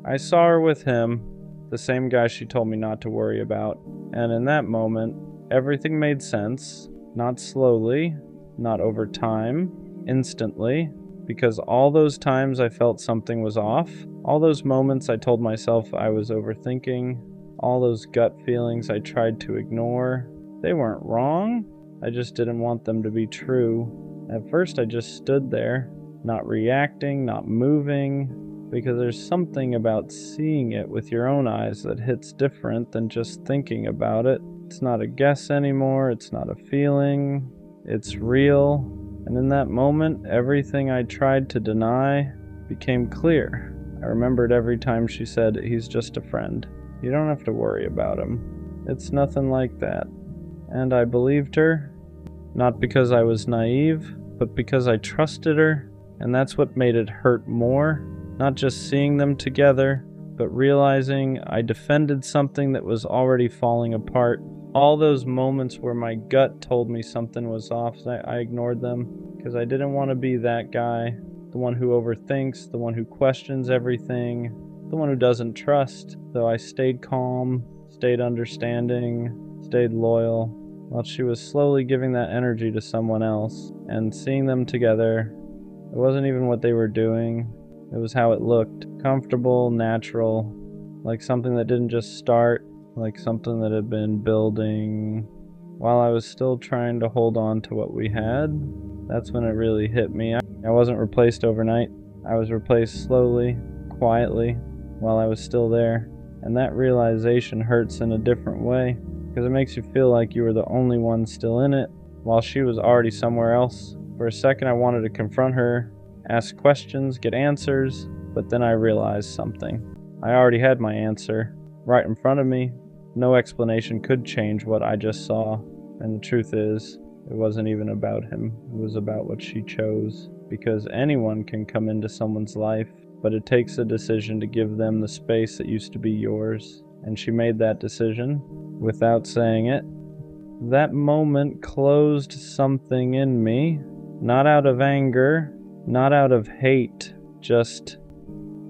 I saw her with him, the same guy she told me not to worry about, and in that moment, everything made sense, not slowly, not over time, instantly, because all those times I felt something was off, all those moments I told myself I was overthinking, all those gut feelings I tried to ignore, they weren't wrong, I just didn't want them to be true. At first I just stood there, not reacting, not moving, because there's something about seeing it with your own eyes that hits different than just thinking about it. It's not a guess anymore, it's not a feeling, it's real. And in that moment, everything I tried to deny became clear. I remembered every time she said, "He's just a friend. You don't have to worry about him. It's nothing like that." And I believed her, not because I was naive, but because I trusted her, and that's what made it hurt more. Not just seeing them together, but realizing I defended something that was already falling apart. All those moments where my gut told me something was off, I ignored them because I didn't want to be that guy, the one who overthinks, the one who questions everything, the one who doesn't trust. So I stayed calm, stayed understanding, stayed loyal, while she was slowly giving that energy to someone else. And seeing them together, it wasn't even what they were doing, it was how it looked. Comfortable, natural, like something that didn't just start, like something that had been building. While I was still trying to hold on to what we had, that's when it really hit me. I wasn't replaced overnight. I was replaced slowly, quietly, while I was still there. And that realization hurts in a different way, because it makes you feel like you were the only one still in it, while she was already somewhere else. For a second I wanted to confront her, ask questions, get answers, but then I realized something. I already had my answer right in front of me. No explanation could change what I just saw. And the truth is, it wasn't even about him. It was about what she chose. Because anyone can come into someone's life, but it takes a decision to give them the space that used to be yours. And she made that decision without saying it. That moment closed something in me, not out of anger, not out of hate, just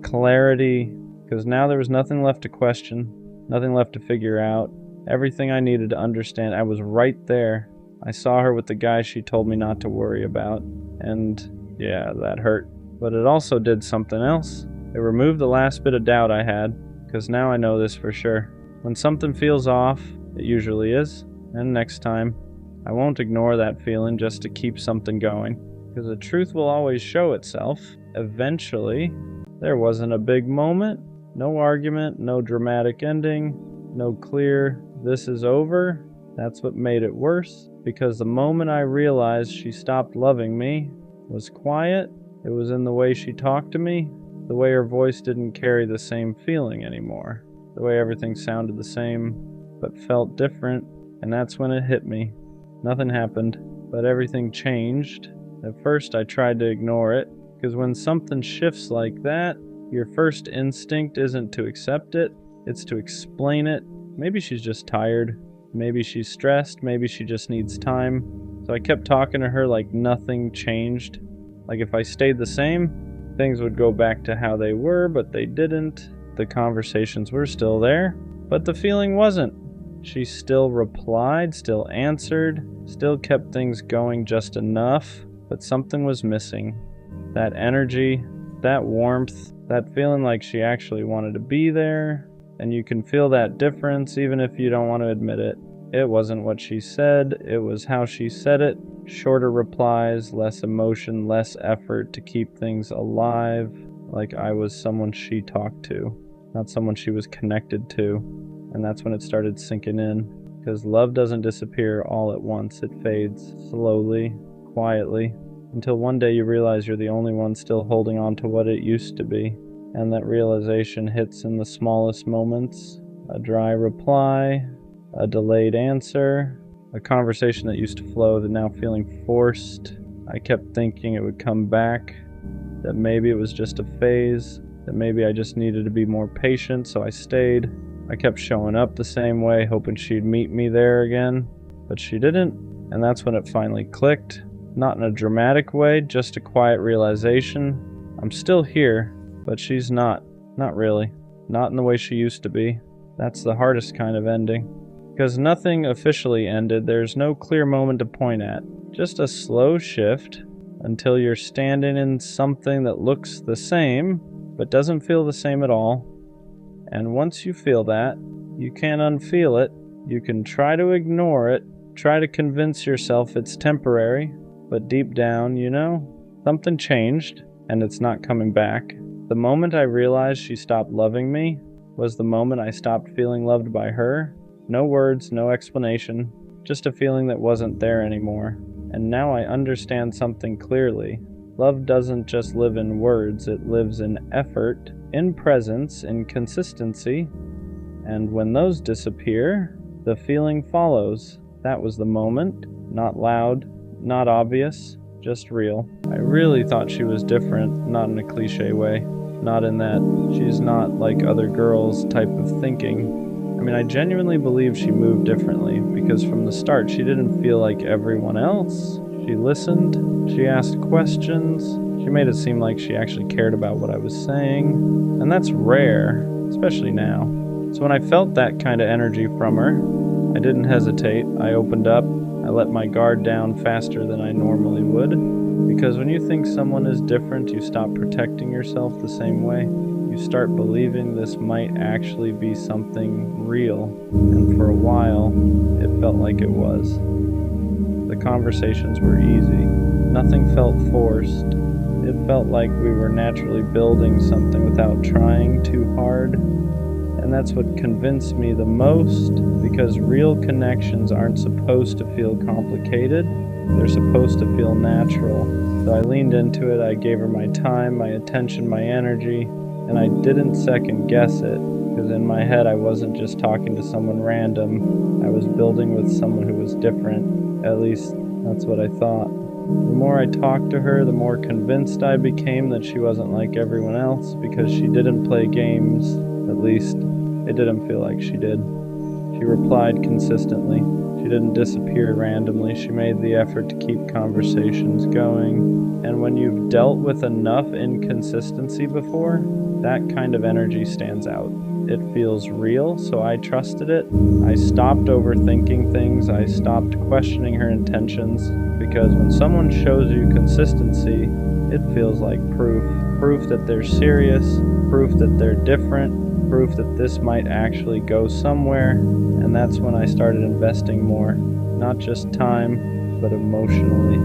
clarity, because now there was nothing left to question, nothing left to figure out. Everything I needed to understand, I was right there. I saw her with the guy she told me not to worry about, and yeah, that hurt. But it also did something else. It removed the last bit of doubt I had, because now I know this for sure. When something feels off, it usually is, and next time, I won't ignore that feeling just to keep something going. Because the truth will always show itself. Eventually, there wasn't a big moment, no argument, no dramatic ending, no clear, this is over. That's what made it worse, because the moment I realized she stopped loving me was quiet. It was in the way she talked to me, the way her voice didn't carry the same feeling anymore, the way everything sounded the same, but felt different, and that's when it hit me. Nothing happened, but everything changed. At first I tried to ignore it, because when something shifts like that, your first instinct isn't to accept it, it's to explain it. Maybe she's just tired, maybe she's stressed, maybe she just needs time. So I kept talking to her like nothing changed. Like if I stayed the same, things would go back to how they were, but they didn't. The conversations were still there, but the feeling wasn't. She still replied, still answered, still kept things going just enough, but something was missing. That energy, that warmth, that feeling like she actually wanted to be there, and you can feel that difference even if you don't want to admit it. It wasn't what she said, it was how she said it. Shorter replies, less emotion, less effort to keep things alive, like I was someone she talked to, not someone she was connected to. And that's when it started sinking in, because love doesn't disappear all at once, it fades slowly, quietly, until one day you realize you're the only one still holding on to what it used to be. And that realization hits in the smallest moments. A dry reply, a delayed answer, a conversation that used to flow that now feeling forced. I kept thinking it would come back, that maybe it was just a phase, that maybe I just needed to be more patient, so I stayed. I kept showing up the same way, hoping she'd meet me there again, but she didn't, and that's when it finally clicked. Not in a dramatic way, just a quiet realization. I'm still here, but she's not really. not in the way she used to be. That's the hardest kind of ending. Because nothing officially ended, there's no clear moment to point at. Just a slow shift until you're standing in something that looks the same, but doesn't feel the same at all. And once you feel that, you can't unfeel it. You can try to ignore it, try to convince yourself it's temporary, but deep down, something changed, and it's not coming back. The moment I realized she stopped loving me was the moment I stopped feeling loved by her. No words, no explanation, just a feeling that wasn't there anymore. And now I understand something clearly. Love doesn't just live in words, it lives in effort, in presence, in consistency. And when those disappear, the feeling follows. That was the moment. Not loud, not obvious, just real. I really thought she was different, not in a cliche way. Not in that she's not like other girls type of thinking. I genuinely believe she moved differently, because from the start she didn't feel like everyone else. She listened, she asked questions, she made it seem like she actually cared about what I was saying, and that's rare, especially now. So when I felt that kind of energy from her, I didn't hesitate. I opened up, I let my guard down faster than I normally would, because when you think someone is different, you stop protecting yourself the same way. You start believing this might actually be something real, and for a while, it felt like it was. The conversations were easy. Nothing felt forced. It felt like we were naturally building something without trying too hard. And that's what convinced me the most, because real connections aren't supposed to feel complicated. They're supposed to feel natural. So I leaned into it, I gave her my time, my attention, my energy, and I didn't second guess it, because in my head I wasn't just talking to someone random. I was building with someone who was different. At least that's what I thought. The more I talked to her, the more convinced I became that she wasn't like everyone else, because she didn't play games. At least it didn't feel like she did. She replied consistently. She didn't disappear randomly. She made the effort to keep conversations going. And when you've dealt with enough inconsistency before, that kind of energy stands out. It feels real, so I trusted it. I stopped overthinking things. I stopped questioning her intentions, because when someone shows you consistency, it feels like proof. Proof that they're serious, proof that they're different, proof that this might actually go somewhere. And that's when I started investing more, not just time, but emotionally.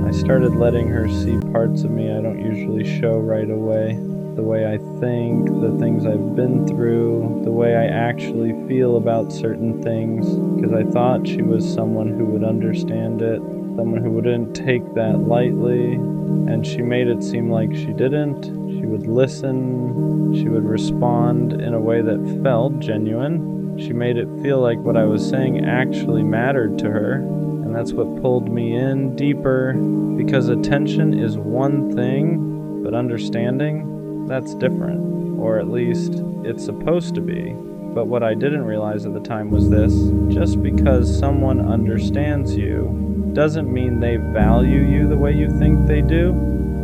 I started letting her see parts of me I don't usually show right away. The way I think, the things I've been through, the way I actually feel about certain things, because I thought she was someone who would understand it, someone who wouldn't take that lightly, and she made it seem like she didn't. She would listen, she would respond in a way that felt genuine. She made it feel like what I was saying actually mattered to her, and that's what pulled me in deeper, because attention is one thing, but understanding, that's different, or at least it's supposed to be. But what I didn't realize at the time was this: just because someone understands you doesn't mean they value you the way you think they do.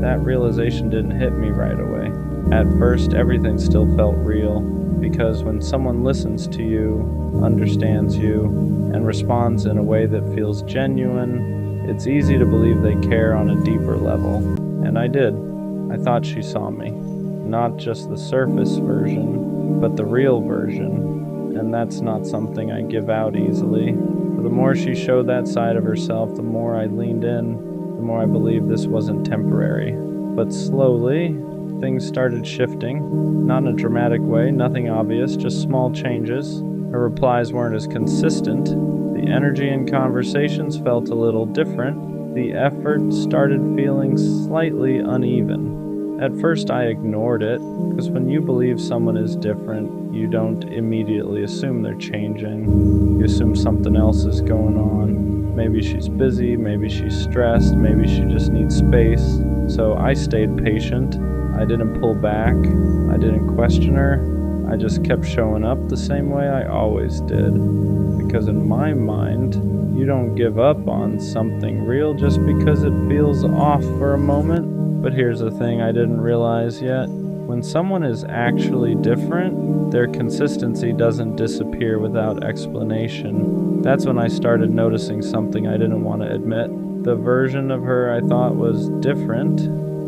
That realization didn't hit me right away. At first, everything still felt real, because when someone listens to you, understands you, and responds in a way that feels genuine, it's easy to believe they care on a deeper level. And I did. I thought she saw me. Not just the surface version, but the real version. And that's not something I give out easily. For the more she showed that side of herself, the more I leaned in, the more I believed this wasn't temporary. But slowly, things started shifting. Not in a dramatic way, nothing obvious, just small changes. Her replies weren't as consistent. The energy in conversations felt a little different. The effort started feeling slightly uneven. At first I ignored it, because when you believe someone is different, you don't immediately assume they're changing. You assume something else is going on. Maybe she's busy, maybe she's stressed, maybe she just needs space. So I stayed patient. I didn't pull back. I didn't question her. I just kept showing up the same way I always did. Because in my mind, you don't give up on something real just because it feels off for a moment. But here's the thing I didn't realize yet. When someone is actually different, their consistency doesn't disappear without explanation. That's when I started noticing something I didn't want to admit. The version of her I thought was different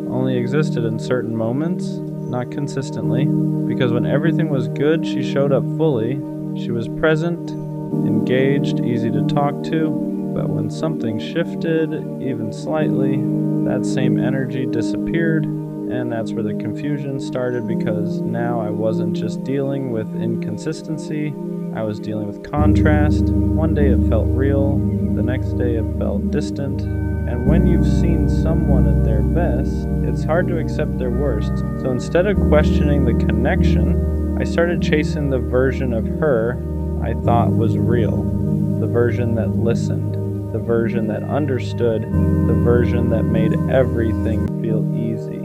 only existed in certain moments, not consistently, because when everything was good, she showed up fully. She was present, engaged, easy to talk to, but when something shifted, even slightly, that same energy disappeared, and that's where the confusion started, because now I wasn't just dealing with inconsistency, I was dealing with contrast. One day it felt real, the next day it felt distant, and when you've seen someone at their best, it's hard to accept their worst. So instead of questioning the connection, I started chasing the version of her I thought was real, the version that listened, the version that understood, the version that made everything feel easy.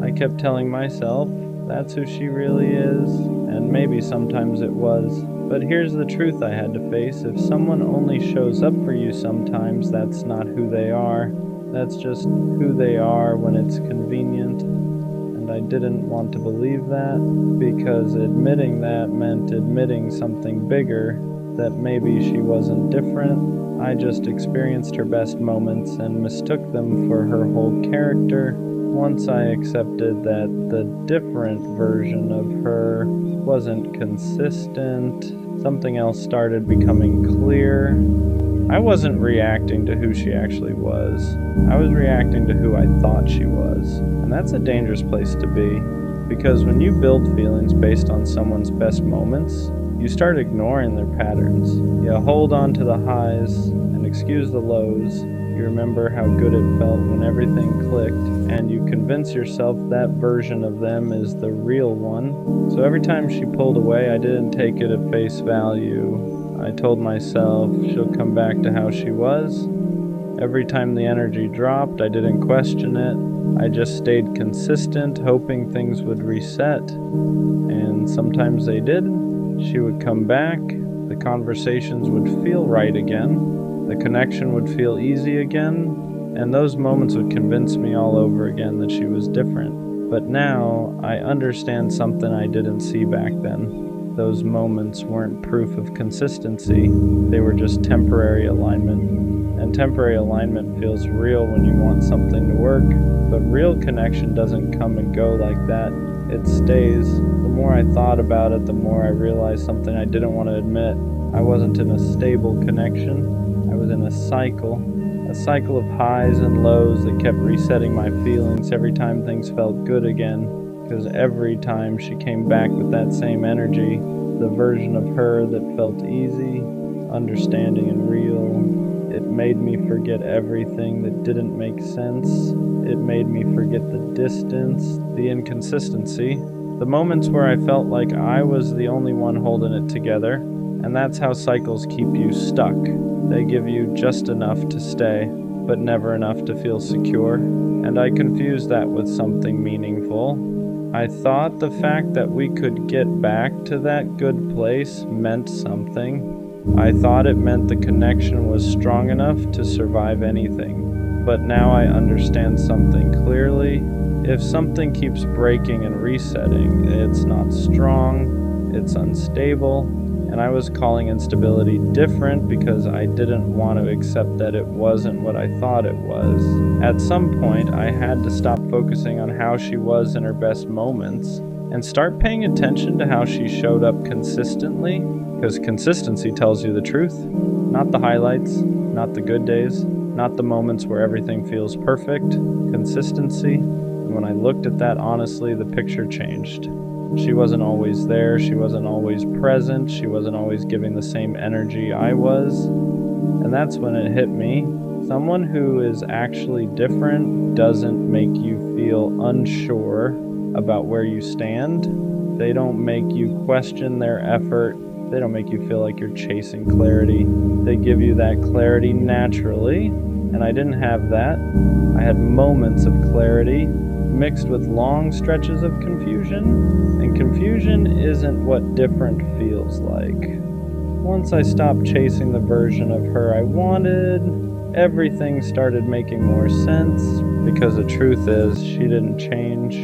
I kept telling myself, that's who she really is, and maybe sometimes it was. But here's the truth I had to face. If someone only shows up for you sometimes, that's not who they are. That's just who they are when it's convenient. And I didn't want to believe that, because admitting that meant admitting something bigger, that maybe she wasn't different. I just experienced her best moments and mistook them for her whole character. Once I accepted that the different version of her wasn't consistent, something else started becoming clear. I wasn't reacting to who she actually was. I was reacting to who I thought she was. And that's a dangerous place to be, because when you build feelings based on someone's best moments, you start ignoring their patterns. You hold on to the highs and excuse the lows. You remember how good it felt when everything clicked, and you convince yourself that version of them is the real one. So every time she pulled away, I didn't take it at face value. I told myself she'll come back to how she was. Every time the energy dropped, I didn't question it. I just stayed consistent, hoping things would reset. And sometimes they did. She would come back, the conversations would feel right again. The connection would feel easy again, and those moments would convince me all over again that she was different. But now, I understand something I didn't see back then. Those moments weren't proof of consistency, they were just temporary alignment. And temporary alignment feels real when you want something to work, but real connection doesn't come and go like that. It stays. The more I thought about it, the more I realized something I didn't want to admit. I wasn't in a stable connection. I was in a cycle of highs and lows that kept resetting my feelings every time things felt good again, because every time she came back with that same energy, the version of her that felt easy, understanding, and real, it made me forget everything that didn't make sense. It made me forget the distance, the inconsistency, the moments where I felt like I was the only one holding it together. And that's how cycles keep you stuck. They give you just enough to stay, but never enough to feel secure. And I confused that with something meaningful. I thought the fact that we could get back to that good place meant something. I thought it meant the connection was strong enough to survive anything. But now I understand something clearly. If something keeps breaking and resetting, it's not strong, it's unstable. And I was calling instability different because I didn't want to accept that it wasn't what I thought it was. At some point, I had to stop focusing on how she was in her best moments and start paying attention to how she showed up consistently, because consistency tells you the truth, not the highlights, not the good days, not the moments where everything feels perfect. Consistency. And when I looked at that honestly, the picture changed. She wasn't always there, she wasn't always present, she wasn't always giving the same energy I was. And that's when it hit me. Someone who is actually different doesn't make you feel unsure about where you stand. They don't make you question their effort. They don't make you feel like you're chasing clarity. They give you that clarity naturally, and I didn't have that. I had moments of clarity mixed with long stretches of confusion, and confusion isn't what different feels like. Once I stopped chasing the version of her I wanted, everything started making more sense, because the truth is, she didn't change.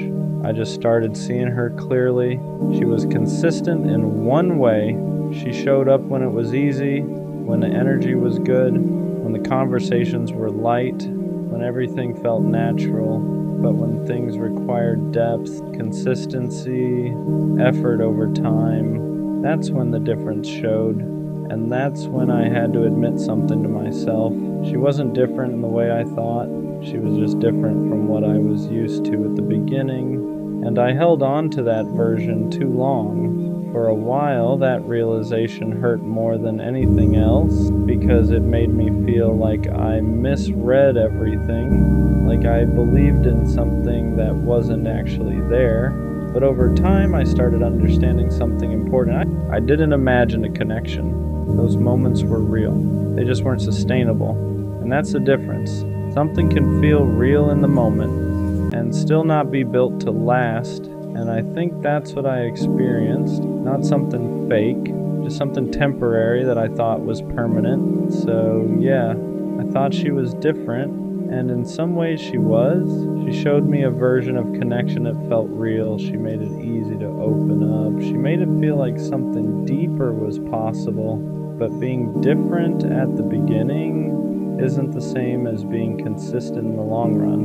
I I just started seeing her clearly. She was consistent in one way. She showed up when it was easy, when the energy was good, when the conversations were light, when everything felt natural. But when things required depth, consistency, effort over time, that's when the difference showed. And that's when I had to admit something to myself. She wasn't different in the way I thought. She was just different from what I was used to at the beginning. And I held on to that version too long. For a while, that realization hurt more than anything else because it made me feel like I misread everything, like I believed in something that wasn't actually there. But over time, I started understanding something important. I didn't imagine a connection. Those moments were real. They just weren't sustainable. And that's the difference. Something can feel real in the moment and still not be built to last. And I think that's what I experienced. Not something fake, just something temporary that I thought was permanent. So yeah, I thought she was different, and in some ways she was. She showed me a version of connection that felt real. She made it easy to open up. She made it feel like something deeper was possible. But being different at the beginning isn't the same as being consistent in the long run.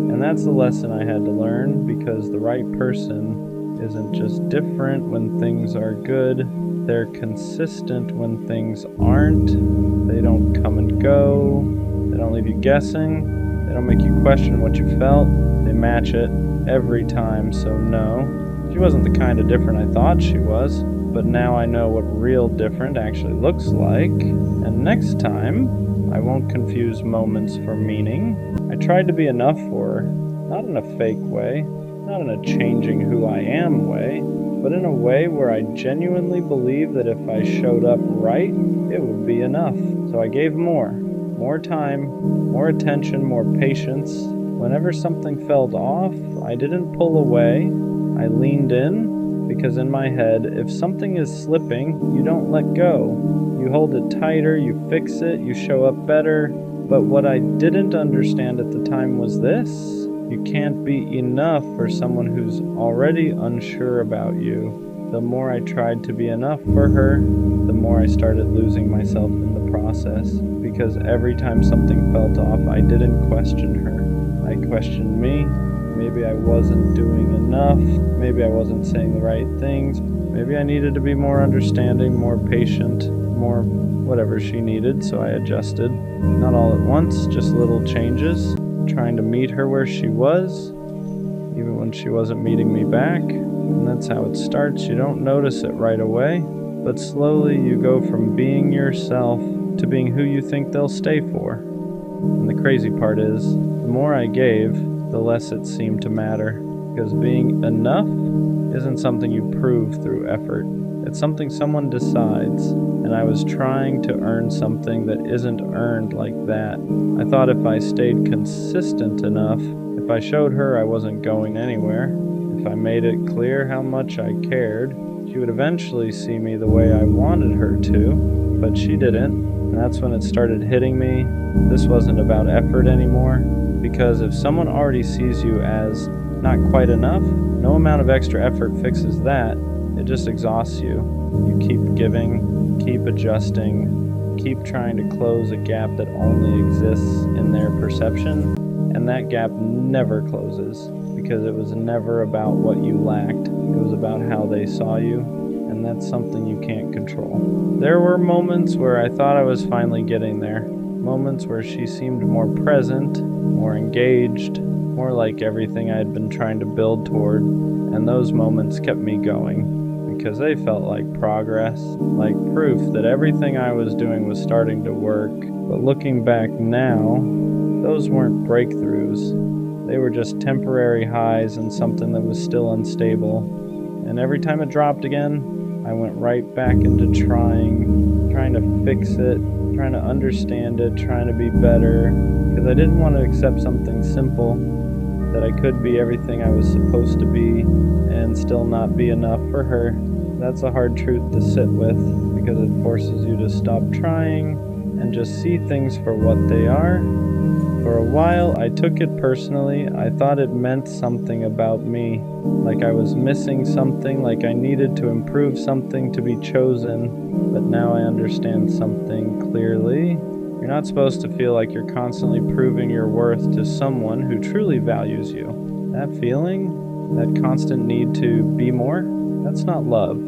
And that's the lesson I had to learn, because the right person isn't just different when things are good. They're consistent when things aren't. They don't come and go. They don't leave you guessing. They don't make you question what you felt. They match it every time. So no, she wasn't the kind of different I thought she was. But now I know what real different actually looks like. And next time, I won't confuse moments for meaning. I tried to be enough for her, not in a fake way, not in a changing who I am way, but in a way where I genuinely believed that if I showed up right, it would be enough. So I gave more time, more attention, more patience. Whenever something felt off, I didn't pull away. I leaned in, because in my head, if something is slipping, you don't let go. You hold it tighter, you fix it, you show up better. But what I didn't understand at the time was this: you can't be enough for someone who's already unsure about you. The more I tried to be enough for her, the more I started losing myself in the process. Because every time something felt off, I didn't question her. I questioned me. Maybe I wasn't doing enough. Maybe I wasn't saying the right things. Maybe I needed to be more understanding, more patient, more whatever she needed, so I adjusted. Not all at once, just little changes. Trying to meet her where she was, even when she wasn't meeting me back. And that's how it starts. You don't notice it right away, but slowly you go from being yourself to being who you think they'll stay for. And the crazy part is, the more I gave, the less it seemed to matter. Because being enough isn't something you prove through effort. It's something someone decides. And I was trying to earn something that isn't earned like that. I thought if I stayed consistent enough, if I showed her I wasn't going anywhere, if I made it clear how much I cared, she would eventually see me the way I wanted her to. But she didn't. And that's when it started hitting me. This wasn't about effort anymore. Because if someone already sees you as not quite enough, no amount of extra effort fixes that. It just exhausts you. You keep giving, keep adjusting, keep trying to close a gap that only exists in their perception, and that gap never closes, because it was never about what you lacked. It was about how they saw you, and that's something you can't control. There were moments where I thought I was finally getting there. Moments where she seemed more present, more engaged, more like everything I had been trying to build toward, and those moments kept me going because they felt like progress, like proof that everything I was doing was starting to work. But looking back now, those weren't breakthroughs. They were just temporary highs and something that was still unstable. And every time it dropped again, I went right back into trying to fix it, trying to understand it, trying to be better, because I didn't want to accept something simple, that I could be everything I was supposed to be and still not be enough for her. That's a hard truth to sit with, because it forces you to stop trying and just see things for what they are, For a while, I took it personally. I thought it meant something about me, like I was missing something, like I needed to improve something to be chosen. But now I understand something clearly. You're not supposed to feel like you're constantly proving your worth to someone who truly values you. That feeling, that constant need to be more, that's not love.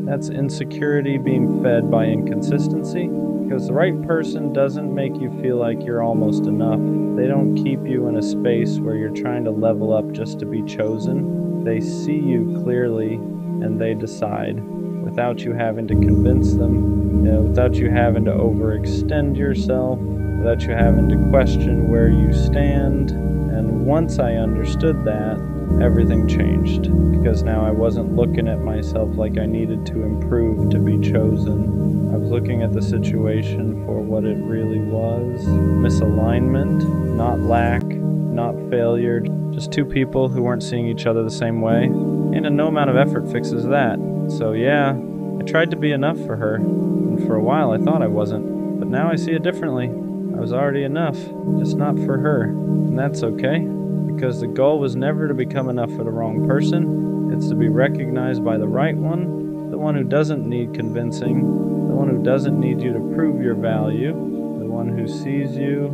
That's insecurity being fed by inconsistency. Because the right person doesn't make you feel like you're almost enough. They don't keep you in a space where you're trying to level up just to be chosen. They see you clearly and they decide without you having to convince them, without you having to overextend yourself, without you having to question where you stand. And once I understood that, everything changed, because now I wasn't looking at myself like I needed to improve to be chosen. I was looking at the situation for what it really was. Misalignment, not lack, not failure, just two people who weren't seeing each other the same way. And no amount of effort fixes that. So yeah, I tried to be enough for her, and for a while I thought I wasn't, but now I see it differently. I was already enough, just not for her, and that's okay, because the goal was never to become enough for the wrong person. It's to be recognized by the right one, the one who doesn't need convincing, the one who doesn't need you to prove your value, the one who sees you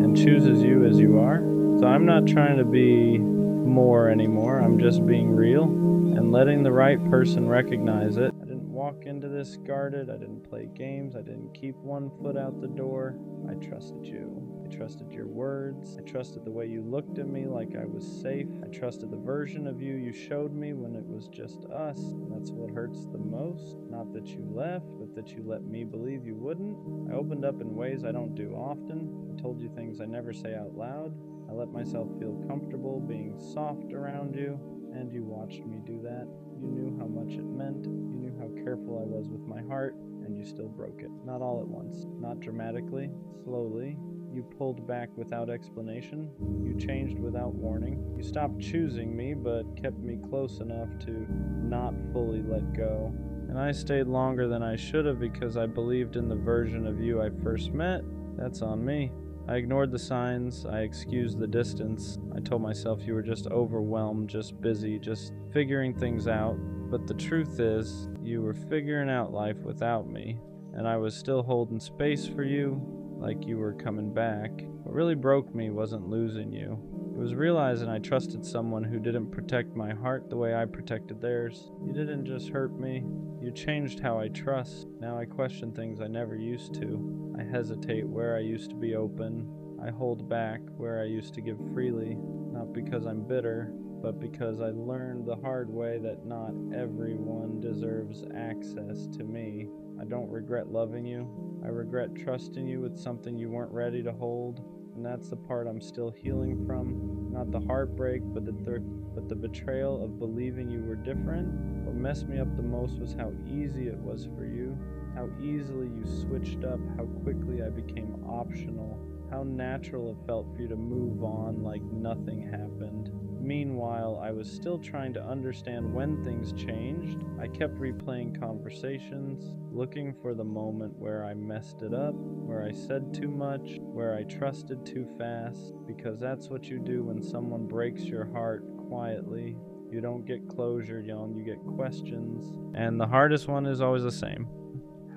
and chooses you as you are. So I'm not trying to be more anymore, I'm just being real and letting the right person recognize it. I didn't walk into this guarded, I didn't play games, I didn't keep one foot out the door. I trusted you. I trusted your words. I trusted the way you looked at me like I was safe. I trusted the version of you showed me when it was just us. And that's what hurts the most. Not that you left, but that you let me believe you wouldn't. I opened up in ways I don't do often. I told you things I never say out loud. I let myself feel comfortable being soft around you, and you watched me do that. You knew how much it meant. You knew how careful I was with my heart, and you still broke it. Not all at once, not dramatically, slowly. You pulled back without explanation. You changed without warning. You stopped choosing me, but kept me close enough to not fully let go. And I stayed longer than I should have because I believed in the version of you I first met. That's on me. I ignored the signs, I excused the distance. I told myself you were just overwhelmed, just busy, just figuring things out. But the truth is, you were figuring out life without me, and I was still holding space for you, like you were coming back. What really broke me wasn't losing you. It was realizing I trusted someone who didn't protect my heart the way I protected theirs. You didn't just hurt me, you changed how I trust. Now I question things I never used to. I hesitate where I used to be open. I hold back where I used to give freely, not because I'm bitter, but because I learned the hard way that not everyone deserves access to me. I don't regret loving you. I regret trusting you with something you weren't ready to hold. And that's the part I'm still healing from. Not the heartbreak, but the betrayal of believing you were different. What messed me up the most was how easy it was for you, how easily you switched up, how quickly I became optional, how natural it felt for you to move on like nothing happened. Meanwhile, I was still trying to understand when things changed. I kept replaying conversations, looking for the moment where I messed it up, where I said too much, where I trusted too fast, because that's what you do when someone breaks your heart quietly. You don't get closure, you get questions. And the hardest one is always the same.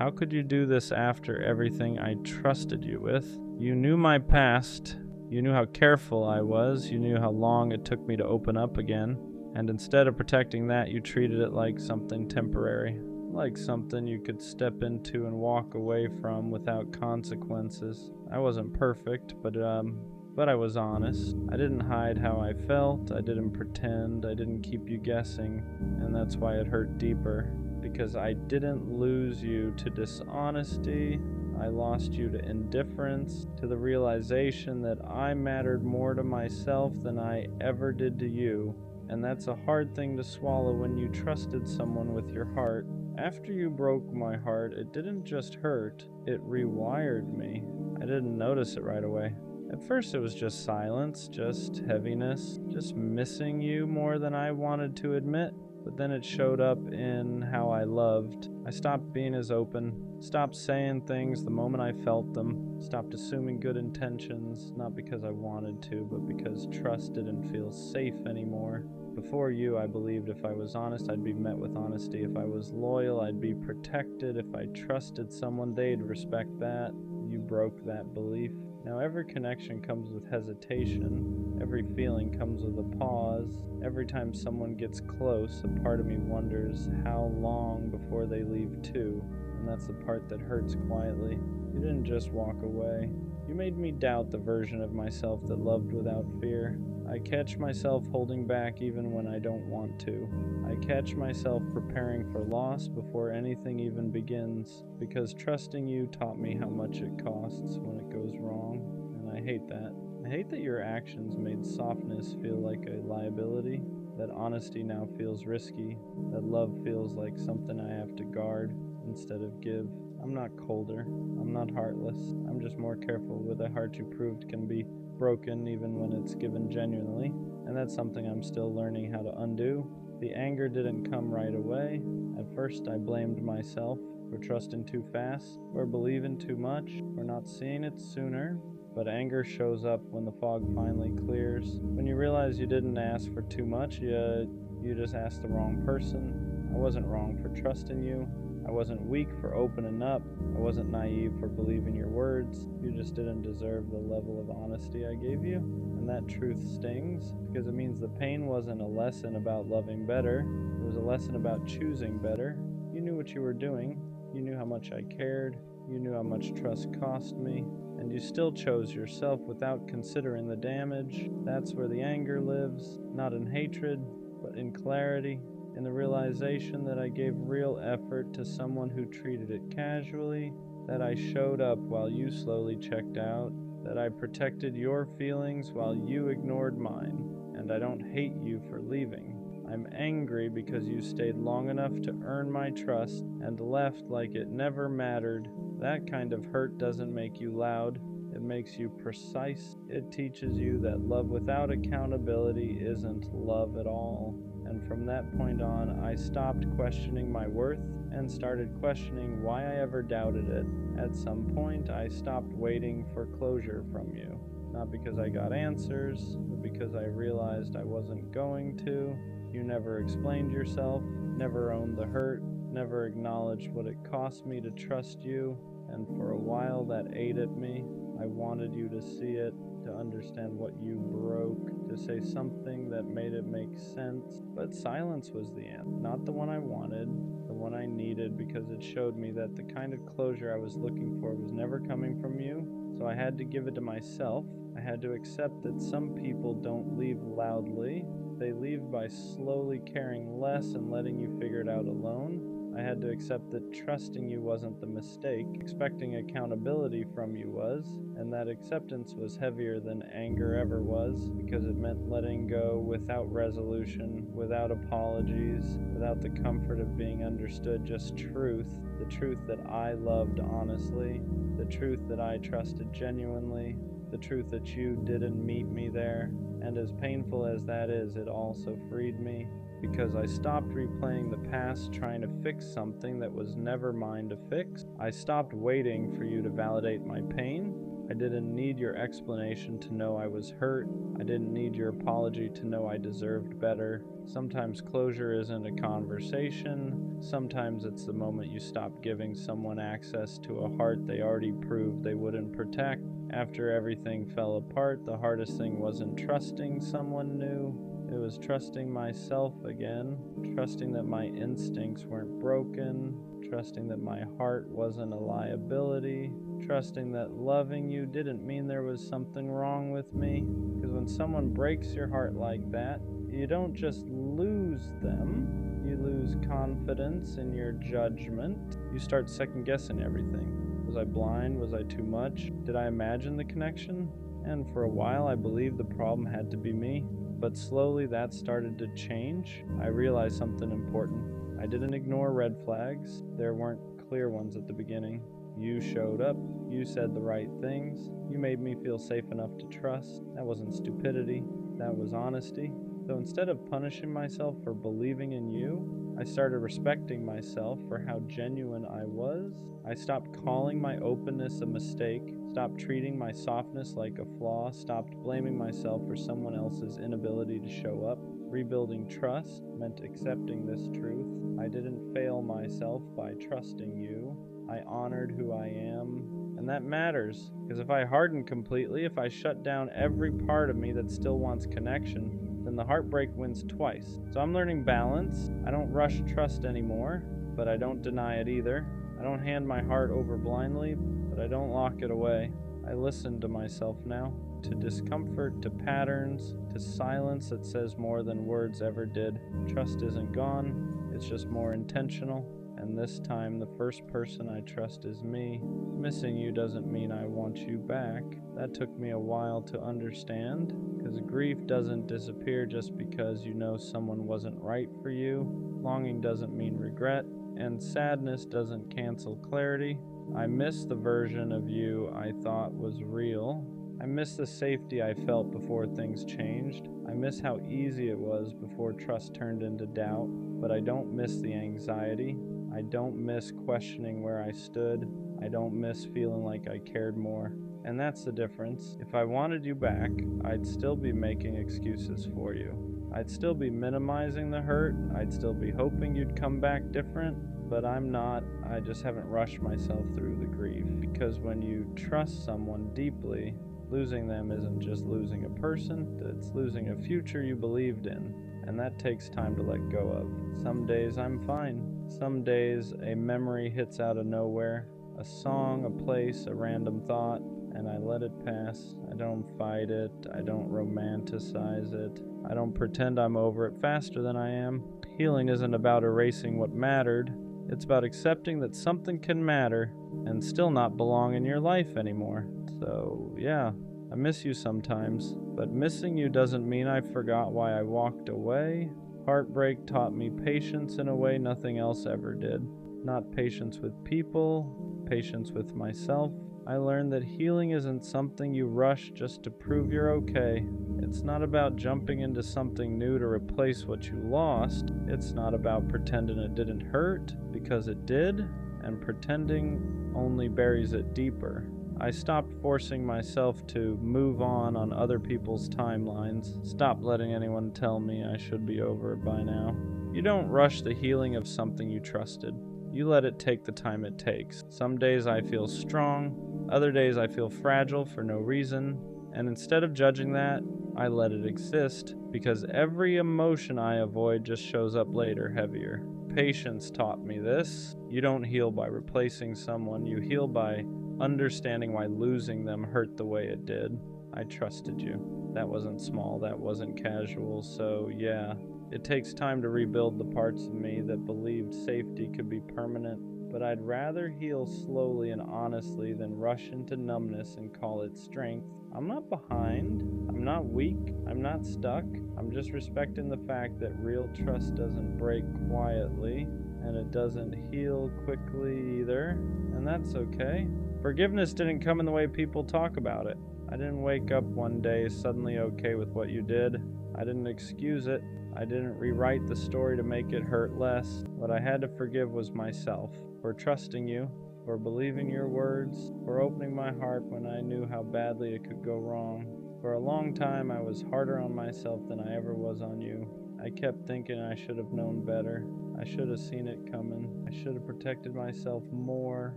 How could you do this after everything I trusted you with? You knew my past. You knew how careful I was, you knew how long it took me to open up again, and instead of protecting that, you treated it like something temporary, like something you could step into and walk away from without consequences. I wasn't perfect, but I was honest. I didn't hide how I felt, I didn't pretend, I didn't keep you guessing, and that's why it hurt deeper, because I didn't lose you to dishonesty. I lost you to indifference, to the realization that I mattered more to myself than I ever did to you. And that's a hard thing to swallow when you trusted someone with your heart. After you broke my heart, it didn't just hurt, it rewired me. I didn't notice it right away. At first it was just silence, just heaviness, just missing you more than I wanted to admit. but then it showed up in how I loved. I stopped being as open, stopped saying things the moment I felt them, stopped assuming good intentions, not because I wanted to, but because trust didn't feel safe anymore. Before you, I believed if I was honest, I'd be met with honesty. If I was loyal, I'd be protected. If I trusted someone, they'd respect that. You broke that belief. Now every connection comes with hesitation. Every feeling comes with a pause. Every time someone gets close, a part of me wonders how long before they leave too. And that's the part that hurts quietly. You didn't just walk away. You made me doubt the version of myself that loved without fear. I catch myself holding back even when I don't want to. I catch myself preparing for loss before anything even begins, because trusting you taught me how much it costs when it goes wrong, and I hate that. I hate that your actions made softness feel like a liability, that honesty now feels risky, that love feels like something I have to guard instead of give. I'm not colder, I'm not heartless, I'm just more careful with a heart you proved can be broken even when it's given genuinely, and that's something I'm still learning how to undo. The anger didn't come right away. At first I blamed myself for trusting too fast, for believing too much, for not seeing it sooner. But anger shows up when the fog finally clears, when you realize you didn't ask for too much, you just asked the wrong person. I wasn't wrong for trusting you. I wasn't weak for opening up. I wasn't naive for believing your words. You just didn't deserve the level of honesty I gave you. And that truth stings, because it means the pain wasn't a lesson about loving better. It was a lesson about choosing better. You knew what you were doing. You knew how much I cared. You knew how much trust cost me. And you still chose yourself without considering the damage. That's where the anger lives, not in hatred, but in clarity. In the realization that I gave real effort to someone who treated it casually, that I showed up while you slowly checked out, that I protected your feelings while you ignored mine, and I don't hate you for leaving. I'm angry because you stayed long enough to earn my trust and left like it never mattered. That kind of hurt doesn't make you loud, it makes you precise. It teaches you that love without accountability isn't love at all. And from that point on, I stopped questioning my worth and started questioning why I ever doubted it. At some point, I stopped waiting for closure from you. Not because I got answers, but because I realized I wasn't going to. You never explained yourself, never owned the hurt, never acknowledged what it cost me to trust you, and for a while that ate at me. I wanted you to see it, to understand what you broke, to say something that made it make sense. But silence was the answer, not the one I wanted, the one I needed, because it showed me that the kind of closure I was looking for was never coming from you. So I had to give it to myself. I had to accept that some people don't leave loudly. They leave by slowly caring less and letting you figure it out alone. I had to accept that trusting you wasn't the mistake, expecting accountability from you was, and that acceptance was heavier than anger ever was, because it meant letting go without resolution, without apologies, without the comfort of being understood, just truth, the truth that I loved honestly, the truth that I trusted genuinely, the truth that you didn't meet me there. And as painful as that is, it also freed me, because I stopped replaying the past trying to fix something that was never mine to fix. I stopped waiting for you to validate my pain. I didn't need your explanation to know I was hurt. I didn't need your apology to know I deserved better. Sometimes closure isn't a conversation. Sometimes it's the moment you stop giving someone access to a heart they already proved they wouldn't protect. After everything fell apart, the hardest thing wasn't trusting someone new. It was trusting myself again, trusting that my instincts weren't broken, trusting that my heart wasn't a liability, trusting that loving you didn't mean there was something wrong with me. Because when someone breaks your heart like that, you don't just lose them, you lose confidence in your judgment. You start second-guessing everything. Was I blind? Was I too much? Did I imagine the connection? And for a while I believed the problem had to be me. But slowly that started to change. I realized something important. I didn't ignore red flags. There weren't clear ones at the beginning. You showed up. You said the right things. You made me feel safe enough to trust. That wasn't stupidity. That was honesty. So instead of punishing myself for believing in you, I started respecting myself for how genuine I was. I stopped calling my openness a mistake, stopped treating my softness like a flaw, stopped blaming myself for someone else's inability to show up. Rebuilding trust meant accepting this truth. I didn't fail myself by trusting you. I honored who I am. And that matters, because if I harden completely, if I shut down every part of me that still wants connection, then the heartbreak wins twice. So I'm learning balance. I don't rush trust anymore, but I don't deny it either. I don't hand my heart over blindly, but I don't lock it away. I listen to myself now, to discomfort, to patterns, to silence that says more than words ever did. Trust isn't gone, it's just more intentional. And this time, the first person I trust is me. Missing you doesn't mean I want you back. That took me a while to understand, because grief doesn't disappear just because you know someone wasn't right for you. Longing doesn't mean regret, and sadness doesn't cancel clarity. I miss the version of you I thought was real. I miss the safety I felt before things changed. I miss how easy it was before trust turned into doubt, but I don't miss the anxiety. I don't miss questioning where I stood. I don't miss feeling like I cared more. And that's the difference. If I wanted you back, I'd still be making excuses for you. I'd still be minimizing the hurt. I'd still be hoping you'd come back different. But I'm not. I just haven't rushed myself through the grief. Because when you trust someone deeply, losing them isn't just losing a person, it's losing a future you believed in. And that takes time to let go of. Some days I'm fine. Some days a memory hits out of nowhere, a song, a place, a random thought, and I let it pass. I don't fight it, I don't romanticize it, I don't pretend I'm over it faster than I am. Healing isn't about erasing what mattered, it's about accepting that something can matter and still not belong in your life anymore. So yeah, I miss you sometimes, but missing you doesn't mean I forgot why I walked away. Heartbreak taught me patience in a way nothing else ever did. Not patience with people, patience with myself. I learned that healing isn't something you rush just to prove you're okay. It's not about jumping into something new to replace what you lost. It's not about pretending it didn't hurt, because it did, and pretending only buries it deeper. I stopped forcing myself to move on other people's timelines. Stopped letting anyone tell me I should be over it by now. You don't rush the healing of something you trusted. You let it take the time it takes. Some days I feel strong, other days I feel fragile for no reason, and instead of judging that, I let it exist, because every emotion I avoid just shows up later heavier. Patience taught me this. You don't heal by replacing someone, you heal by understanding why losing them hurt the way it did. I trusted you. That wasn't small, that wasn't casual, so yeah. It takes time to rebuild the parts of me that believed safety could be permanent, but I'd rather heal slowly and honestly than rush into numbness and call it strength. I'm not behind, I'm not weak, I'm not stuck. I'm just respecting the fact that real trust doesn't break quietly, and it doesn't heal quickly either, and that's okay. Forgiveness didn't come in the way people talk about it. I didn't wake up one day suddenly okay with what you did. I didn't excuse it. I didn't rewrite the story to make it hurt less. What I had to forgive was myself, for trusting you, for believing your words, for opening my heart when I knew how badly it could go wrong. For a long time I was harder on myself than I ever was on you. I kept thinking I should have known better. I should have seen it coming. I should have protected myself more.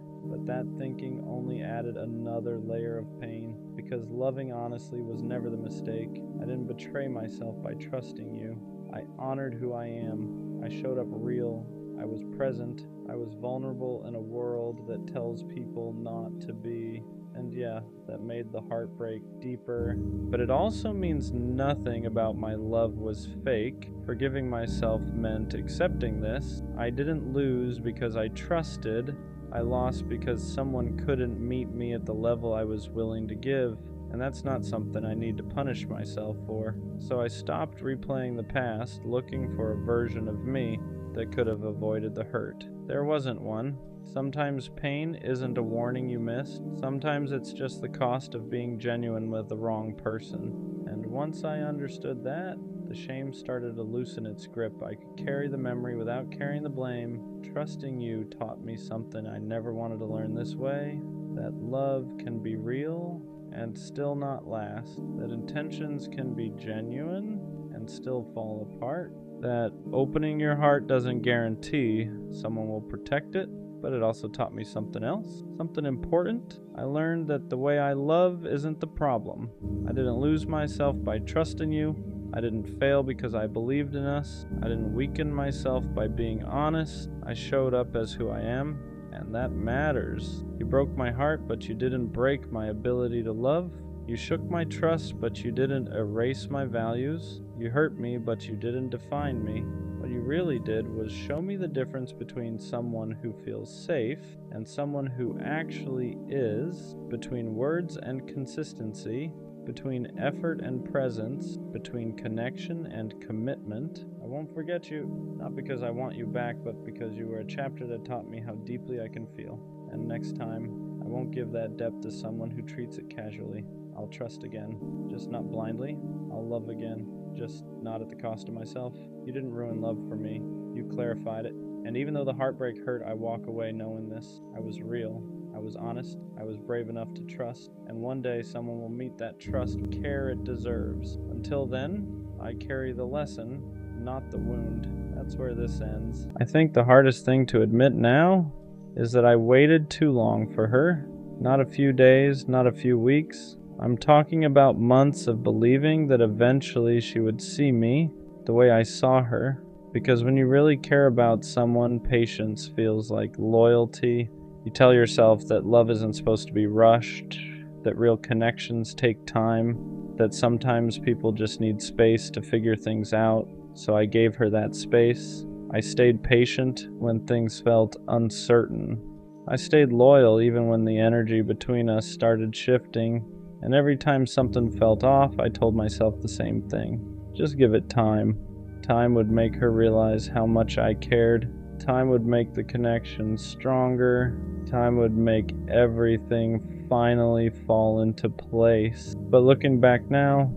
But that thinking only added another layer of pain, because loving honestly was never the mistake. I didn't betray myself by trusting you. I honored who I am. I showed up real. I was present. I was vulnerable in a world that tells people not to be. And yeah, that made the heartbreak deeper. But it also means nothing about my love was fake. Forgiving myself meant accepting this. I didn't lose because I trusted. I lost because someone couldn't meet me at the level I was willing to give. And that's not something I need to punish myself for. So I stopped replaying the past, looking for a version of me that could have avoided the hurt. There wasn't one. Sometimes pain isn't a warning you missed. Sometimes it's just the cost of being genuine with the wrong person. And once I understood that, The shame started to loosen its grip. I could carry the memory without carrying the blame. Trusting you taught me something I never wanted to learn this way. That love can be real and still not last. That intentions can be genuine and still fall apart. That opening your heart doesn't guarantee someone will protect it, but it also taught me something else, something important. I learned that the way I love isn't the problem. I didn't lose myself by trusting you. I didn't fail because I believed in us. I didn't weaken myself by being honest. I showed up as who I am, and that matters. You broke my heart, but you didn't break my ability to love. You shook my trust, but you didn't erase my values. You hurt me, but you didn't define me. What you really did was show me the difference between someone who feels safe and someone who actually is, between words and consistency, between effort and presence, between connection and commitment. I won't forget you, not because I want you back, but because you were a chapter that taught me how deeply I can feel. And next time, I won't give that depth to someone who treats it casually. I'll trust again, just not blindly. I'll love again, just not at the cost of myself. You didn't ruin love for me. You clarified it. And even though the heartbreak hurt, I walk away knowing this. I was real. I was honest. I was brave enough to trust. And one day someone will meet that trust care it deserves. Until then, I carry the lesson, not the wound. That's where this ends. I think the hardest thing to admit now is that I waited too long for her. Not a few days, not a few weeks. I'm talking about months of believing that eventually she would see me the way I saw her. Because when you really care about someone, patience feels like loyalty. You tell yourself that love isn't supposed to be rushed, that real connections take time, that sometimes people just need space to figure things out. So I gave her that space. I stayed patient when things felt uncertain. I stayed loyal even when the energy between us started shifting. And every time something felt off, I told myself the same thing. Just give it time. Time would make her realize how much I cared. Time would make the connection stronger. Time would make everything finally fall into place. But looking back now,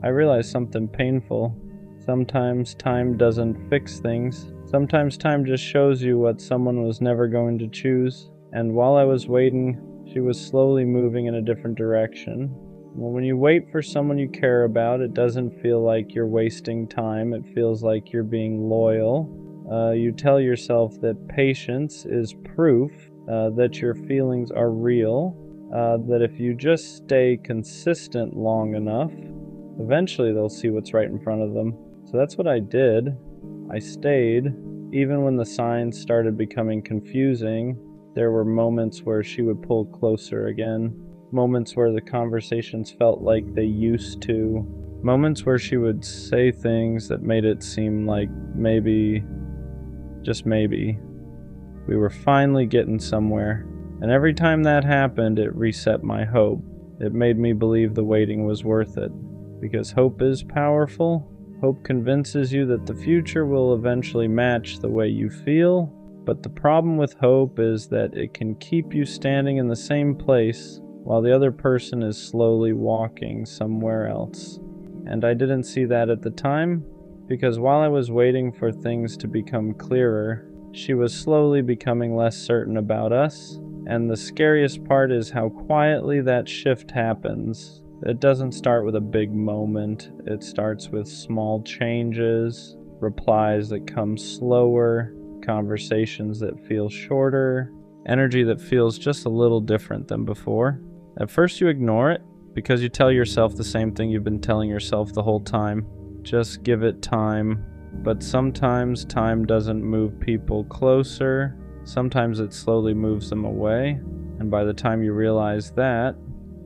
I realize something painful. Sometimes time doesn't fix things. Sometimes time just shows you what someone was never going to choose. And while I was waiting, she was slowly moving in a different direction. Well, when you wait for someone you care about, it doesn't feel like you're wasting time. It feels like you're being loyal. You tell yourself that patience is proof that your feelings are real, that if you just stay consistent long enough, eventually they'll see what's right in front of them. So that's what I did. I stayed. Even when the signs started becoming confusing, there were moments where she would pull closer again. Moments where the conversations felt like they used to. Moments where she would say things that made it seem like maybe, just maybe, we were finally getting somewhere. And every time that happened, it reset my hope. It made me believe the waiting was worth it. Because hope is powerful. Hope convinces you that the future will eventually match the way you feel. But the problem with hope is that it can keep you standing in the same place while the other person is slowly walking somewhere else. And I didn't see that at the time, because while I was waiting for things to become clearer, she was slowly becoming less certain about us. And the scariest part is how quietly that shift happens. It doesn't start with a big moment. It starts with small changes, replies that come slower, conversations that feel shorter, energy that feels just a little different than before. At first you ignore it because you tell yourself the same thing you've been telling yourself the whole time. Just give it time. But sometimes time doesn't move people closer. Sometimes it slowly moves them away. And by the time you realize that,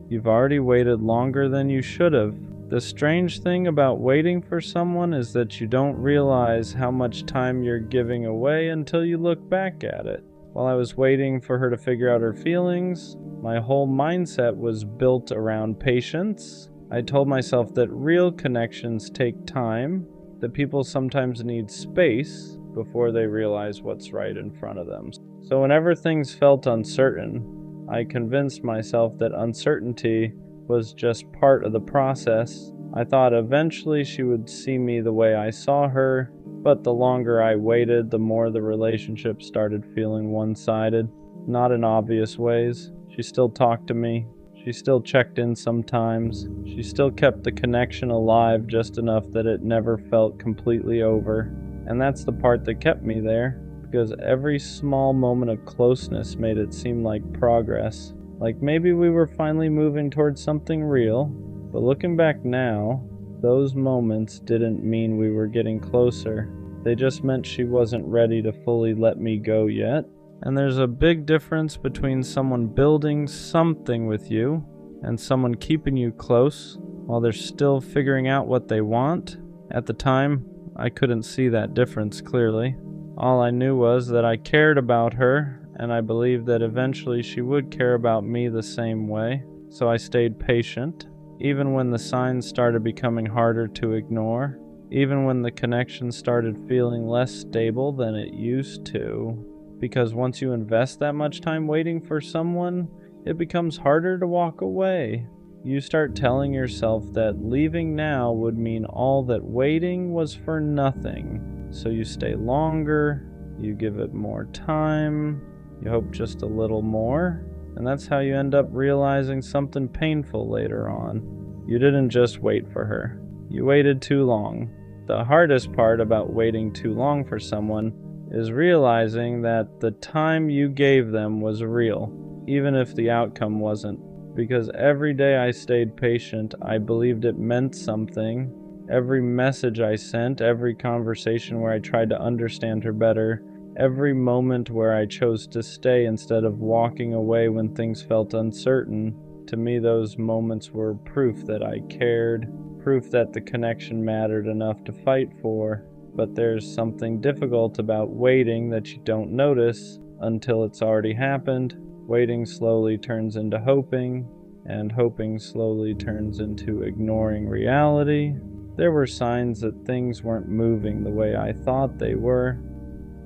you've already waited longer than you should have. The strange thing about waiting for someone is that you don't realize how much time you're giving away until you look back at it. While I was waiting for her to figure out her feelings, my whole mindset was built around patience. I told myself that real connections take time, that people sometimes need space before they realize what's right in front of them. So whenever things felt uncertain, I convinced myself that uncertainty was just part of the process. I thought eventually she would see me the way I saw her, but the longer I waited, the more the relationship started feeling one-sided. Not in obvious ways. She still talked to me. She still checked in sometimes. She still kept the connection alive just enough that it never felt completely over. And that's the part that kept me there, because every small moment of closeness made it seem like progress. Like maybe we were finally moving towards something real. But looking back now, those moments didn't mean we were getting closer. They just meant she wasn't ready to fully let me go yet. And there's a big difference between someone building something with you and someone keeping you close while they're still figuring out what they want. At the time, I couldn't see that difference clearly. All I knew was that I cared about her, and I believed that eventually she would care about me the same way. So I stayed patient, even when the signs started becoming harder to ignore, even when the connection started feeling less stable than it used to. Because once you invest that much time waiting for someone, it becomes harder to walk away. You start telling yourself that leaving now would mean all that waiting was for nothing. So you stay longer, you give it more time, you hope just a little more, and that's how you end up realizing something painful later on. You didn't just wait for her. You waited too long. The hardest part about waiting too long for someone is realizing that the time you gave them was real, even if the outcome wasn't. Because every day I stayed patient, I believed it meant something. Every message I sent, every conversation where I tried to understand her better, every moment where I chose to stay instead of walking away when things felt uncertain, to me those moments were proof that I cared, proof that the connection mattered enough to fight for. But there's something difficult about waiting that you don't notice until it's already happened. Waiting slowly turns into hoping, and hoping slowly turns into ignoring reality. There were signs that things weren't moving the way I thought they were.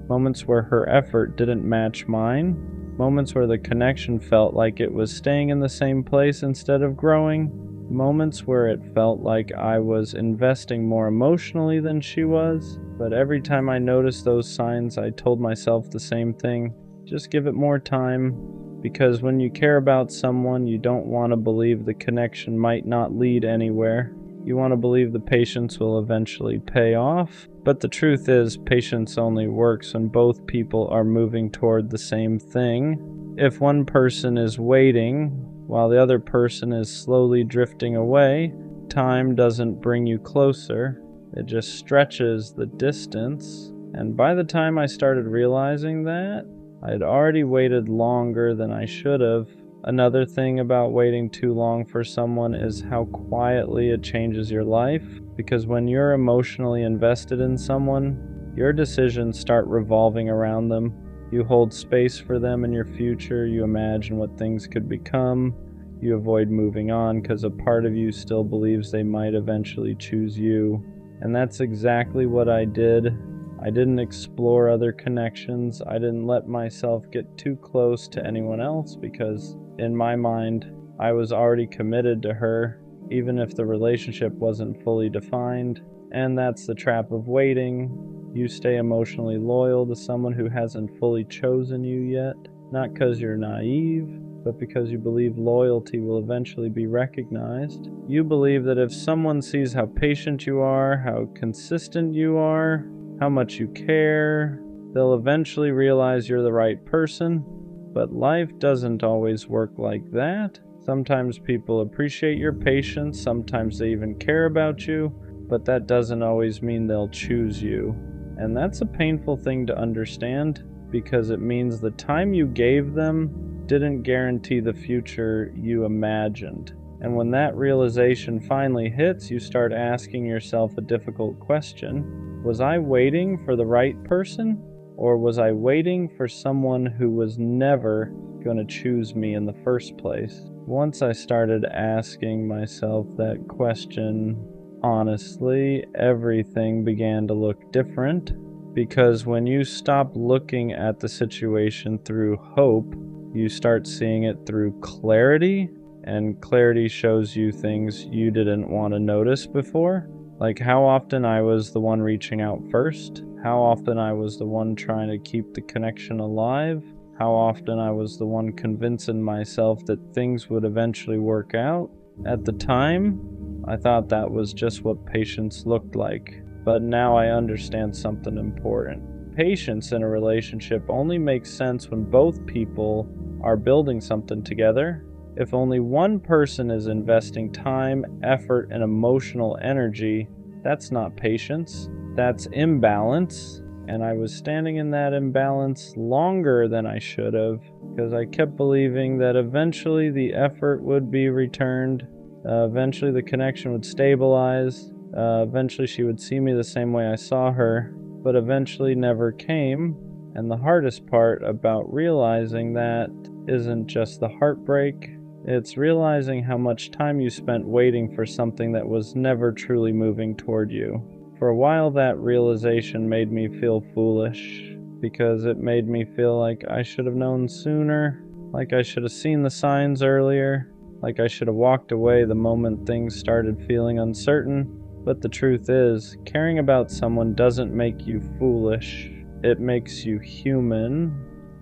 Moments where her effort didn't match mine. Moments where the connection felt like it was staying in the same place instead of growing. Moments where it felt like I was investing more emotionally than she was. But every time I noticed those signs, I told myself the same thing. Just give it more time. Because when you care about someone, you don't want to believe the connection might not lead anywhere. You want to believe the patience will eventually pay off. But the truth is, patience only works when both people are moving toward the same thing. If one person is waiting while the other person is slowly drifting away, time doesn't bring you closer. It just stretches the distance. And by the time I started realizing that, I had already waited longer than I should have. Another thing about waiting too long for someone is how quietly it changes your life. Because when you're emotionally invested in someone, your decisions start revolving around them. You hold space for them in your future. You imagine what things could become. You avoid moving on because a part of you still believes they might eventually choose you. And that's exactly what I did. I didn't explore other connections. I didn't let myself get too close to anyone else because, in my mind, I was already committed to her, even if the relationship wasn't fully defined. And that's the trap of waiting. You stay emotionally loyal to someone who hasn't fully chosen you yet, not because you're naive, but because you believe loyalty will eventually be recognized. You believe that if someone sees how patient you are, how consistent you are, how much you care, they'll eventually realize you're the right person. But life doesn't always work like that. Sometimes people appreciate your patience, sometimes they even care about you, but that doesn't always mean they'll choose you. And that's a painful thing to understand, because it means the time you gave them didn't guarantee the future you imagined. And when that realization finally hits, you start asking yourself a difficult question. Was I waiting for the right person? Or was I waiting for someone who was never going to choose me in the first place? Once I started asking myself that question honestly, everything began to look different. Because when you stop looking at the situation through hope, you start seeing it through clarity. and clarity shows you things you didn't want to notice before. Like how often I was the one reaching out first, how often I was the one trying to keep the connection alive, how often I was the one convincing myself that things would eventually work out. At the time, I thought that was just what patience looked like, but now I understand something important. Patience in a relationship only makes sense when both people are building something together. If only one person is investing time, effort, and emotional energy, that's not patience. That's imbalance. And I was standing in that imbalance longer than I should have, because I kept believing that eventually the effort would be returned, eventually the connection would stabilize, eventually she would see me the same way I saw her, but eventually never came. And the hardest part about realizing that isn't just the heartbreak, it's realizing how much time you spent waiting for something that was never truly moving toward you. For a while, that realization made me feel foolish, because it made me feel like I should have known sooner, like I should have seen the signs earlier, like I should have walked away the moment things started feeling uncertain. But the truth is, caring about someone doesn't make you foolish. It makes you human.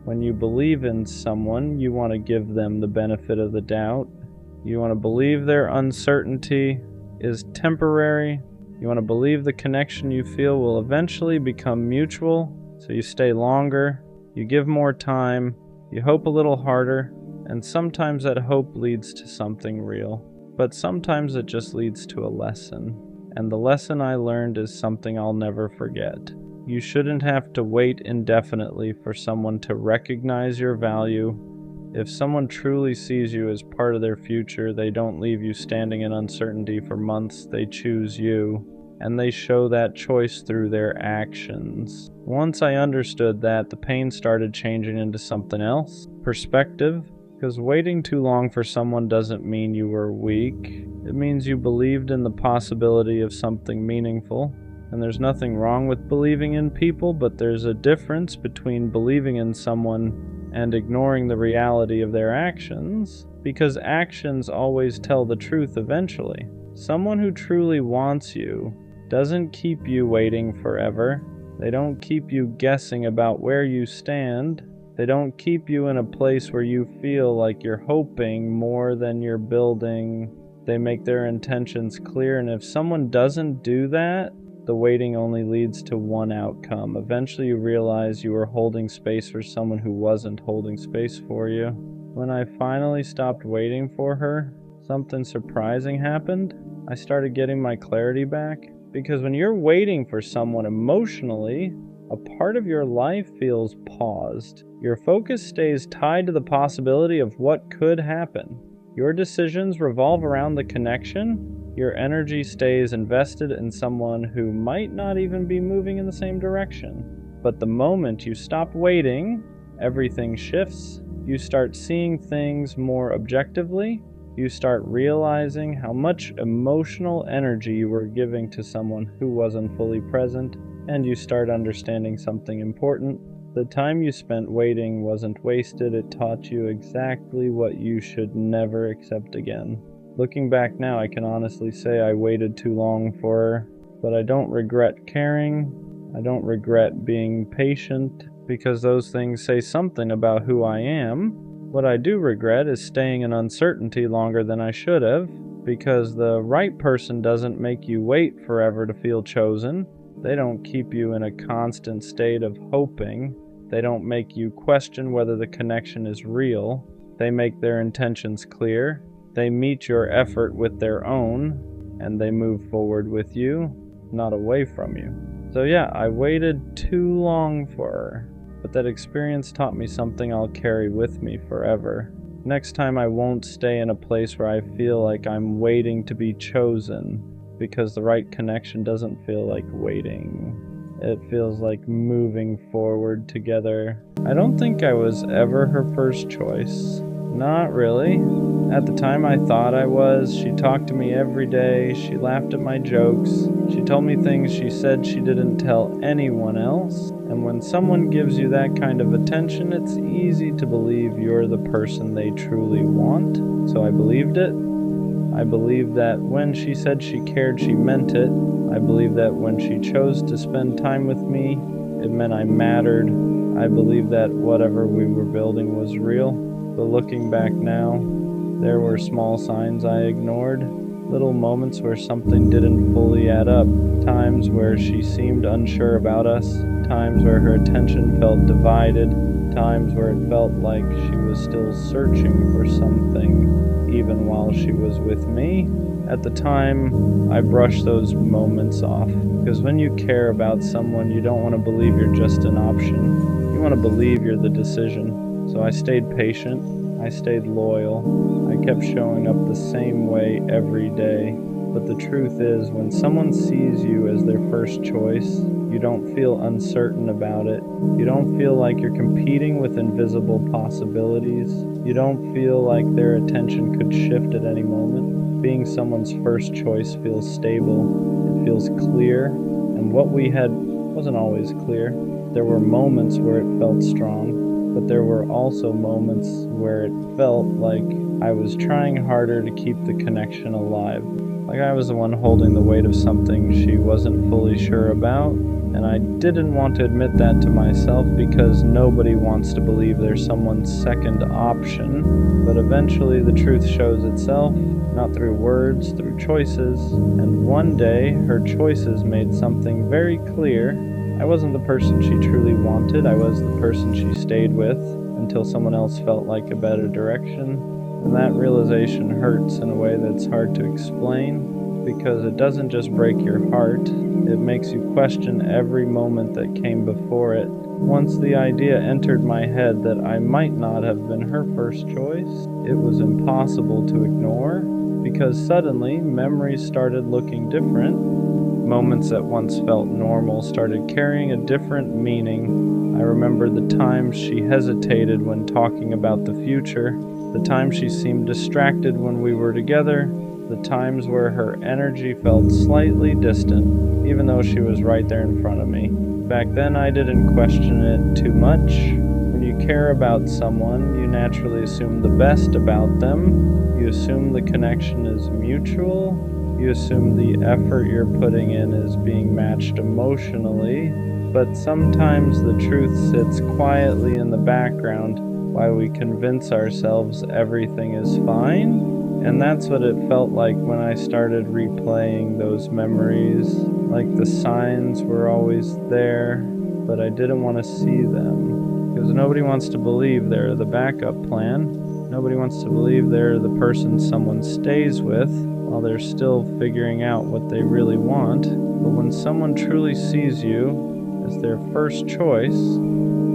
When you believe in someone, you want to give them the benefit of the doubt. You want to believe their uncertainty is temporary. You want to believe the connection you feel will eventually become mutual, so you stay longer, you give more time, you hope a little harder, and sometimes that hope leads to something real. But sometimes it just leads to a lesson. And the lesson I learned is something I'll never forget. You shouldn't have to wait indefinitely for someone to recognize your value. If someone truly sees you as part of their future, they don't leave you standing in uncertainty for months. They choose you, and they show that choice through their actions. Once I understood that, the pain started changing into something else. Perspective. Because waiting too long for someone doesn't mean you were weak. It means you believed in the possibility of something meaningful. And there's nothing wrong with believing in people, but there's a difference between believing in someone and ignoring the reality of their actions, because actions always tell the truth eventually. Someone who truly wants you doesn't keep you waiting forever. They don't keep you guessing about where you stand. They don't keep you in a place where you feel like you're hoping more than you're building. They make their intentions clear, and if someone doesn't do that, the waiting only leads to one outcome. Eventually you realize you were holding space for someone who wasn't holding space for you. When I finally stopped waiting for her, something surprising happened. I started getting my clarity back. Because when you're waiting for someone emotionally, a part of your life feels paused. Your focus stays tied to the possibility of what could happen. Your decisions revolve around the connection. Your energy stays invested in someone who might not even be moving in the same direction. But the moment you stop waiting, everything shifts. You start seeing things more objectively. You start realizing how much emotional energy you were giving to someone who wasn't fully present, and you start understanding something important. The time you spent waiting wasn't wasted. It taught you exactly what you should never accept again. Looking back now, I can honestly say I waited too long for her, but I don't regret caring. I don't regret being patient, because those things say something about who I am. What I do regret is staying in uncertainty longer than I should have, because the right person doesn't make you wait forever to feel chosen. They don't keep you in a constant state of hoping. They don't make you question whether the connection is real. They make their intentions clear. They meet your effort with their own, and they move forward with you, not away from you. So yeah, I waited too long for her, but that experience taught me something I'll carry with me forever. Next time I won't stay in a place where I feel like I'm waiting to be chosen, because the right connection doesn't feel like waiting. It feels like moving forward together. I don't think I was ever her first choice. Not really. At the time I thought I was. She talked to me every day. She laughed at my jokes. She told me things she said she didn't tell anyone else. And when someone gives you that kind of attention, it's easy to believe you're the person they truly want. So I believed it. I believed that when she said she cared, she meant it. I believed that when she chose to spend time with me, it meant I mattered. I believed that whatever we were building was real. But looking back now, there were small signs I ignored, little moments where something didn't fully add up, times where she seemed unsure about us, times where her attention felt divided, times where it felt like she was still searching for something, even while she was with me. At the time, I brushed those moments off, because when you care about someone, you don't want to believe you're just an option. You want to believe you're the decision. So I stayed patient. I stayed loyal. I kept showing up the same way every day. But the truth is, when someone sees you as their first choice, you don't feel uncertain about it. You don't feel like you're competing with invisible possibilities. You don't feel like their attention could shift at any moment. Being someone's first choice feels stable. It feels clear. And what we had wasn't always clear. There were moments where it felt strong, but there were also moments where it felt like I was trying harder to keep the connection alive. Like I was the one holding the weight of something she wasn't fully sure about, and I didn't want to admit that to myself because nobody wants to believe they're someone's second option. But eventually the truth shows itself, not through words, through choices. And one day, her choices made something very clear. I wasn't the person she truly wanted. I was the person she stayed with until someone else felt like a better direction. And that realization hurts in a way that's hard to explain, because it doesn't just break your heart, it makes you question every moment that came before it. Once the idea entered my head that I might not have been her first choice, it was impossible to ignore, because suddenly memories started looking different. Moments that once felt normal started carrying a different meaning. I remember the times she hesitated when talking about the future, the times she seemed distracted when we were together, the times where her energy felt slightly distant, even though she was right there in front of me. Back then, I didn't question it too much. When you care about someone, you naturally assume the best about them. You assume the connection is mutual. You assume the effort you're putting in is being matched emotionally. But sometimes the truth sits quietly in the background while we convince ourselves everything is fine. And that's what it felt like when I started replaying those memories. Like the signs were always there, but I didn't want to see them. Because nobody wants to believe they're the backup plan. Nobody wants to believe they're the person someone stays with while they're still figuring out what they really want. But when someone truly sees you as their first choice,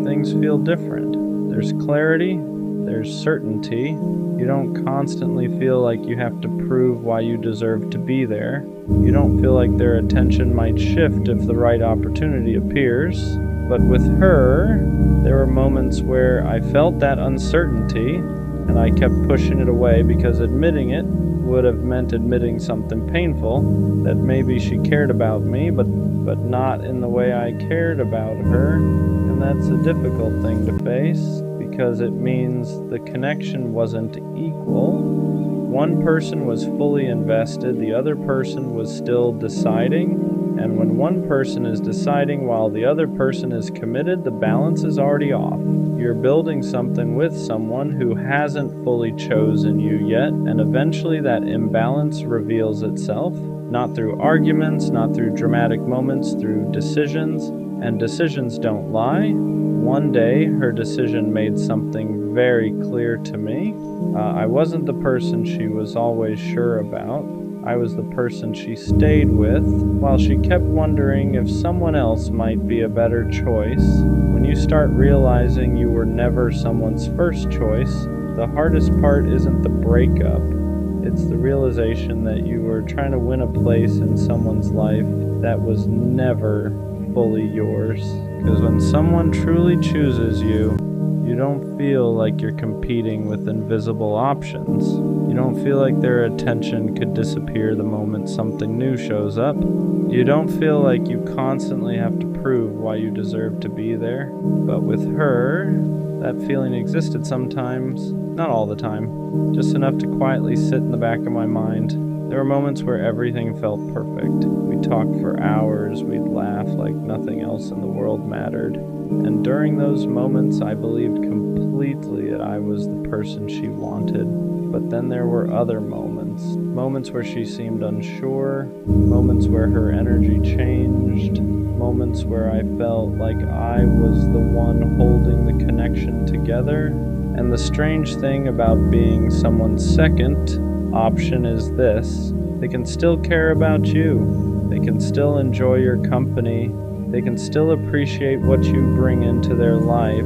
things feel different. There's clarity, there's certainty. You don't constantly feel like you have to prove why you deserve to be there. You don't feel like their attention might shift if the right opportunity appears. But with her, there were moments where I felt that uncertainty, and I kept pushing it away because admitting it would have meant admitting something painful, that maybe she cared about me, but not in the way I cared about her. And that's a difficult thing to face, because it means the connection wasn't equal. One person was fully invested, the other person was still deciding. And when one person is deciding while the other person is committed, the balance is already off. You're building something with someone who hasn't fully chosen you yet, and eventually that imbalance reveals itself, not through arguments, not through dramatic moments, through decisions, and decisions don't lie. One day, her decision made something very clear to me. I wasn't the person she was always sure about. I was the person she stayed with, while she kept wondering if someone else might be a better choice. When you start realizing you were never someone's first choice, the hardest part isn't the breakup. It's the realization that you were trying to win a place in someone's life that was never fully yours. Because when someone truly chooses you, you don't feel like you're competing with invisible options. You don't feel like their attention could disappear the moment something new shows up. You don't feel like you constantly have to prove why you deserve to be there. But with her, that feeling existed sometimes, not all the time, just enough to quietly sit in the back of my mind. There were moments where everything felt perfect. We'd talk for hours, we'd laugh like nothing else in the world mattered. And during those moments, I believed completely that I was the person she wanted. But then there were other moments where she seemed unsure, moments where her energy changed, moments where I felt like I was the one holding the connection together. And the strange thing about being someone's second option is this: they can still care about you, they can still enjoy your company, they can still appreciate what you bring into their life,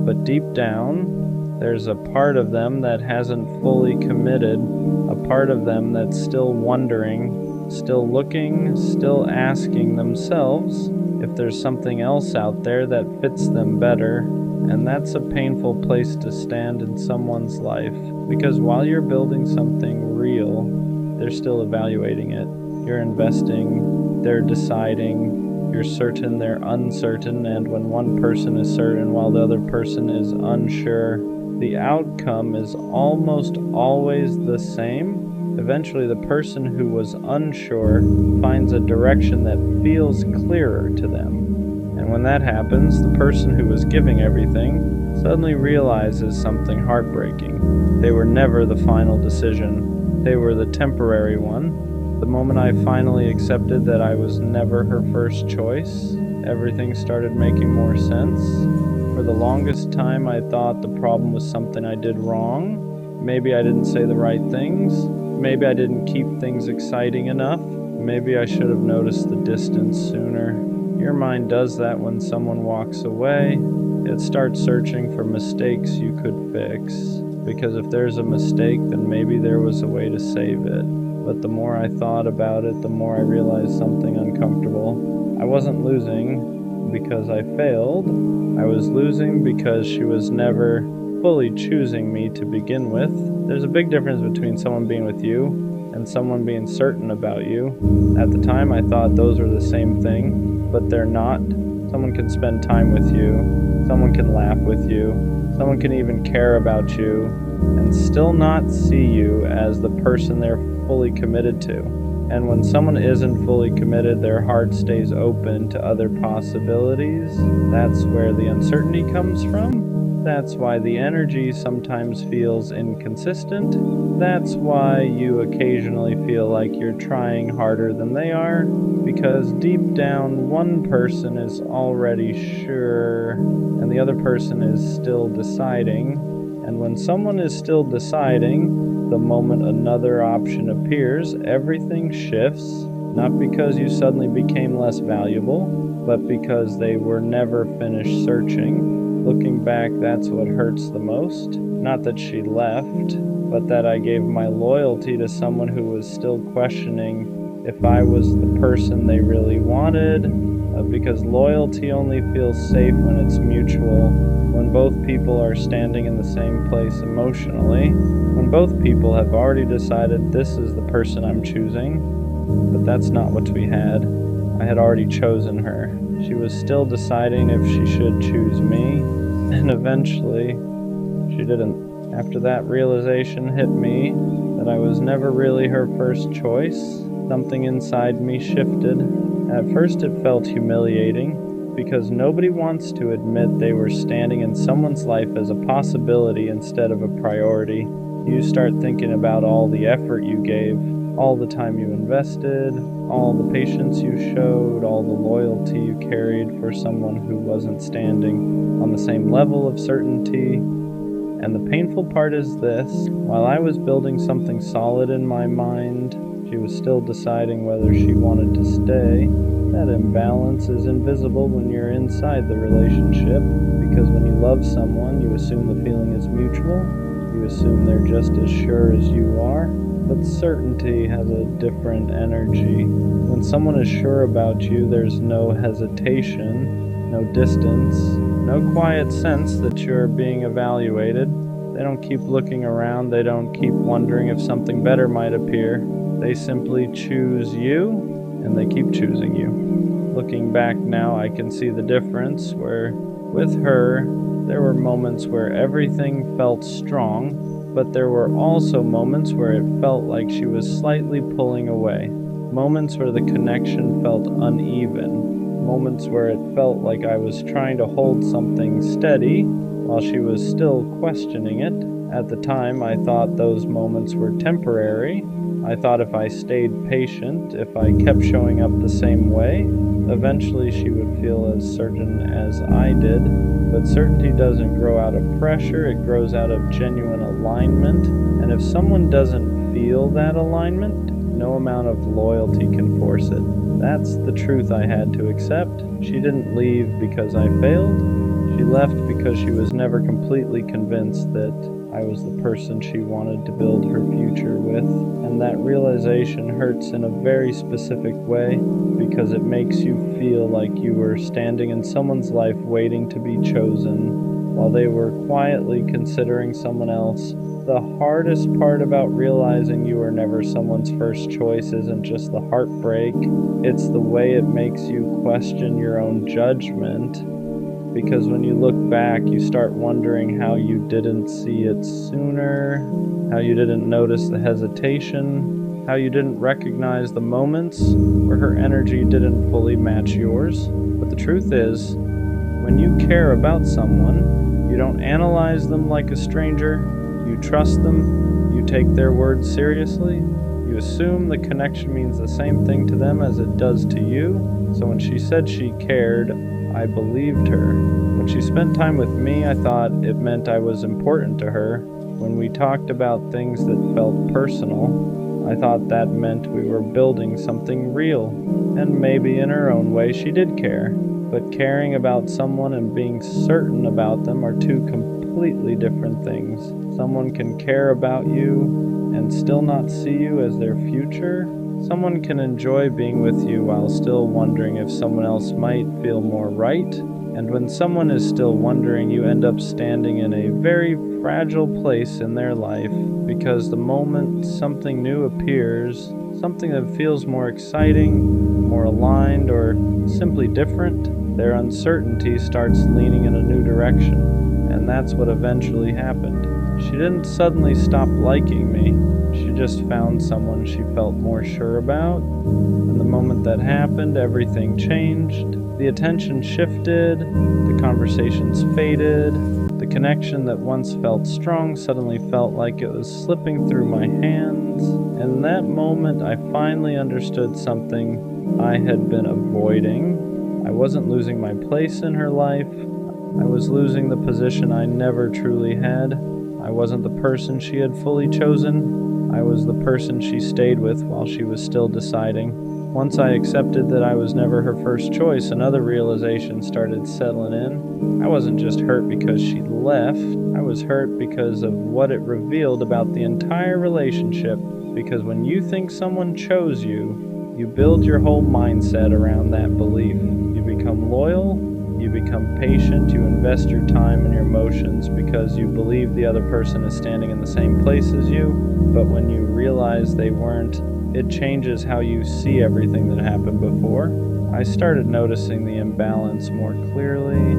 but deep down, there's a part of them that hasn't fully committed, a part of them that's still wondering, still looking, still asking themselves if there's something else out there that fits them better. And that's a painful place to stand in someone's life, because while you're building something real, they're still evaluating it. You're investing, they're deciding, you're certain, they're uncertain, and when one person is certain while the other person is unsure, the outcome is almost always the same. Eventually, the person who was unsure finds a direction that feels clearer to them. And when that happens, the person who was giving everything suddenly realizes something heartbreaking. They were never the final decision. They were the temporary one. The moment I finally accepted that I was never her first choice, everything started making more sense. For the longest time, I thought the problem was something I did wrong. Maybe I didn't say the right things. Maybe I didn't keep things exciting enough. Maybe I should have noticed the distance sooner. Your mind does that when someone walks away. It starts searching for mistakes you could fix. Because if there's a mistake, then maybe there was a way to save it. But the more I thought about it, the more I realized something uncomfortable. I wasn't losing because I failed. I was losing because she was never fully choosing me to begin with. There's a big difference between someone being with you and someone being certain about you. At the time, I thought those were the same thing, but they're not. Someone can spend time with you, someone can laugh with you, someone can even care about you, and still not see you as the person they're fully committed to. And when someone isn't fully committed, their heart stays open to other possibilities. That's where the uncertainty comes from. That's why the energy sometimes feels inconsistent. That's why you occasionally feel like you're trying harder than they are, because deep down, one person is already sure, and the other person is still deciding. And when someone is still deciding, the moment another option appears, everything shifts, not because you suddenly became less valuable, but because they were never finished searching. Looking back, that's what hurts the most. Not that she left, but that I gave my loyalty to someone who was still questioning if I was the person they really wanted, because loyalty only feels safe when it's mutual, when both people are standing in the same place emotionally, when both people have already decided this is the person I'm choosing. But that's not what we had. I had already chosen her. She was still deciding if she should choose me, and eventually, she didn't. After that realization hit me that I was never really her first choice, something inside me shifted. At first it felt humiliating, because nobody wants to admit they were standing in someone's life as a possibility instead of a priority. You start thinking about all the effort you gave, all the time you invested, all the patience you showed, all the loyalty you carried for someone who wasn't standing on the same level of certainty. And the painful part is this: while I was building something solid in my mind, she was still deciding whether she wanted to stay. That imbalance is invisible when you're inside the relationship, because when you love someone, you assume the feeling is mutual. You assume they're just as sure as you are. But certainty has a different energy. When someone is sure about you, there's no hesitation, no distance, No quiet sense that you're being evaluated. They don't keep looking around. They don't keep wondering if something better might appear. They simply choose you, and they keep choosing you. Looking back now, I can see the difference where, with her, there were moments where everything felt strong, but there were also moments where it felt like she was slightly pulling away. Moments where the connection felt uneven. Moments where it felt like I was trying to hold something steady while she was still questioning it. At the time, I thought those moments were temporary. I thought if I stayed patient, if I kept showing up the same way, eventually she would feel as certain as I did. But certainty doesn't grow out of pressure, it grows out of genuine alignment. And if someone doesn't feel that alignment, no amount of loyalty can force it. That's the truth I had to accept. She didn't leave because I failed. She left because she was never completely convinced that I was the person she wanted to build her future with. And that realization hurts in a very specific way because it makes you feel like you were standing in someone's life waiting to be chosen while they were quietly considering someone else. The hardest part about realizing you were never someone's first choice isn't just the heartbreak, it's the way it makes you question your own judgment. Because when you look back, you start wondering how you didn't see it sooner, how you didn't notice the hesitation, how you didn't recognize the moments where her energy didn't fully match yours. But the truth is, when you care about someone, you don't analyze them like a stranger. You trust them, you take their words seriously, you assume the connection means the same thing to them as it does to you. So when she said she cared, I believed her. When she spent time with me, I thought it meant I was important to her. When we talked about things that felt personal, I thought that meant we were building something real. And maybe in her own way she did care. But caring about someone and being certain about them are two completely different things. Someone can care about you and still not see you as their future. Someone can enjoy being with you while still wondering if someone else might feel more right. And when someone is still wondering, you end up standing in a very fragile place in their life, because the moment something new appears, something that feels more exciting, more aligned, or simply different, their uncertainty starts leaning in a new direction. And that's what eventually happened. She didn't suddenly stop liking me. She just found someone she felt more sure about. And the moment that happened, everything changed. The attention shifted, the conversations faded, the connection that once felt strong suddenly felt like it was slipping through my hands. In that moment, I finally understood something I had been avoiding. I wasn't losing my place in her life. I was losing the position I never truly had. I wasn't the person she had fully chosen. I was the person she stayed with while she was still deciding. Once I accepted that I was never her first choice, another realization started settling in. I wasn't just hurt because she left. I was hurt because of what it revealed about the entire relationship. Because when you think someone chose you, you build your whole mindset around that belief. You become loyal, you become patient, you invest your time and your emotions because you believe the other person is standing in the same place as you. But when you realize they weren't, it changes how you see everything that happened before. I started noticing the imbalance more clearly.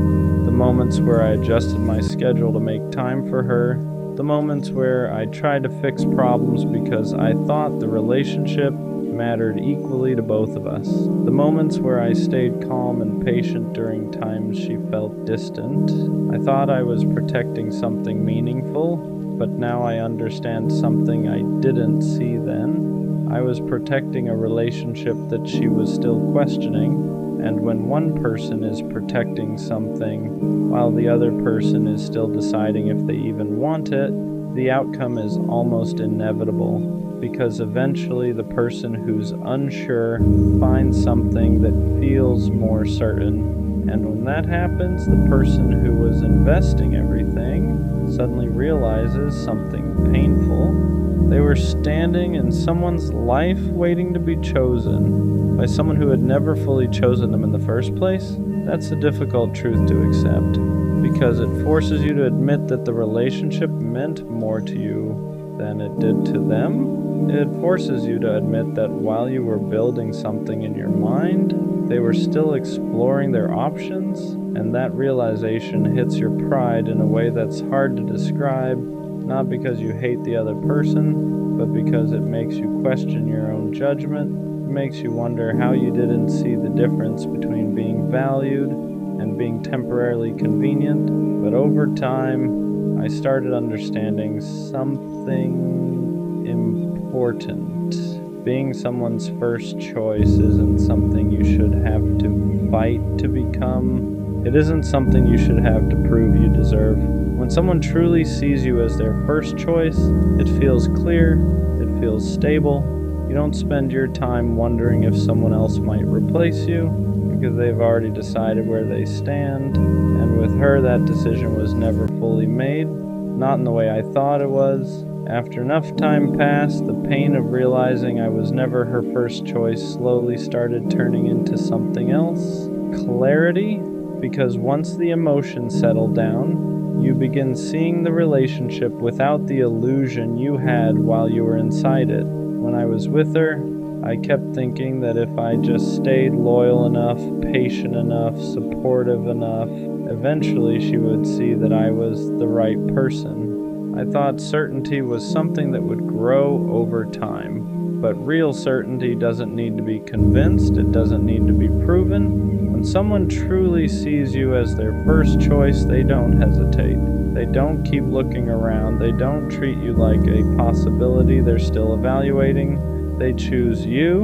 The moments where I adjusted my schedule to make time for her. The moments where I tried to fix problems because I thought the relationship mattered equally to both of us. The moments where I stayed calm and patient during times she felt distant. I thought I was protecting something meaningful, but now I understand something I didn't see then. I was protecting a relationship that she was still questioning, and when one person is protecting something while the other person is still deciding if they even want it, the outcome is almost inevitable, because eventually the person who's unsure finds something that feels more certain. And when that happens, the person who was investing everything suddenly realizes something painful. They were standing in someone's life waiting to be chosen by someone who had never fully chosen them in the first place. That's a difficult truth to accept, because it forces you to admit that the relationship meant more to you than it did to them. It forces you to admit that while you were building something in your mind, they were still exploring their options, and that realization hits your pride in a way that's hard to describe, not because you hate the other person, but because it makes you question your own judgment. It makes you wonder how you didn't see the difference between being valued and being temporarily convenient. But over time, I started understanding something important. Being someone's first choice isn't something you should have to fight to become. It isn't something you should have to prove you deserve. When someone truly sees you as their first choice, it feels clear, it feels stable. You don't spend your time wondering if someone else might replace you, because they've already decided where they stand. And with her, that decision was never fully made, not in the way I thought it was. After enough time passed, the pain of realizing I was never her first choice slowly started turning into something else. Clarity, because once the emotion settled down, you begin seeing the relationship without the illusion you had while you were inside it. When I was with her, I kept thinking that if I just stayed loyal enough, patient enough, supportive enough, eventually she would see that I was the right person. I thought certainty was something that would grow over time. But real certainty doesn't need to be convinced, it doesn't need to be proven. When someone truly sees you as their first choice, they don't hesitate. They don't keep looking around. They don't treat you like a possibility they're still evaluating. They choose you,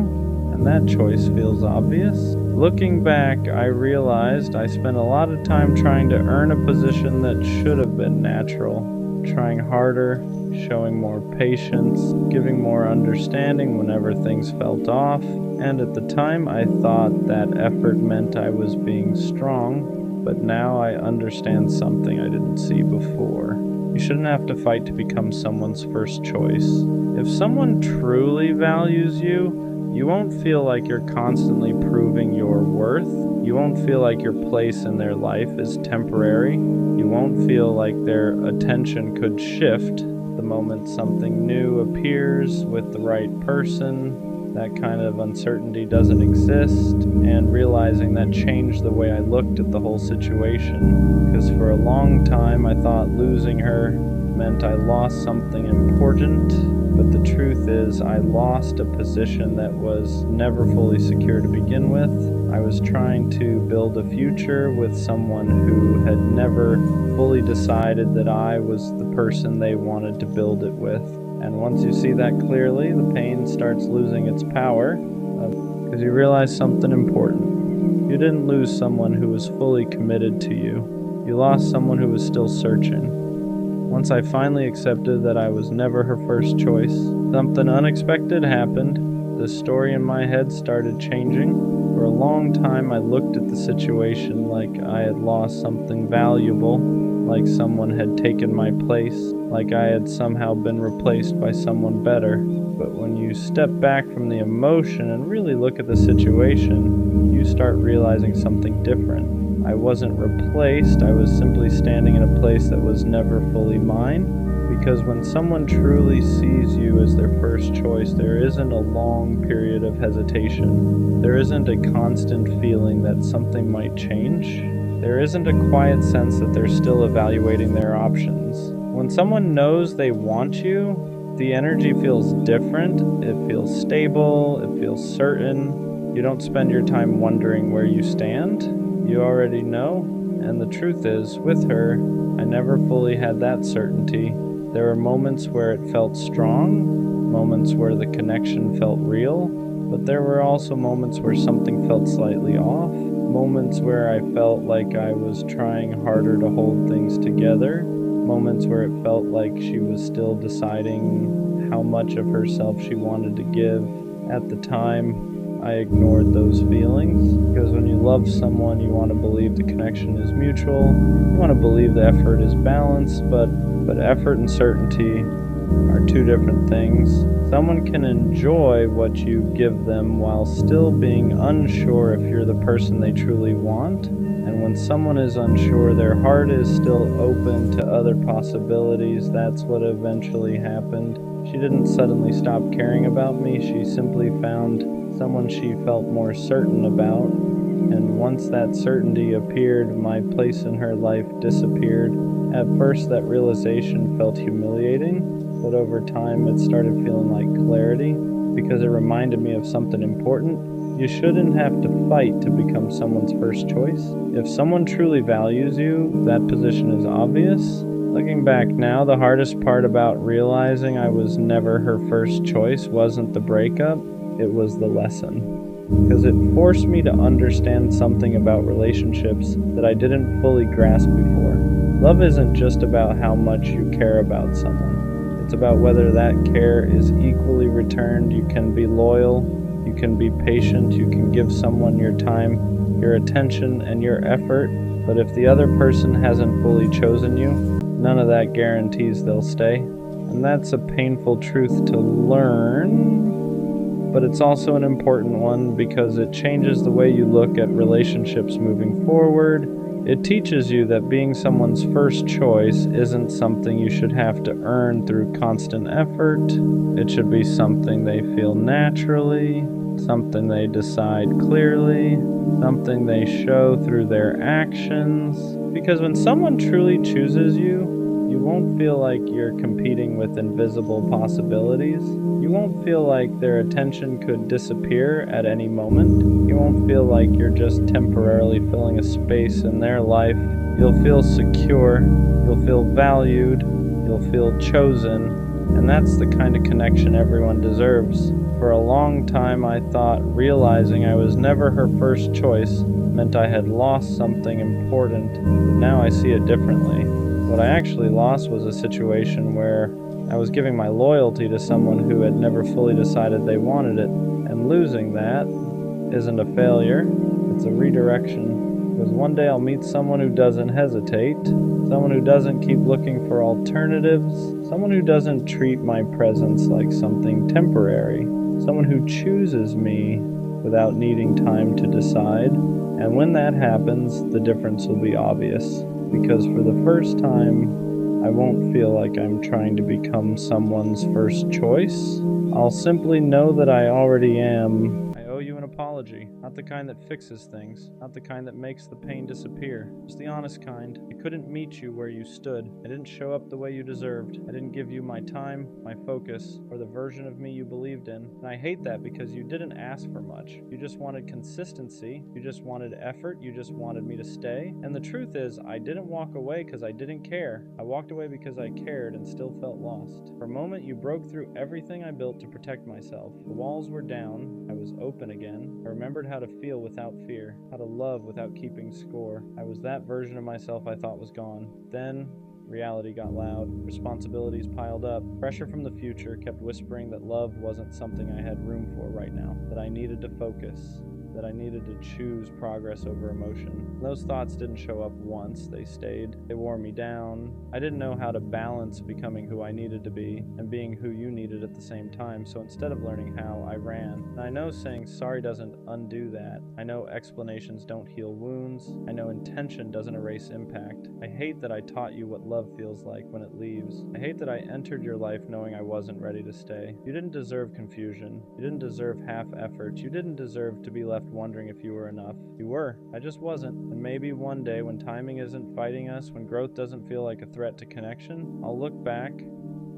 and that choice feels obvious. Looking back, I realized I spent a lot of time trying to earn a position that should have been natural. Trying harder, showing more patience, giving more understanding whenever things felt off. And at the time, I thought that effort meant I was being strong, but now I understand something I didn't see before. You shouldn't have to fight to become someone's first choice. If someone truly values you, you won't feel like you're constantly proving your worth. You won't feel like your place in their life is temporary. You won't feel like their attention could shift the moment something new appears with the right person. That kind of uncertainty doesn't exist, and realizing that changed the way I looked at the whole situation, because for a long time I thought losing her meant I lost something important, but the truth is I lost a position that was never fully secure to begin with. I was trying to build a future with someone who had never fully decided that I was the person they wanted to build it with. And once you see that clearly, the pain starts losing its power, because you realize something important. You didn't lose someone who was fully committed to you. You lost someone who was still searching. Once I finally accepted that I was never her first choice, something unexpected happened. The story in my head started changing. For a long time, I looked at the situation like I had lost something valuable, like someone had taken my place, like I had somehow been replaced by someone better. But when you step back from the emotion and really look at the situation, you start realizing something different. I wasn't replaced, I was simply standing in a place that was never fully mine. Because when someone truly sees you as their first choice, there isn't a long period of hesitation. There isn't a constant feeling that something might change. There isn't a quiet sense that they're still evaluating their options. When someone knows they want you, the energy feels different. It feels stable, it feels certain. You don't spend your time wondering where you stand. You already know. And the truth is, with her, I never fully had that certainty. There were moments where it felt strong, moments where the connection felt real, but there were also moments where something felt slightly off, moments where I felt like I was trying harder to hold things together, moments where it felt like she was still deciding how much of herself she wanted to give. At the time, I ignored those feelings, because when you love someone, you want to believe the connection is mutual, you want to believe the effort is balanced, but effort and certainty are two different things. Someone can enjoy what you give them while still being unsure if you're the person they truly want, And when someone is unsure, their heart is still open to other possibilities. That's what eventually happened. She didn't suddenly stop caring about me. She simply found someone she felt more certain about. And once that certainty appeared, my place in her life disappeared. At first, that realization felt humiliating, but over time it started feeling like clarity, because it reminded me of something important. You shouldn't have to fight to become someone's first choice. If someone truly values you, that position is obvious. Looking back now, the hardest part about realizing I was never her first choice wasn't the breakup, it was the lesson. Because it forced me to understand something about relationships that I didn't fully grasp before. Love isn't just about how much you care about someone. It's about whether that care is equally returned. You can be loyal, you can be patient, you can give someone your time, your attention, and your effort. But if the other person hasn't fully chosen you, none of that guarantees they'll stay. And that's a painful truth to learn, but it's also an important one because it changes the way you look at relationships moving forward. It teaches you that being someone's first choice isn't something you should have to earn through constant effort. It should be something they feel naturally, something they decide clearly, something they show through their actions. Because when someone truly chooses you, you won't feel like you're competing with invisible possibilities. You won't feel like their attention could disappear at any moment. You won't feel like you're just temporarily filling a space in their life. You'll feel secure, you'll feel valued, you'll feel chosen, and that's the kind of connection everyone deserves. For a long time, I thought realizing I was never her first choice meant I had lost something important, but now I see it differently. What I actually lost was a situation where I was giving my loyalty to someone who had never fully decided they wanted it, and losing that isn't a failure, it's a redirection. Because one day I'll meet someone who doesn't hesitate, someone who doesn't keep looking for alternatives, someone who doesn't treat my presence like something temporary, someone who chooses me without needing time to decide. And when that happens, the difference will be obvious. Because for the first time, I won't feel like I'm trying to become someone's first choice. I'll simply know that I already am. I owe you an apology. Not the kind that fixes things, not the kind that makes the pain disappear. Just the honest kind. I couldn't meet you where you stood. I didn't show up the way you deserved. I didn't give you my time, my focus, or the version of me you believed in. And I hate that because you didn't ask for much. You just wanted consistency. You just wanted effort. You just wanted me to stay. And the truth is, I didn't walk away because I didn't care. I walked away because I cared and still felt lost. For a moment, you broke through everything I built to protect myself. The walls were down. I was open again. I remembered how to feel without fear, how to love without keeping score. I was that version of myself I thought was gone. Then, reality got loud. Responsibilities piled up. Pressure from the future kept whispering that love wasn't something I had room for right now, that I needed to focus, that I needed to choose progress over emotion. Those thoughts didn't show up once, they stayed. They wore me down. I didn't know how to balance becoming who I needed to be and being who you needed at the same time, so instead of learning how, I ran. And I know saying sorry doesn't undo that. I know explanations don't heal wounds. I know intention doesn't erase impact. I hate that I taught you what love feels like when it leaves. I hate that I entered your life knowing I wasn't ready to stay. You didn't deserve confusion. You didn't deserve half effort. You didn't deserve to be left wondering if you were enough. You were. I just wasn't. And maybe one day, when timing isn't fighting us, when growth doesn't feel like a threat to connection, I'll look back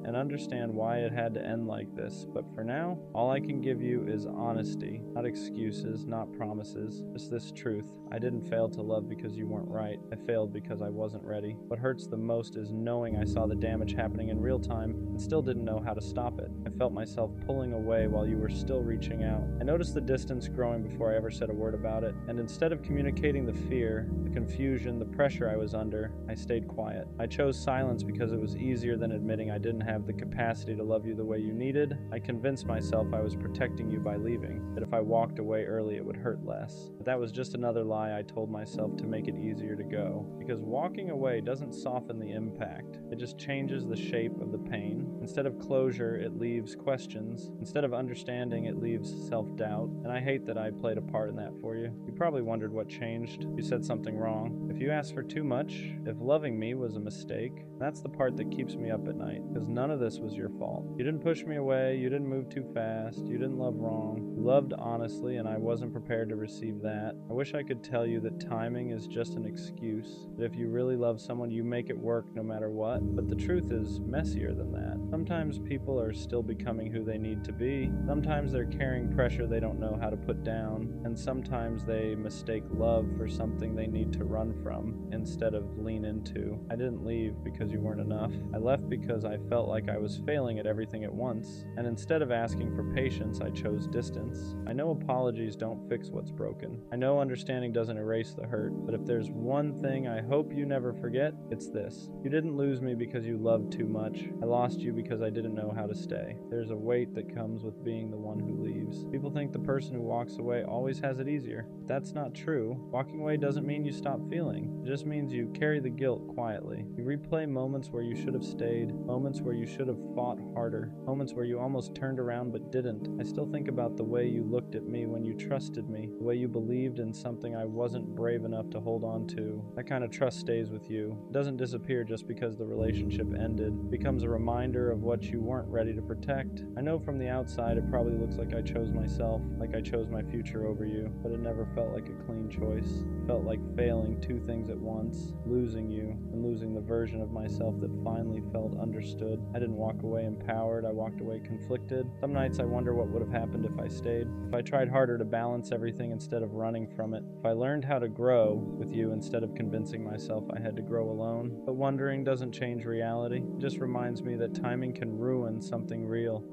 and understand why it had to end like this. But for now, all I can give you is honesty, not excuses, not promises, just this truth. I didn't fail to love because you weren't right. I failed because I wasn't ready. What hurts the most is knowing I saw the damage happening in real time and still didn't know how to stop it. I felt myself pulling away while you were still reaching out. I noticed the distance growing before I ever said a word about it, and instead of communicating the fear, the confusion, the pressure I was under, I stayed quiet. I chose silence because it was easier than admitting I didn't have have the capacity to love you the way you needed. I convinced myself I was protecting you by leaving, that if I walked away early it would hurt less. But that was just another lie I told myself to make it easier to go. Because walking away doesn't soften the impact, it just changes the shape of the pain. Instead of closure, it leaves questions. Instead of understanding, it leaves self-doubt. And I hate that I played a part in that for you. You probably wondered what changed. You said something wrong. If you asked for too much, if loving me was a mistake, that's the part that keeps me up at night. Because none of this was your fault. You didn't push me away, you didn't move too fast, you didn't love wrong. You loved honestly, and I wasn't prepared to receive that. I wish I could tell you that timing is just an excuse. That if you really love someone, you make it work no matter what. But the truth is messier than that. Sometimes people are still becoming who they need to be. Sometimes they're carrying pressure they don't know how to put down. And sometimes they mistake love for something they need to run from instead of lean into. I didn't leave because you weren't enough. I left because I felt like I was failing at everything at once. And instead of asking for patience, I chose distance. I know apologies don't fix what's broken. I know understanding doesn't erase the hurt. But if there's one thing I hope you never forget, it's this. You didn't lose me because you loved too much. I lost you because I didn't know how to stay. There's a weight that comes with being the one who leaves. People think the person who walks away always has it easier. But that's not true. Walking away doesn't mean you stop feeling. It just means you carry the guilt quietly. You replay moments where you should have stayed, moments where you should have fought harder, moments where you almost turned around but didn't. I still think about the way you looked at me when you trusted me, the way you believed in something I wasn't brave enough to hold on to. That kind of trust stays with you. It doesn't disappear just because the relationship ended. It becomes a reminder of what you weren't ready to protect. I know from the outside it probably looks like I chose myself, like I chose my future over you, but it never felt like a clean choice. It felt like failing two things at once, losing you and losing the version of myself that finally felt understood. I didn't walk away empowered, I walked away conflicted. Some nights I wonder what would have happened if I stayed, if I tried harder to balance everything instead of running from it, if I learned how to grow with you instead of convincing myself I had to grow alone. But wondering doesn't change reality. It just reminds me that timing can ruin something real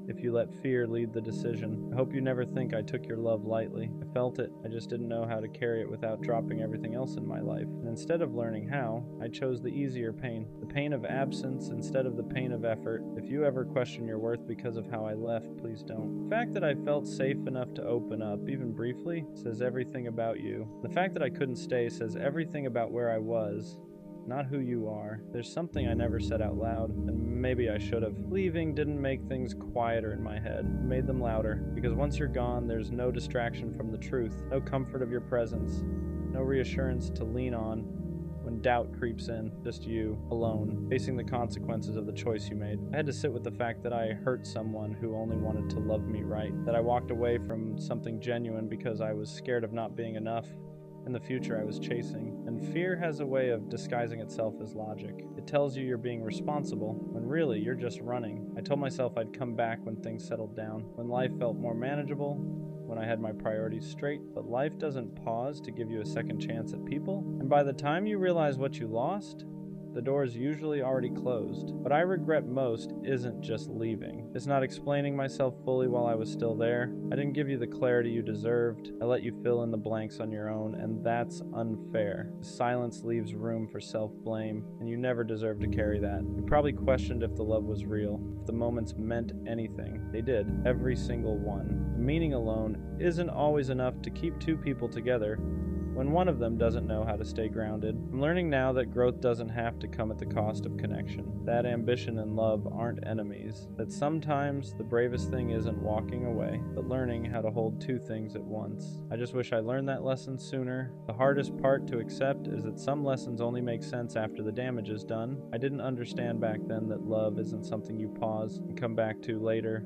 if you let fear lead the decision. I hope you never think I took your love lightly. I felt it, I just didn't know how to carry it without dropping everything else in my life. And instead of learning how, I chose the easier pain. The pain of absence instead of the pain of effort. If you ever question your worth because of how I left, please don't. The fact that I felt safe enough to open up, even briefly, says everything about you. The fact that I couldn't stay says everything about where I was, not who you are. There's something I never said out loud, and maybe I should have. Leaving didn't make things quieter in my head. It made them louder, because once you're gone, there's no distraction from the truth, no comfort of your presence, no reassurance to lean on when doubt creeps in. Just you, alone, facing the consequences of the choice you made. I had to sit with the fact that I hurt someone who only wanted to love me right, that I walked away from something genuine because I was scared of not being enough in the future I was chasing. And fear has a way of disguising itself as logic. It tells you you're being responsible, when really you're just running. I told myself I'd come back when things settled down, when life felt more manageable, when I had my priorities straight. But life doesn't pause to give you a second chance at people. And by the time you realize what you lost, the door is usually already closed. What I regret most isn't just leaving. It's not explaining myself fully while I was still there. I didn't give you the clarity you deserved. I let you fill in the blanks on your own, and that's unfair. Silence leaves room for self-blame, and you never deserve to carry that. You probably questioned if the love was real, if the moments meant anything. They did, every single one. The meaning alone isn't always enough to keep two people together when one of them doesn't know how to stay grounded. I'm learning now that growth doesn't have to come at the cost of connection, that ambition and love aren't enemies, that sometimes the bravest thing isn't walking away, but learning how to hold two things at once. I just wish I learned that lesson sooner. The hardest part to accept is that some lessons only make sense after the damage is done. I didn't understand back then that love isn't something you pause and come back to later.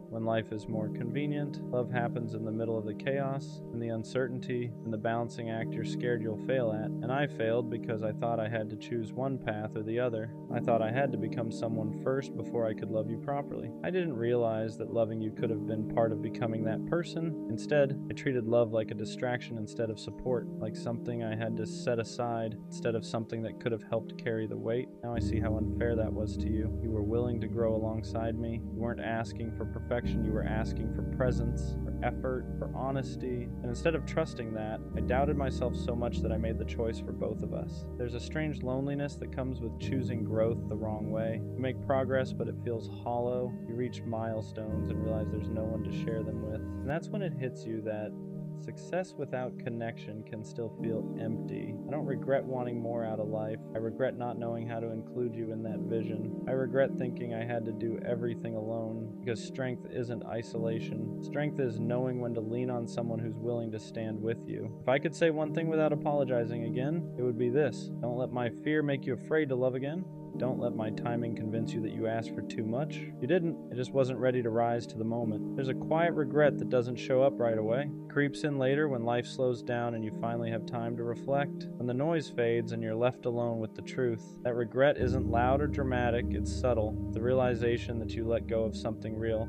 When life is more convenient, love happens in the middle of the chaos, and the uncertainty, and the balancing act you're scared you'll fail at. And I failed because I thought I had to choose one path or the other. I thought I had to become someone first before I could love you properly. I didn't realize that loving you could have been part of becoming that person. Instead, I treated love like a distraction instead of support, like something I had to set aside instead of something that could have helped carry the weight. Now I see how unfair that was to you. You were willing to grow alongside me. You weren't asking for perfection. affection, you were asking for presence, for effort, for honesty. And instead of trusting that, I doubted myself so much that I made the choice for both of us. There's a strange loneliness that comes with choosing growth the wrong way. You make progress, but it feels hollow. You reach milestones and realize there's no one to share them with. And that's when it hits you that success without connection can still feel empty. I don't regret wanting more out of life. I regret not knowing how to include you in that vision. I regret thinking I had to do everything alone, because strength isn't isolation. Strength is knowing when to lean on someone who's willing to stand with you. If I could say one thing without apologizing again, it would be this: don't let my fear make you afraid to love again. Don't let my timing convince you that you asked for too much. You didn't. It just wasn't ready to rise to the moment. There's a quiet regret that doesn't show up right away. It creeps in later when life slows down and you finally have time to reflect. When the noise fades and you're left alone with the truth. That regret isn't loud or dramatic, it's subtle. The realization that you let go of something real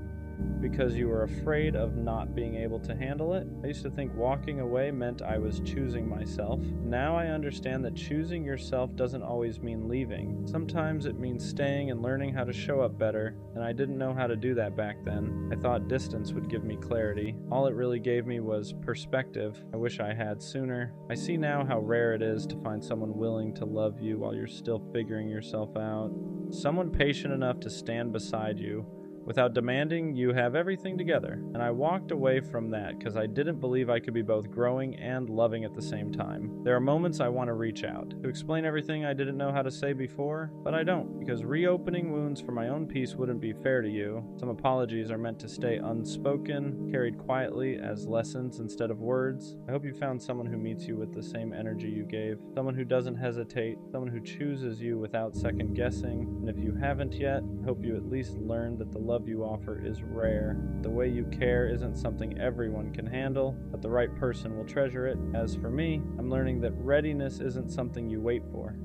because you were afraid of not being able to handle it. I used to think walking away meant I was choosing myself. Now I understand that choosing yourself doesn't always mean leaving. Sometimes it means staying and learning how to show up better, and I didn't know how to do that back then. I thought distance would give me clarity. All it really gave me was perspective. I wish I had sooner. I see now how rare it is to find someone willing to love you while you're still figuring yourself out. Someone patient enough to stand beside you without demanding you have everything together. And I walked away from that because I didn't believe I could be both growing and loving at the same time. There are moments I want to reach out, to explain everything I didn't know how to say before, but I don't, because reopening wounds for my own peace wouldn't be fair to you. Some apologies are meant to stay unspoken, carried quietly as lessons instead of words. I hope you found someone who meets you with the same energy you gave, someone who doesn't hesitate, someone who chooses you without second guessing. And if you haven't yet, I hope you at least learned that the love you offer is rare. The way you care isn't something everyone can handle, but the right person will treasure it. As for me, I'm learning that readiness isn't something you wait for.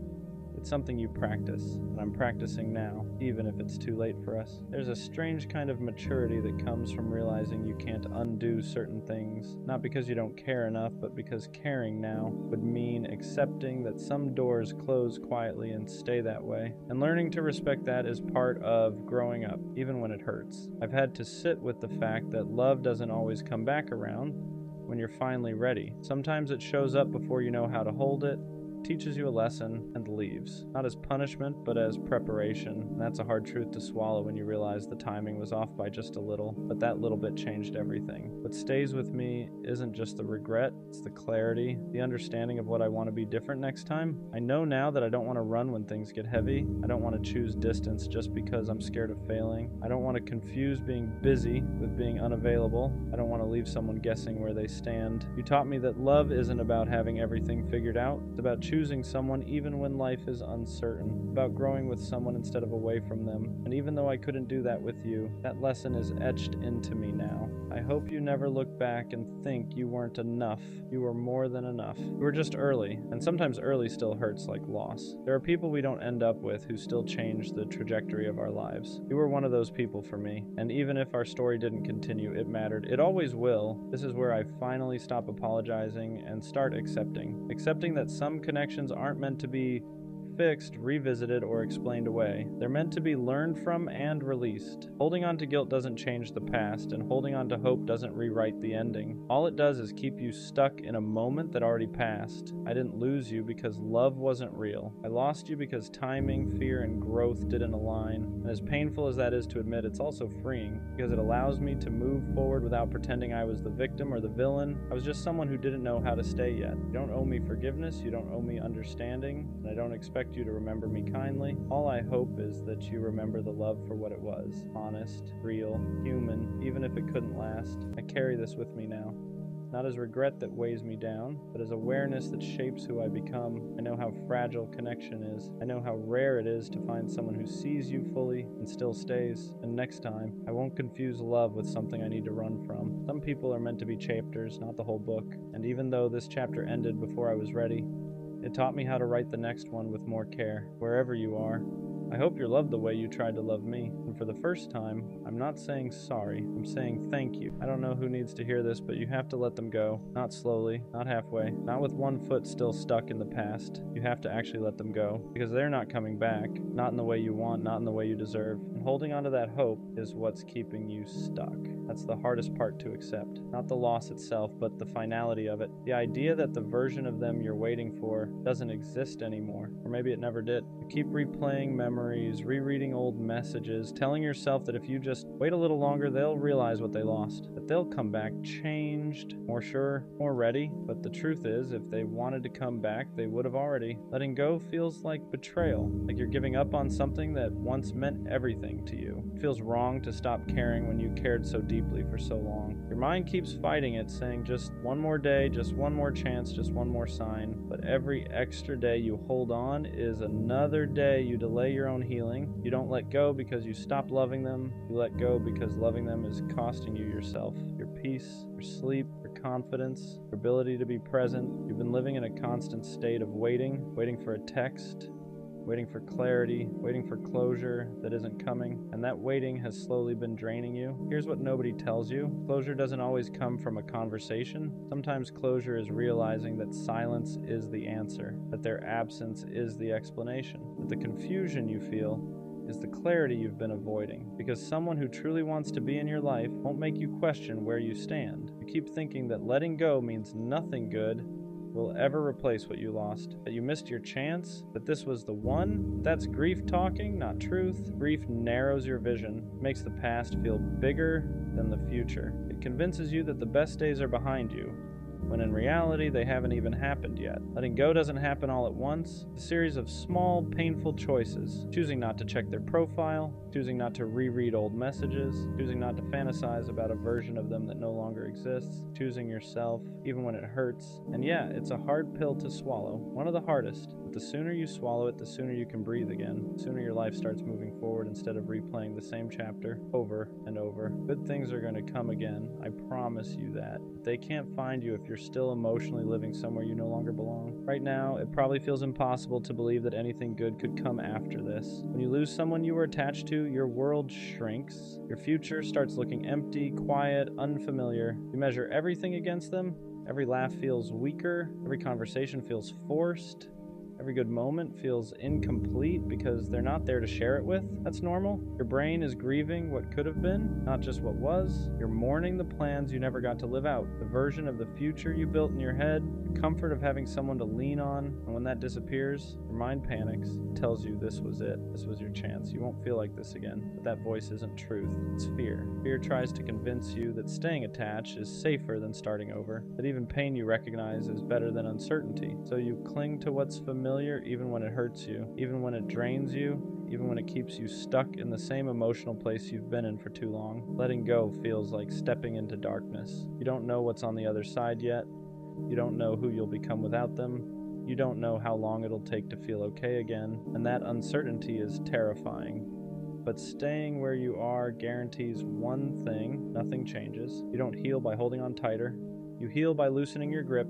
It's something you practice, and I'm practicing now, even if it's too late for us. There's a strange kind of maturity that comes from realizing you can't undo certain things, not because you don't care enough, but because caring now would mean accepting that some doors close quietly and stay that way. And learning to respect that is part of growing up, even when it hurts. I've had to sit with the fact that love doesn't always come back around when you're finally ready. Sometimes it shows up before you know how to hold it, teaches you a lesson, and leaves. Not as punishment, but as preparation. And that's a hard truth to swallow when you realize the timing was off by just a little, but that little bit changed everything. What stays with me isn't just the regret, it's the clarity, the understanding of what I want to be different next time. I know now that I don't want to run when things get heavy. I don't want to choose distance just because I'm scared of failing. I don't want to confuse being busy with being unavailable. I don't want to leave someone guessing where they stand. You taught me that love isn't about having everything figured out. It's about choosing someone even when life is uncertain, about growing with someone instead of away from them. And even though I couldn't do that with you, that lesson is etched into me now. I hope you never look back and think you weren't enough. You were more than enough. You were just early, and sometimes early still hurts like loss. There are people we don't end up with who still change the trajectory of our lives. You were one of those people for me, and even if our story didn't continue, it mattered. It always will. This is where I finally stop apologizing and start accepting. Accepting that some connections aren't meant to be fixed, revisited, or explained away. They're meant to be learned from and released. Holding on to guilt doesn't change the past, and holding on to hope doesn't rewrite the ending. All it does is keep you stuck in a moment that already passed. I didn't lose you because love wasn't real. I lost you because timing, fear, and growth didn't align. And as painful as that is to admit, it's also freeing, because it allows me to move forward without pretending I was the victim or the villain. I was just someone who didn't know how to stay yet. You don't owe me forgiveness, you don't owe me understanding, and I don't expect you to remember me kindly. All I hope is that you remember the love for what it was. Honest, real, human, even if it couldn't last. I carry this with me now. Not as regret that weighs me down, but as awareness that shapes who I become. I know how fragile connection is. I know how rare it is to find someone who sees you fully and still stays. And next time, I won't confuse love with something I need to run from. Some people are meant to be chapters, not the whole book. And even though this chapter ended before I was ready, it taught me how to write the next one with more care. Wherever you are, I hope you're loved the way you tried to love me. And for the first time, I'm not saying sorry. I'm saying thank you. I don't know who needs to hear this, but you have to let them go. Not slowly, not halfway, not with one foot still stuck in the past. You have to actually let them go, because they're not coming back. Not in the way you want, not in the way you deserve. And holding on to that hope is what's keeping you stuck. That's the hardest part to accept. Not the loss itself, but the finality of it. The idea that the version of them you're waiting for doesn't exist anymore. Or maybe it never did. You keep replaying memories, rereading old messages, telling yourself that if you just wait a little longer, they'll realize what they lost. That they'll come back changed, more sure, more ready. But the truth is, if they wanted to come back, they would have already. Letting go feels like betrayal. Like you're giving up on something that once meant everything to you. It feels wrong to stop caring when you cared so deeply for so long. Your mind keeps fighting it, saying just one more day, just one more chance, just one more sign. But every extra day you hold on is another day you delay your own healing. You don't let go because you stop loving them. You let go because loving them is costing you yourself, your peace, your sleep, your confidence, your ability to be present. You've been living in a constant state of waiting for a text, waiting for clarity, waiting for closure that isn't coming, and that waiting has slowly been draining you. Here's what nobody tells you. Closure doesn't always come from a conversation. Sometimes closure is realizing that silence is the answer, that their absence is the explanation, that the confusion you feel is the clarity you've been avoiding, because someone who truly wants to be in your life won't make you question where you stand. You keep thinking that letting go means nothing good will ever replace what you lost, that you missed your chance, that this was the one. That's grief talking, not truth. Grief narrows your vision, makes the past feel bigger than the future. It convinces you that the best days are behind you, when in reality they haven't even happened yet. Letting go doesn't happen all at once. It's a series of small, painful choices. Choosing not to check their profile, choosing not to reread old messages, choosing not to fantasize about a version of them that no longer exists, choosing yourself, even when it hurts. And yeah, it's a hard pill to swallow, one of the hardest, but the sooner you swallow it, the sooner you can breathe again, the sooner your life starts moving forward instead of replaying the same chapter over and over. Good things are going to come again, I promise you that. But they can't find you if you're still emotionally living somewhere you no longer belong. Right now, it probably feels impossible to believe that anything good could come after this. When you lose someone you were attached to, your world shrinks. Your future starts looking empty, quiet, unfamiliar. You measure everything against them. Every laugh feels weaker. Every conversation feels forced. Every good moment feels incomplete because they're not there to share it with. That's normal. Your brain is grieving what could have been, not just what was. You're mourning the plans you never got to live out, the version of the future you built in your head, the comfort of having someone to lean on. And when that disappears, your mind panics. It tells you this was it. This was your chance. You won't feel like this again. But that voice isn't truth. It's fear. Fear tries to convince you that staying attached is safer than starting over, that even pain you recognize is better than uncertainty. So you cling to what's familiar even when it hurts you, even when it drains you, even when it keeps you stuck in the same emotional place you've been in for too long. Letting go feels like stepping into darkness. You don't know what's on the other side yet. You don't know who you'll become without them. You don't know how long it'll take to feel okay again, and that uncertainty is terrifying. But staying where you are guarantees one thing: nothing changes. You don't heal by holding on tighter. You heal by loosening your grip,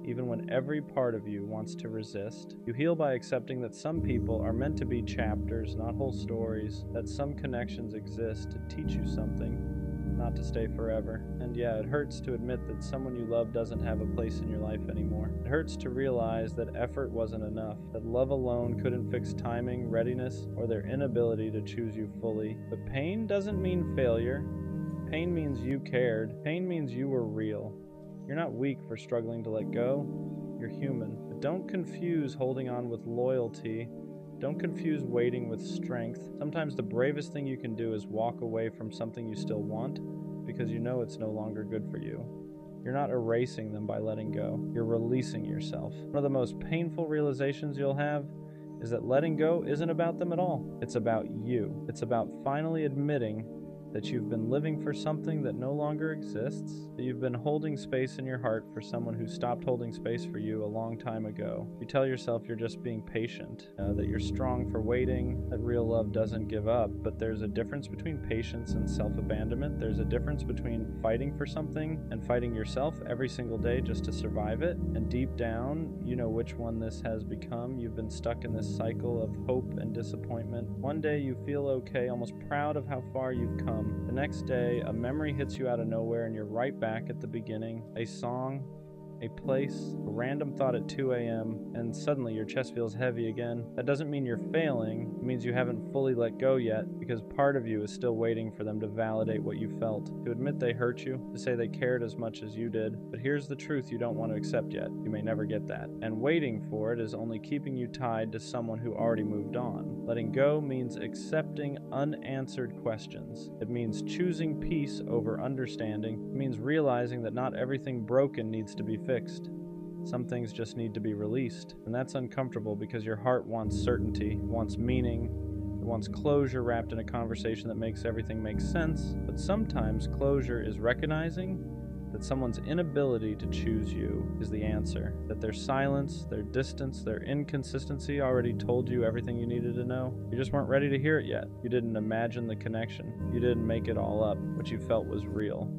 even when every part of you wants to resist. You heal by accepting that some people are meant to be chapters, not whole stories, that some connections exist to teach you something, not to stay forever. And yeah, it hurts to admit that someone you love doesn't have a place in your life anymore. It hurts to realize that effort wasn't enough, that love alone couldn't fix timing, readiness, or their inability to choose you fully. But pain doesn't mean failure. Pain means you cared. Pain means you were real. You're not weak for struggling to let go. You're human. But don't confuse holding on with loyalty. Don't confuse waiting with strength. Sometimes the bravest thing you can do is walk away from something you still want because you know it's no longer good for you. You're not erasing them by letting go. You're releasing yourself. One of the most painful realizations you'll have is that letting go isn't about them at all. It's about you. It's about finally admitting that you've been living for something that no longer exists, that you've been holding space in your heart for someone who stopped holding space for you a long time ago. You tell yourself you're just being patient, that you're strong for waiting, that real love doesn't give up, but there's a difference between patience and self-abandonment. There's a difference between fighting for something and fighting yourself every single day just to survive it. And deep down, you know which one this has become. You've been stuck in this cycle of hope and disappointment. One day you feel okay, almost proud of how far you've come. The next day, a memory hits you out of nowhere and you're right back at the beginning. A song, a place, a random thought at 2 a.m., and suddenly your chest feels heavy again. That doesn't mean you're failing. It means you haven't fully let go yet, because part of you is still waiting for them to validate what you felt, to admit they hurt you, to say they cared as much as you did. But here's the truth you don't want to accept yet. You may never get that. And waiting for it is only keeping you tied to someone who already moved on. Letting go means accepting unanswered questions. It means choosing peace over understanding. It means realizing that not everything broken needs to be fixed. Some things just need to be released, and that's uncomfortable because your heart wants certainty, wants meaning, it wants closure wrapped in a conversation that makes everything make sense. But sometimes closure is recognizing that someone's inability to choose you is the answer, that their silence, their distance, their inconsistency already told you everything you needed to know. You just weren't ready to hear it yet. You didn't imagine the connection. You didn't make it all up. What you felt was real.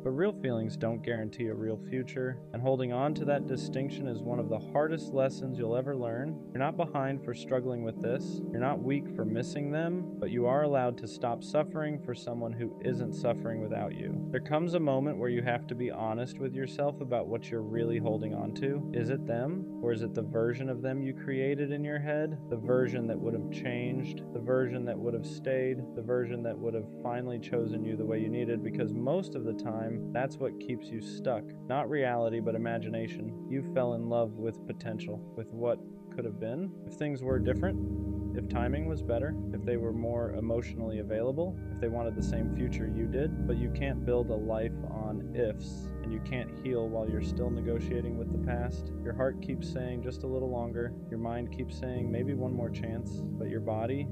But real feelings don't guarantee a real future, and holding on to that distinction is one of the hardest lessons you'll ever learn. You're not behind for struggling with this. You're not weak for missing them, but you are allowed to stop suffering for someone who isn't suffering without you. There comes a moment where you have to be honest with yourself about what you're really holding on to. Is it them, or is it the version of them you created in your head? The version that would have changed, the version that would have stayed, the version that would have finally chosen you the way you needed, because most of the time, that's what keeps you stuck. Not reality, but imagination. You fell in love with potential, with what could have been. If things were different, if timing was better, if they were more emotionally available, if they wanted the same future you did. But you can't build a life on ifs, and you can't heal while you're still negotiating with the past. Your heart keeps saying just a little longer. Your mind keeps saying maybe one more chance. But your body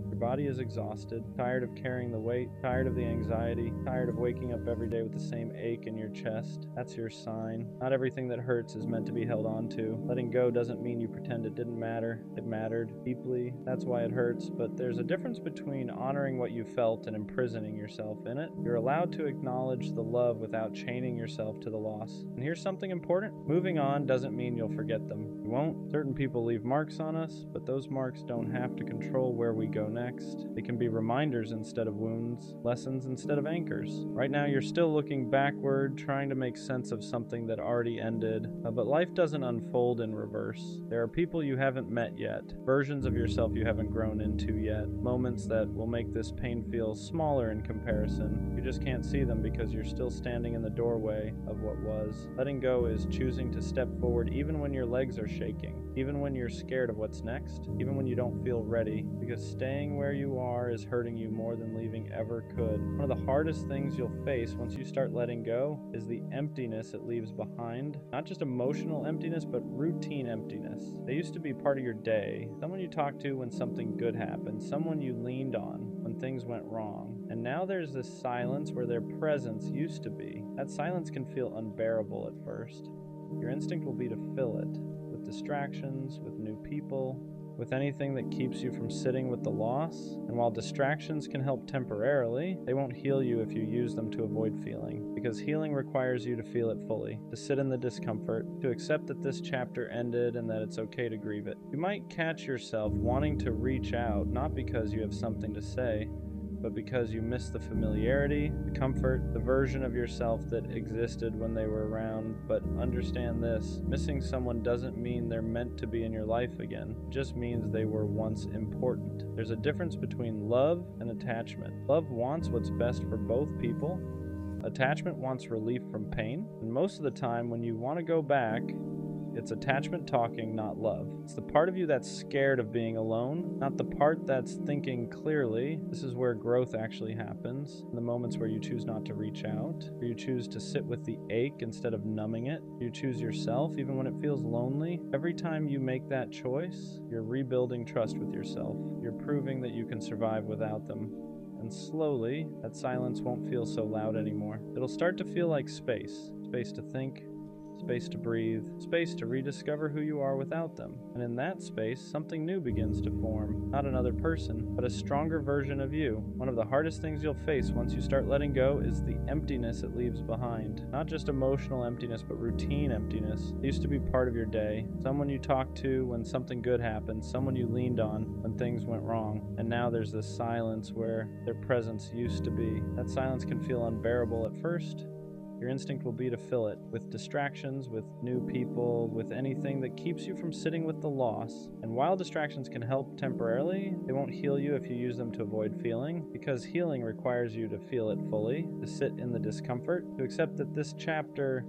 is exhausted, tired of carrying the weight, tired of the anxiety, tired of waking up every day with the same ache in your chest. That's your sign. Not everything that hurts is meant to be held on to. Letting go doesn't mean you pretend it didn't matter. It mattered deeply. That's why it hurts. But there's a difference between honoring what you felt and imprisoning yourself in it. You're allowed to acknowledge the love without chaining yourself to the loss. And here's something important. Moving on doesn't mean you'll forget them. You won't. Certain people leave marks on us, but those marks don't have to control where we go next. They can be reminders instead of wounds, lessons instead of anchors. Right now you're still looking backward, trying to make sense of something that already ended, but life doesn't unfold in reverse. There are people you haven't met yet, versions of yourself you haven't grown into yet, moments that will make this pain feel smaller in comparison. You just can't see them because you're still standing in the doorway of what was. Letting go is choosing to step forward even when your legs are shaking, even when you're scared of what's next, even when you don't feel ready, because staying where you are is hurting you more than leaving ever could. One of the hardest things you'll face once you start letting go is the emptiness it leaves behind. Not just emotional emptiness, but routine emptiness. They used to be part of your day, someone you talked to when something good happened, someone you leaned on when things went wrong. And now there's this silence where their presence used to be. That silence can feel unbearable at first. Your instinct will be to fill it with distractions, with new people, with anything that keeps you from sitting with the loss. And while distractions can help temporarily, they won't heal you if you use them to avoid feeling. Because healing requires you to feel it fully, to sit in the discomfort, to accept that this chapter ended and that it's okay to grieve it. You might catch yourself wanting to reach out, not because you have something to say, but because you miss the familiarity, the comfort, the version of yourself that existed when they were around. But understand this, missing someone doesn't mean they're meant to be in your life again. It just means they were once important. There's a difference between love and attachment. Love wants what's best for both people. Attachment wants relief from pain. And most of the time when you want to go back, it's attachment talking, not love. It's the part of you that's scared of being alone, not the part that's thinking clearly. This is where growth actually happens. In the moments where you choose not to reach out, where you choose to sit with the ache instead of numbing it. You choose yourself even when it feels lonely. Every time you make that choice, you're rebuilding trust with yourself. You're proving that you can survive without them. And slowly, that silence won't feel so loud anymore. It'll start to feel like space. Space to think, space to breathe, space to rediscover who you are without them. And in that space, something new begins to form. Not another person, but a stronger version of you. One of the hardest things you'll face once you start letting go is the emptiness it leaves behind. Not just emotional emptiness, but routine emptiness. It used to be part of your day. Someone you talked to when something good happened, someone you leaned on when things went wrong. And now there's this silence where their presence used to be. That silence can feel unbearable at first. Your instinct will be to fill it with distractions, with new people, with anything that keeps you from sitting with the loss. And while distractions can help temporarily, they won't heal you if you use them to avoid feeling, because healing requires you to feel it fully, to sit in the discomfort, to accept that this chapter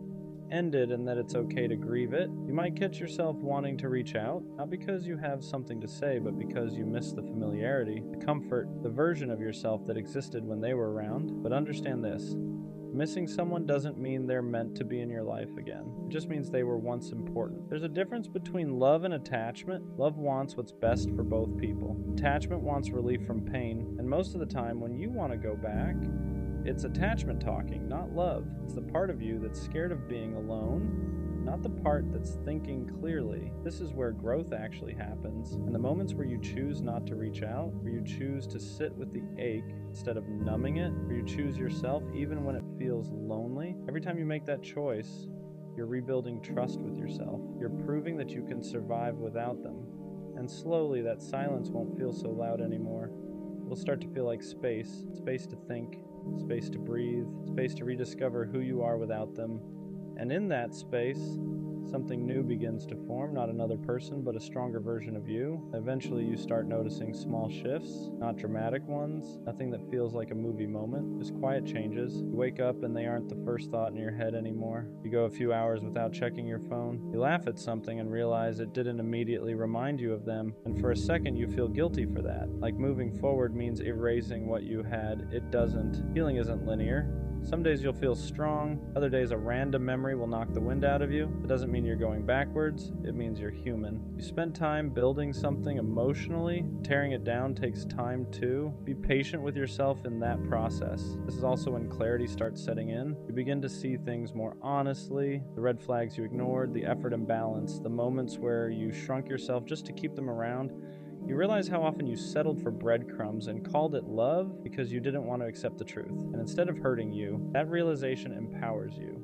ended and that it's okay to grieve it. You might catch yourself wanting to reach out, not because you have something to say, but because you miss the familiarity, the comfort, the version of yourself that existed when they were around. But understand this. Missing someone doesn't mean they're meant to be in your life again. It just means they were once important. There's a difference between love and attachment. Love wants what's best for both people. Attachment wants relief from pain, and most of the time when you want to go back, it's attachment talking, not love. It's the part of you that's scared of being alone, not the part that's thinking clearly. This is where growth actually happens. And the moments where you choose not to reach out, where you choose to sit with the ache instead of numbing it, where you choose yourself even when it feels lonely, every time you make that choice, you're rebuilding trust with yourself. You're proving that you can survive without them. And slowly that silence won't feel so loud anymore. It'll start to feel like space, space to think, space to breathe, space to rediscover who you are without them. And in that space, something new begins to form, not another person, but a stronger version of you. Eventually you start noticing small shifts, not dramatic ones, nothing that feels like a movie moment, just quiet changes. You wake up and they aren't the first thought in your head anymore. You go a few hours without checking your phone. You laugh at something and realize it didn't immediately remind you of them, and for a second you feel guilty for that. Like moving forward means erasing what you had. It doesn't. Healing isn't linear. Some days you'll feel strong, other days a random memory will knock the wind out of you. It doesn't mean you're going backwards, it means you're human. You spend time building something emotionally, tearing it down takes time too. Be patient with yourself in that process. This is also when clarity starts setting in. You begin to see things more honestly, the red flags you ignored, the effort imbalance, the moments where you shrunk yourself just to keep them around. You realize how often you settled for breadcrumbs and called it love because you didn't want to accept the truth. And instead of hurting you, that realization empowers you.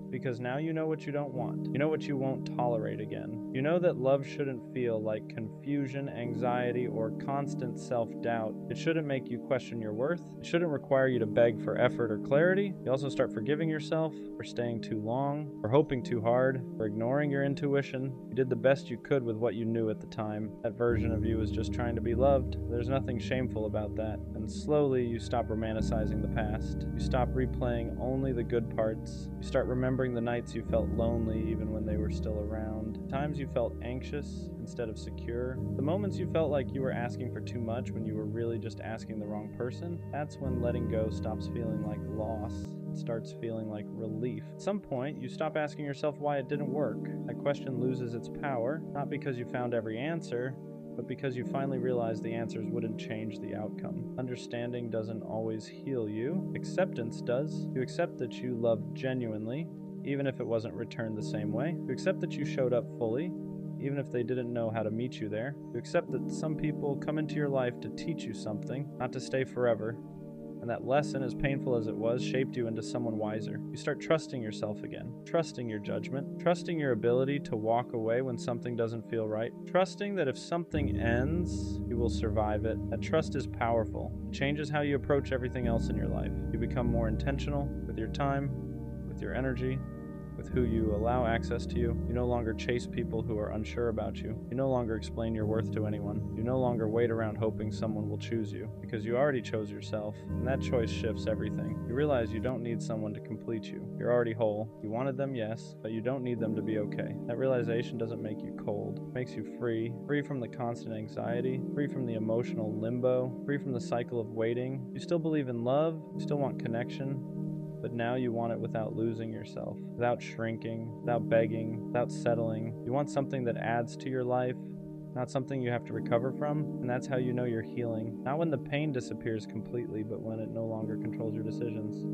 Because now you know what you don't want. You know what you won't tolerate again. You know that love shouldn't feel like confusion, anxiety, or constant self-doubt. It shouldn't make you question your worth. It shouldn't require you to beg for effort or clarity. You also start forgiving yourself for staying too long, for hoping too hard, for ignoring your intuition. You did the best you could with what you knew at the time. That version of you was just trying to be loved. There's nothing shameful about that. And slowly you stop romanticizing the past. You stop replaying only the good parts. You start remembering the nights you felt lonely even when they were still around, times you felt anxious instead of secure, the moments you felt like you were asking for too much when you were really just asking the wrong person. That's when letting go stops feeling like loss. It starts feeling like relief. At some point, you stop asking yourself why it didn't work. That question loses its power, not because you found every answer, but because you finally realize the answers wouldn't change the outcome. Understanding doesn't always heal you. Acceptance does. You accept that you loved genuinely, even if it wasn't returned the same way. You accept that you showed up fully, even if they didn't know how to meet you there. You accept that some people come into your life to teach you something, not to stay forever. And that lesson, as painful as it was, shaped you into someone wiser. You start trusting yourself again, trusting your judgment, trusting your ability to walk away when something doesn't feel right, trusting that if something ends, you will survive it. That trust is powerful. It changes how you approach everything else in your life. You become more intentional with your time, with your energy, with who you allow access to you. You no longer chase people who are unsure about you. You no longer explain your worth to anyone. You no longer wait around hoping someone will choose you, because you already chose yourself, and that choice shifts everything. You realize you don't need someone to complete you. You're already whole. You wanted them, yes, but you don't need them to be okay. That realization doesn't make you cold. It makes you free. Free from the constant anxiety, free from the emotional limbo, free from the cycle of waiting. You still believe in love, you still want connection, but now you want it without losing yourself, without shrinking, without begging, without settling. You want something that adds to your life, not something you have to recover from, and that's how you know you're healing. Not when the pain disappears completely, but when it no longer controls your decisions.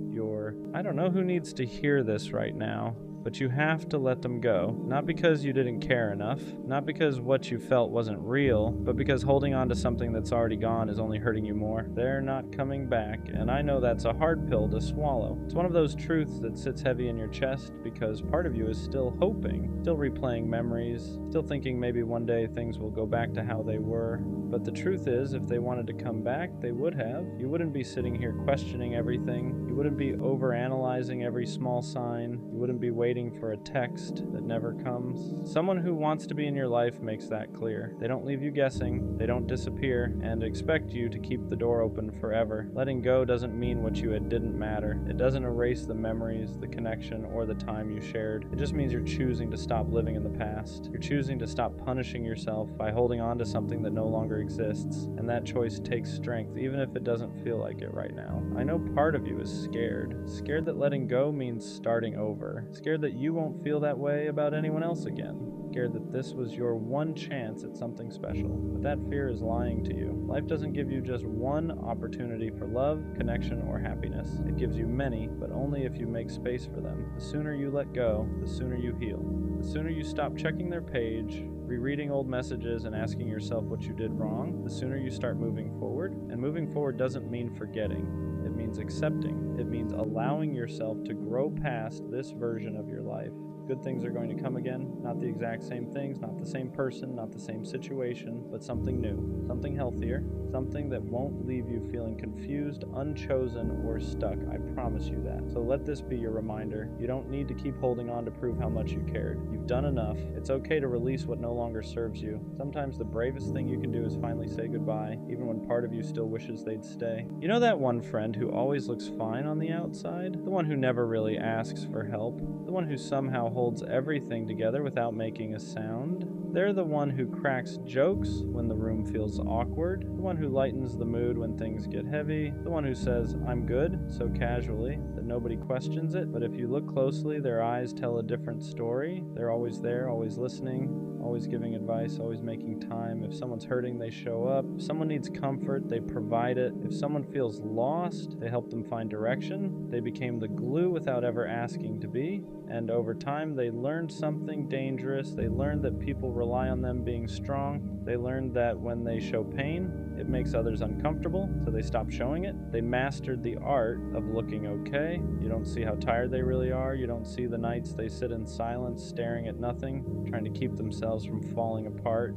I don't know who needs to hear this right now, but you have to let them go. Not because you didn't care enough, not because what you felt wasn't real, but because holding on to something that's already gone is only hurting you more. They're not coming back, and I know that's a hard pill to swallow. It's one of those truths that sits heavy in your chest because part of you is still hoping, still replaying memories, still thinking maybe one day things will go back to how they were. But the truth is, if they wanted to come back, they would have. You wouldn't be sitting here questioning everything. You wouldn't be overanalyzing every small sign. You wouldn't be waiting for a text that never comes. Someone who wants to be in your life makes that clear. They don't leave you guessing, they don't disappear, and expect you to keep the door open forever. Letting go doesn't mean what you had didn't matter. It doesn't erase the memories, the connection, or the time you shared. It just means you're choosing to stop living in the past. You're choosing to stop punishing yourself by holding on to something that no longer exists, and that choice takes strength, even if it doesn't feel like it right now. I know part of you is scared. Scared that letting go means starting over. Scared that you won't feel that way about anyone else again. Scared that this was your one chance at something special. But that fear is lying to you. Life doesn't give you just one opportunity for love, connection, or happiness. It gives you many, but only if you make space for them. The sooner you let go, the sooner you heal. The sooner you stop checking their page, rereading old messages, and asking yourself what you did wrong, the sooner you start moving forward. And moving forward doesn't mean forgetting. It means accepting. It means allowing yourself to grow past this version of your life. Good things are going to come again, not the exact same things, not the same person, not the same situation, but something new, something healthier, something that won't leave you feeling confused, unchosen, or stuck. I promise you that. So let this be your reminder. You don't need to keep holding on to prove how much you cared. You've done enough. It's okay to release what no longer serves you. Sometimes the bravest thing you can do is finally say goodbye, even when part of you still wishes they'd stay. You know that one friend who always looks fine on the outside? The one who never really asks for help? The one who somehow holds everything together without making a sound? They're the one who cracks jokes when the room feels awkward, the one who lightens the mood when things get heavy, the one who says, "I'm good," so casually that nobody questions it. But if you look closely, their eyes tell a different story. They're always there, always listening, always giving advice, always making time. If someone's hurting, they show up. If someone needs comfort, they provide it. If someone feels lost, they help them find direction. They became the glue without ever asking to be. And over time, they learned something dangerous. They learned that people rely on them being strong. They learned that when they show pain, it makes others uncomfortable, so they stop showing it. They mastered the art of looking okay. You don't see how tired they really are. You don't see the nights they sit in silence, staring at nothing, trying to keep themselves from falling apart.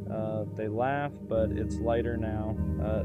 They laugh, but it's lighter now.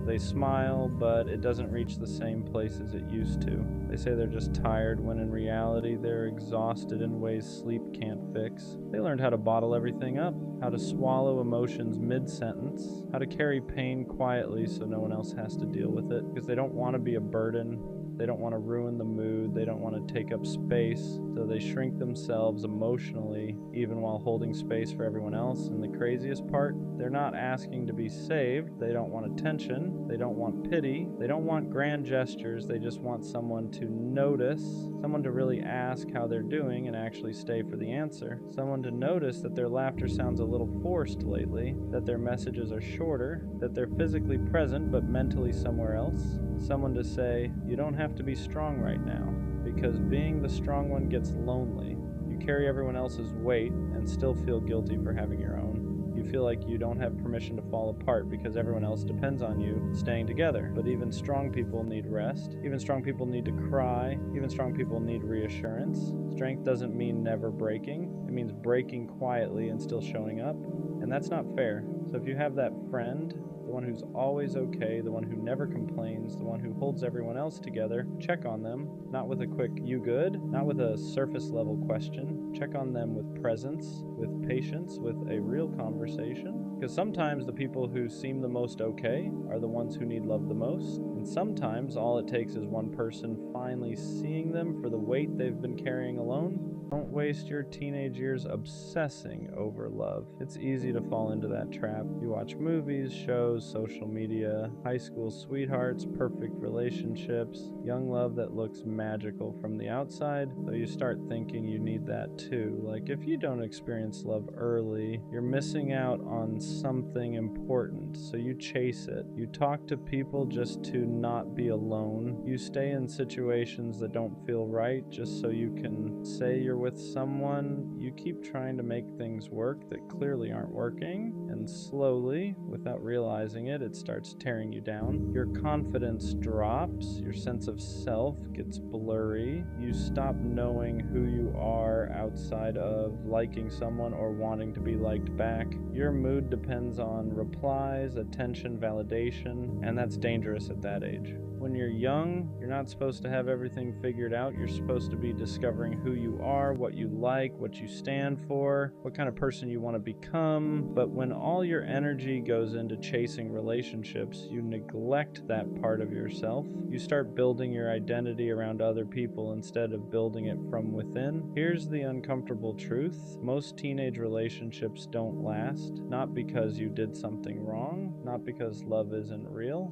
They smile, but it doesn't reach the same place as it used to. They say they're just tired, when in reality, they're exhausted in ways sleep can't fix. They learned how to bottle everything up, how to swallow emotions mid-sentence, how to carry pain quietly so no one else has to deal with it, because they don't want to be a burden. They don't want to ruin the mood. They don't want to take up space. So they shrink themselves emotionally, even while holding space for everyone else. And the craziest part, they're not asking to be saved. They don't want attention. They don't want pity. They don't want grand gestures. They just want someone to notice, someone to really ask how they're doing and actually stay for the answer. Someone to notice that their laughter sounds a little forced lately, that their messages are shorter, that they're physically present but mentally somewhere else. Someone to say, "You don't have to be strong right now," because being the strong one gets lonely. You carry everyone else's weight and still feel guilty for having your own. You feel like you don't have permission to fall apart because everyone else depends on you staying together. But even strong people need rest. Even strong people need to cry. Even strong people need reassurance. Strength doesn't mean never breaking. It means breaking quietly and still showing up. And that's not fair. So if you have that friend, the one who's always okay, the one who never complains, the one who holds everyone else together, check on them, not with a quick "you good?" Not with a surface level question. Check on them with presence, with patience, with a real conversation. Because sometimes the people who seem the most okay are the ones who need love the most. And sometimes all it takes is one person finally finally seeing them for the weight they've been carrying alone. Don't waste your teenage years obsessing over love. It's easy to fall into that trap. You watch movies, shows, social media, high school sweethearts, perfect relationships, young love that looks magical from the outside, so you start thinking you need that too. Like, if you don't experience love early, you're missing out on something important, so you chase it. You talk to people just to not be alone. You stay in situations that don't feel right just so you can say you're with someone. You keep trying to make things work that clearly aren't working, and slowly, without realizing it, it starts tearing you down. Your confidence drops, your sense of self gets blurry, you stop knowing who you are outside of liking someone or wanting to be liked back. Your mood depends on replies, attention, validation, and that's dangerous at that age. When you're young, you're not supposed to have everything figured out. You're supposed to be discovering who you are, what you like, what you stand for, what kind of person you want to become. But when all your energy goes into chasing relationships, you neglect that part of yourself. You start building your identity around other people instead of building it from within. Here's the uncomfortable truth. Most teenage relationships don't last, not because you did something wrong, not because love isn't real,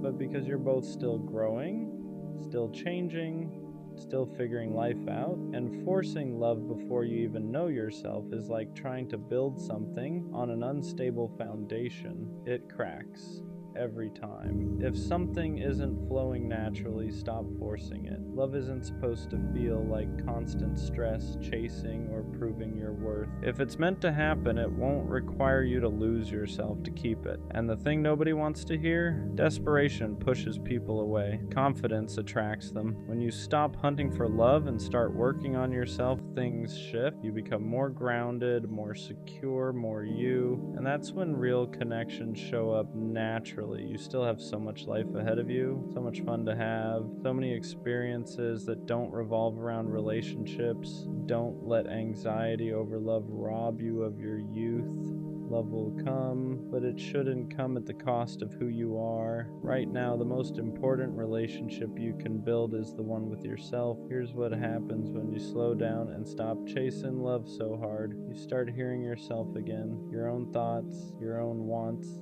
but because you're both still growing, still changing, still figuring life out, and forcing love before you even know yourself is like trying to build something on an unstable foundation. It cracks every time. If something isn't flowing naturally, stop forcing it. Love isn't supposed to feel like constant stress, chasing, or proving your worth. If it's meant to happen, it won't require you to lose yourself to keep it. And the thing nobody wants to hear? Desperation pushes people away. Confidence attracts them. When you stop hunting for love and start working on yourself, things shift. You become more grounded, more secure, more you. And that's when real connections show up naturally. You still have so much life ahead of you, so much fun to have, so many experiences that don't revolve around relationships. Don't let anxiety over love rob you of your youth. Love will come, but it shouldn't come at the cost of who you are. Right now, the most important relationship you can build is the one with yourself. Here's what happens when you slow down and stop chasing love so hard. You start hearing yourself again, your own thoughts, your own wants.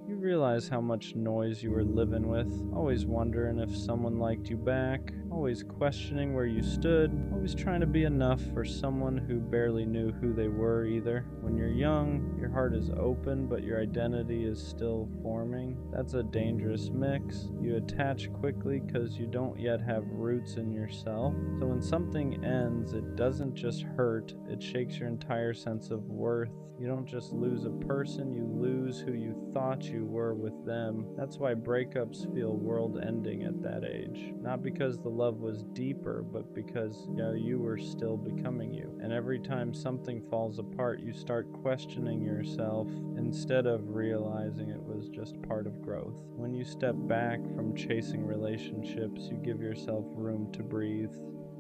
You realize how much noise you were living with, always wondering if someone liked you back, always questioning where you stood, always trying to be enough for someone who barely knew who they were either. When you're young, your heart is open, but your identity is still forming. That's a dangerous mix. You attach quickly because you don't yet have roots in yourself. So when something ends, it doesn't just hurt, it shakes your entire sense of worth. You don't just lose a person, you lose who you thought you were with them. That's why breakups feel world-ending at that age. Not because the love was deeper, but because you were still becoming you. And every time something falls apart, you start questioning yourself instead of realizing it was just part of growth. When you step back from chasing relationships, you give yourself room to breathe.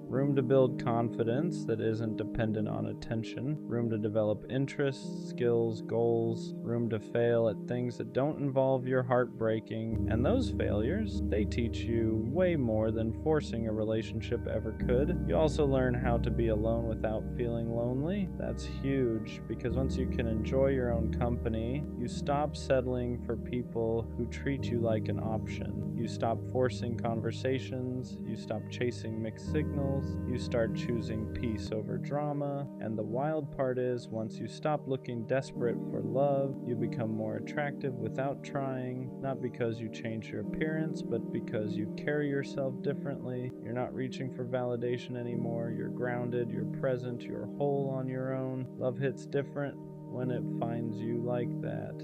Room to build confidence that isn't dependent on attention, room to develop interests, skills, goals, room to fail at things that don't involve your heart breaking, and those failures, they teach you way more than forcing a relationship ever could. You also learn how to be alone without feeling lonely. That's huge, because once you can enjoy your own company, you stop settling for people who treat you like an option. You stop forcing conversations, you stop chasing mixed signals, you start choosing peace over drama, and the wild part is, once you stop looking desperate for love, you become more attractive without trying, not because you change your appearance, but because you carry yourself differently. You're not reaching for validation anymore, you're grounded, you're present, you're whole on your own. Love hits different when it finds you like that.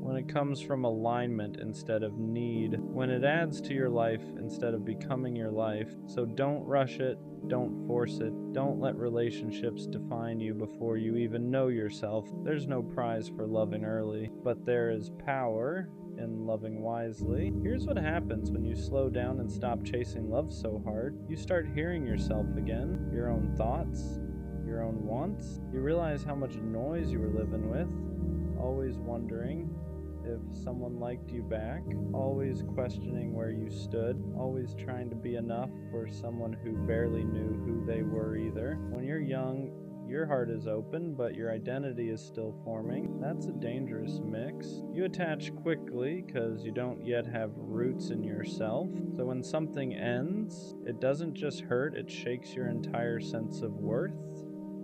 When it comes from alignment instead of need, when it adds to your life instead of becoming your life. So don't rush it, don't force it, don't let relationships define you before you even know yourself. There's no prize for loving early, but there is power in loving wisely. Here's what happens when you slow down and stop chasing love so hard. You start hearing yourself again, your own thoughts, your own wants. You realize how much noise you were living with, always wondering if someone liked you back, always questioning where you stood, always trying to be enough for someone who barely knew who they were either. When you're young, your heart is open, but your identity is still forming. That's a dangerous mix. You attach quickly because you don't yet have roots in yourself. So when something ends, it doesn't just hurt, it shakes your entire sense of worth.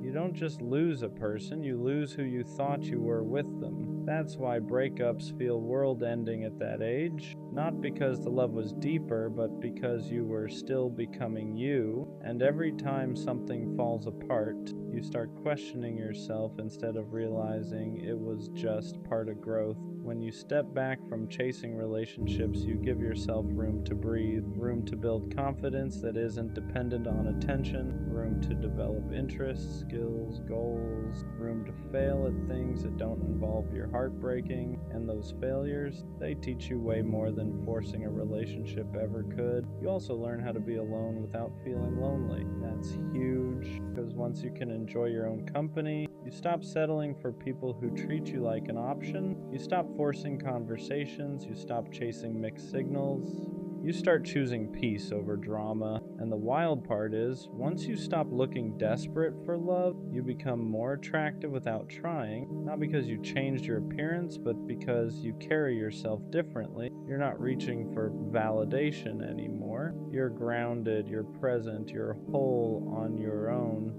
You don't just lose a person, you lose who you thought you were with them. That's why breakups feel world-ending at that age. Not because the love was deeper, but because you were still becoming you. And every time something falls apart, you start questioning yourself instead of realizing it was just part of growth. When you step back from chasing relationships, you give yourself room to breathe, room to build confidence that isn't dependent on attention, room to develop interests, skills, goals, room to fail at things that don't involve your heart breaking. And those failures, they teach you way more than forcing a relationship ever could. You also learn how to be alone without feeling lonely. That's huge, because once you can enjoy your own company, you stop settling for people who treat you like an option. You stop forcing conversations. You stop chasing mixed signals. You start choosing peace over drama. And the wild part is, once you stop looking desperate for love, you become more attractive without trying. Not because you changed your appearance, but because you carry yourself differently. You're not reaching for validation anymore. You're grounded, you're present, you're whole on your own.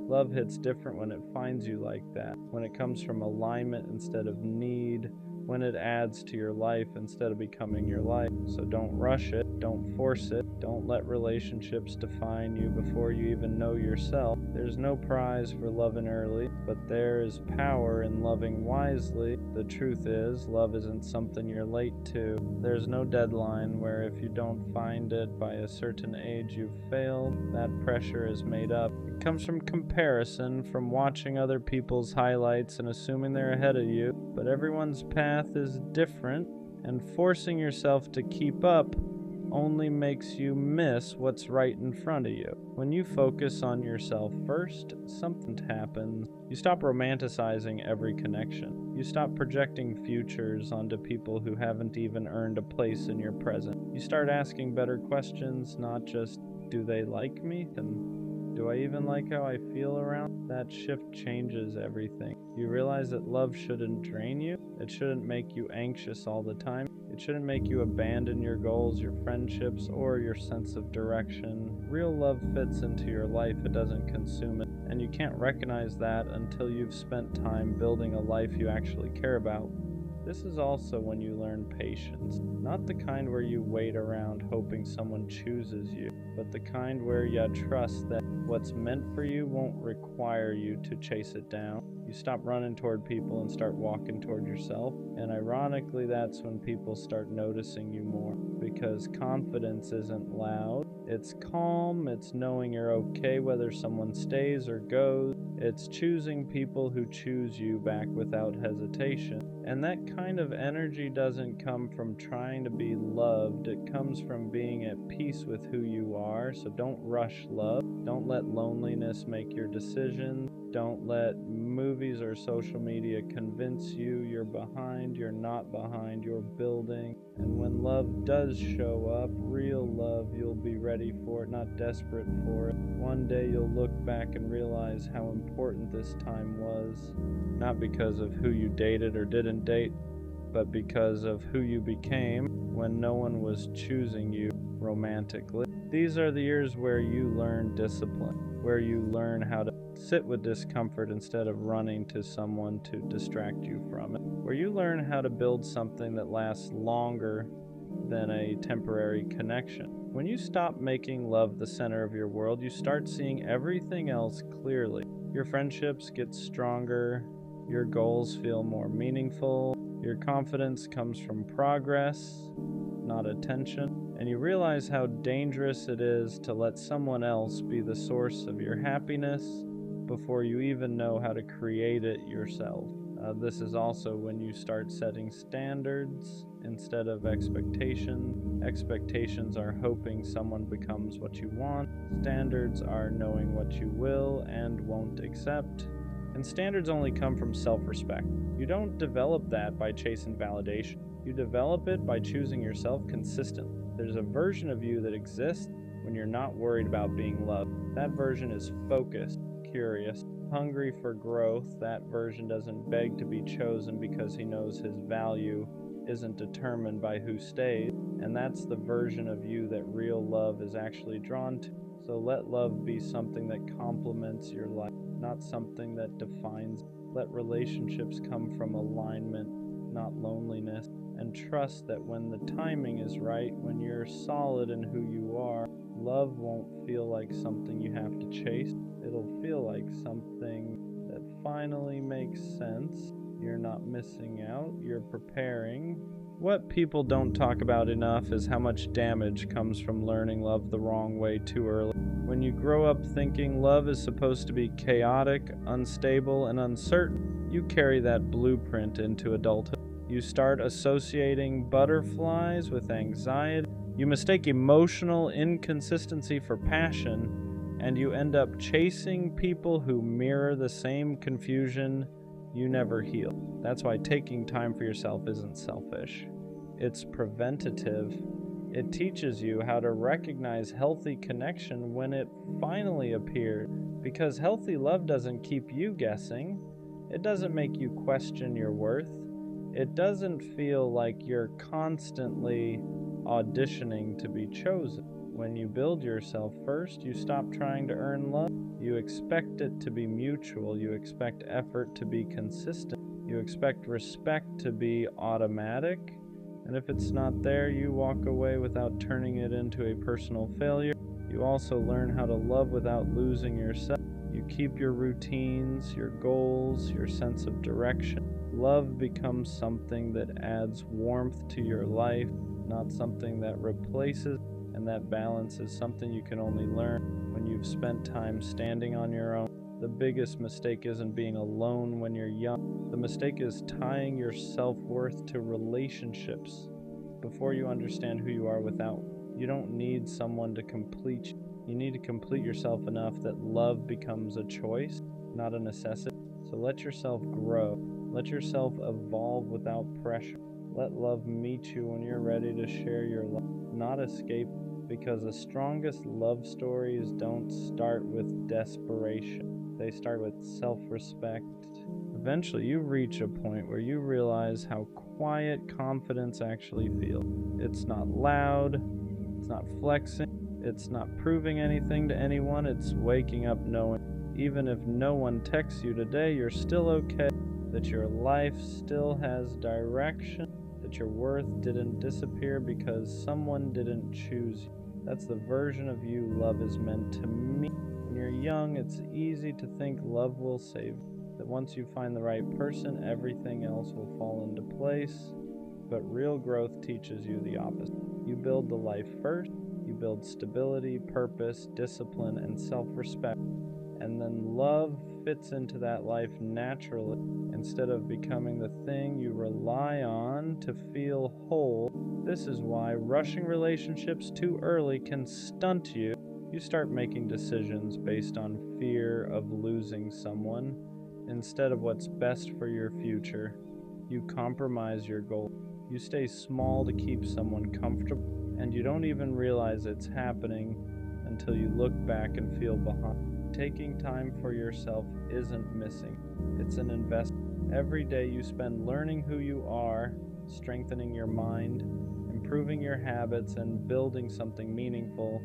Love hits different when it finds you like that, when it comes from alignment instead of need, when it adds to your life instead of becoming your life. So don't rush it, don't force it, don't let relationships define you before you even know yourself. There's no prize for loving early, but there is power in loving wisely. The truth is, love isn't something you're late to. There's no deadline where if you don't find it by a certain age you've failed. That pressure is made up. It comes from comparison, from watching other people's highlights and assuming they're ahead of you, but everyone's path is different, and forcing yourself to keep up only makes you miss what's right in front of you. When you focus on yourself first, something happens. You stop romanticizing every connection. You stop projecting futures onto people who haven't even earned a place in your present. You start asking better questions, not just, do they like me? And do I even like how I feel around? That shift changes everything. You realize that love shouldn't drain you. It shouldn't make you anxious all the time. It shouldn't make you abandon your goals, your friendships, or your sense of direction. Real love fits into your life. It doesn't consume it. And you can't recognize that until you've spent time building a life you actually care about. This is also when you learn patience. Not the kind where you wait around hoping someone chooses you, but the kind where you trust that what's meant for you won't require you to chase it down. You stop running toward people and start walking toward yourself. And ironically, that's when people start noticing you more. Because confidence isn't loud. It's calm. It's knowing you're okay whether someone stays or goes. It's choosing people who choose you back without hesitation. And that kind of energy doesn't come from trying to be loved. It comes from being at peace with who you are. So don't rush love. Don't let loneliness make your decisions. Don't let movies or social media convince you you're behind. You're not behind. You're building. And when love does show up, real love, you'll be ready for it, not desperate for it. One day you'll look back and realize how important this time was. Not because of who you dated or didn't date, but because of who you became when no one was choosing you romantically. These are the years where you learn discipline, where you learn how to sit with discomfort instead of running to someone to distract you from it, where you learn how to build something that lasts longer than a temporary connection. When you stop making love the center of your world, you start seeing everything else clearly. Your friendships get stronger, your goals feel more meaningful, your confidence comes from progress, not attention, and you realize how dangerous it is to let someone else be the source of your happiness before you even know how to create it yourself. This is also when you start setting standards instead of expectations. Expectations are hoping someone becomes what you want. Standards are knowing what you will and won't accept. And standards only come from self-respect. You don't develop that by chasing validation. You develop it by choosing yourself consistently. There's a version of you that exists when you're not worried about being loved. That version is focused, curious, hungry for growth. That version doesn't beg to be chosen because he knows his value isn't determined by who stays. And that's the version of you that real love is actually drawn to. So let love be something that complements your life, not something that defines. Let relationships come from alignment, not loneliness. And trust that when the timing is right, when you're solid in who you are, love won't feel like something you have to chase. It'll feel like something that finally makes sense. You're not missing out, you're preparing. What people don't talk about enough is how much damage comes from learning love the wrong way too early. When you grow up thinking love is supposed to be chaotic, unstable, and uncertain, you carry that blueprint into adulthood. You start associating butterflies with anxiety. You mistake emotional inconsistency for passion, and you end up chasing people who mirror the same confusion you never heal. That's why taking time for yourself isn't selfish. It's preventative. It teaches you how to recognize healthy connection when it finally appears, because healthy love doesn't keep you guessing. It doesn't make you question your worth. It doesn't feel like you're constantly auditioning to be chosen. When you build yourself first, you stop trying to earn love. You expect it to be mutual. You expect effort to be consistent. You expect respect to be automatic. And if it's not there, you walk away without turning it into a personal failure. You also learn how to love without losing yourself. You keep your routines, your goals, your sense of direction. Love becomes something that adds warmth to your life, not something that replaces, and that balance is something you can only learn when you've spent time standing on your own. The biggest mistake isn't being alone when you're young. The mistake is tying your self-worth to relationships before you understand who you are without. You don't need someone to complete you. You need to complete yourself enough that love becomes a choice, not a necessity. So let yourself grow. Let yourself evolve without pressure. Let love meet you when you're ready to share your life, not escape, because the strongest love stories don't start with desperation. They start with self-respect. Eventually, you reach a point where you realize how quiet confidence actually feels. It's not loud, it's not flexing, it's not proving anything to anyone, it's waking up knowing even if no one texts you today, you're still okay, that your life still has direction, that your worth didn't disappear because someone didn't choose you. That's the version of you love is meant to meet. When you're young, it's easy to think love will save you, that once you find the right person, everything else will fall into place. But real growth teaches you the opposite. You build the life first, you build stability, purpose, discipline, and self-respect. And then love fits into that life naturally instead of becoming the thing you rely on to feel whole. This is why rushing relationships too early can stunt you. You start making decisions based on fear of losing someone instead of what's best for your future. You compromise your goal. You stay small to keep someone comfortable, and you don't even realize it's happening until you look back and feel behind. Taking time for yourself isn't missing. It's an investment. Every day you spend learning who you are, strengthening your mind, improving your habits, and building something meaningful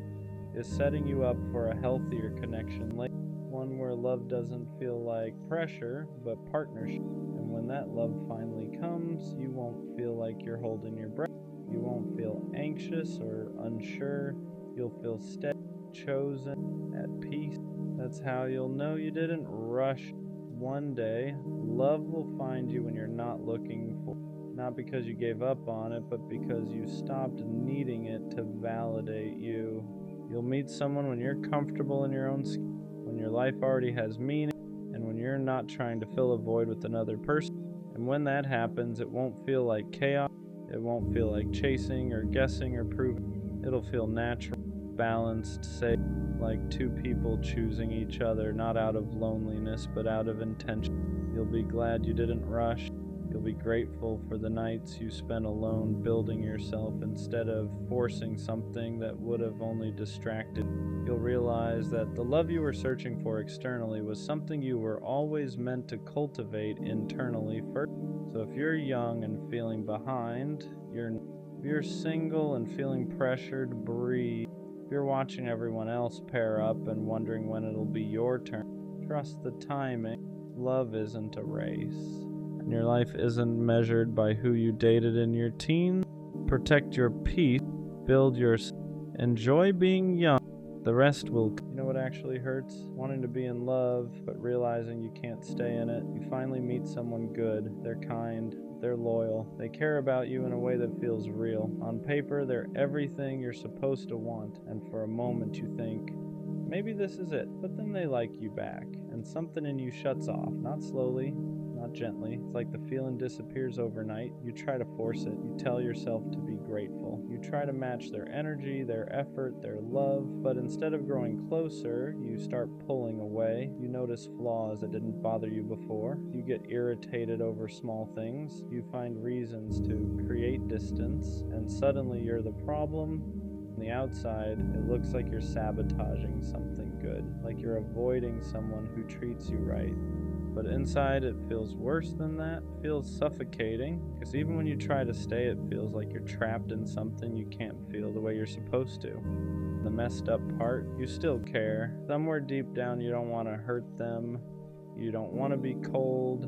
is setting you up for a healthier connection later. One where love doesn't feel like pressure, but partnership. And when that love finally comes, you won't feel like you're holding your breath. You won't feel anxious or unsure. You'll feel steady, chosen, at peace. That's how you'll know you didn't rush. One day, love will find you when you're not looking for it. Not because you gave up on it, but because you stopped needing it to validate you. You'll meet someone when you're comfortable in your own skin, when your life already has meaning, and when you're not trying to fill a void with another person. And when that happens, it won't feel like chaos. It won't feel like chasing or guessing or proving. It'll feel natural. balanced, safe, like two people choosing each other, not out of loneliness, but out of intention. You'll be glad you didn't rush. You'll be grateful for the nights you spent alone building yourself instead of forcing something that would have only distracted. You'll realize that the love you were searching for externally was something you were always meant to cultivate internally first. So if you're young and feeling behind, if you're single and feeling pressured, breathe. If you're watching everyone else pair up and wondering when it'll be your turn, trust the timing. Love isn't a race. And your life isn't measured by who you dated in your teens. Protect your peace, build your... Enjoy being young. The rest will... You know what actually hurts? Wanting to be in love, but realizing you can't stay in it. You finally meet someone good. They're kind. They're loyal. They care about you in a way that feels real. On paper, they're everything you're supposed to want. And for a moment you think, maybe this is it. But then they like you back. And something in you shuts off. Not slowly. Not gently. It's like the feeling disappears overnight. You try to force it. You tell yourself to be grateful. You try to match their energy, their effort, their love, but instead of growing closer, you start pulling away. You notice flaws that didn't bother you before. You get irritated over small things. You find reasons to create distance, and suddenly you're the problem. On the outside, it looks like you're sabotaging something good, like you're avoiding someone who treats you right. But inside it feels worse than that. It feels suffocating, because even when you try to stay, it feels like you're trapped in something you can't feel the way you're supposed to. The messed up part, you still care. Somewhere deep down you don't want to hurt them. You don't want to be cold.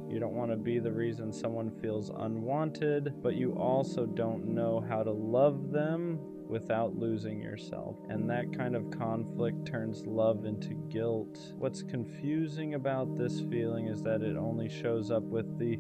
You don't want to be the reason someone feels unwanted, but you also don't know how to love them without losing yourself. And that kind of conflict turns love into guilt. What's confusing about this feeling is that it only shows up with the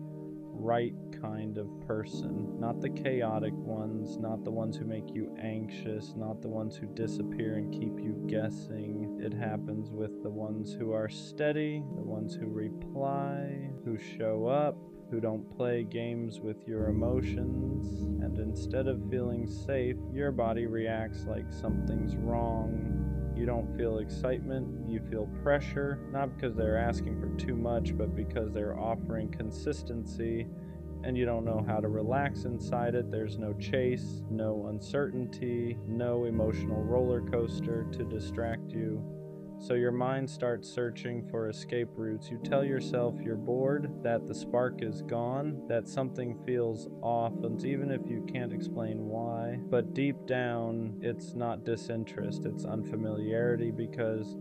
right kind of person, not the chaotic ones, not the ones who make you anxious, not the ones who disappear and keep you guessing. It happens with the ones who are steady, the ones who reply, who show up, who don't play games with your emotions, and instead of feeling safe, your body reacts like something's wrong. You don't feel excitement, you feel pressure, not because they're asking for too much, but because they're offering consistency, and you don't know how to relax inside it. There's no chase, no uncertainty, no emotional roller coaster to distract you. So your mind starts searching for escape routes. You tell yourself you're bored, that the spark is gone, that something feels off, and even if you can't explain why. But deep down, it's not disinterest, it's unfamiliarity, because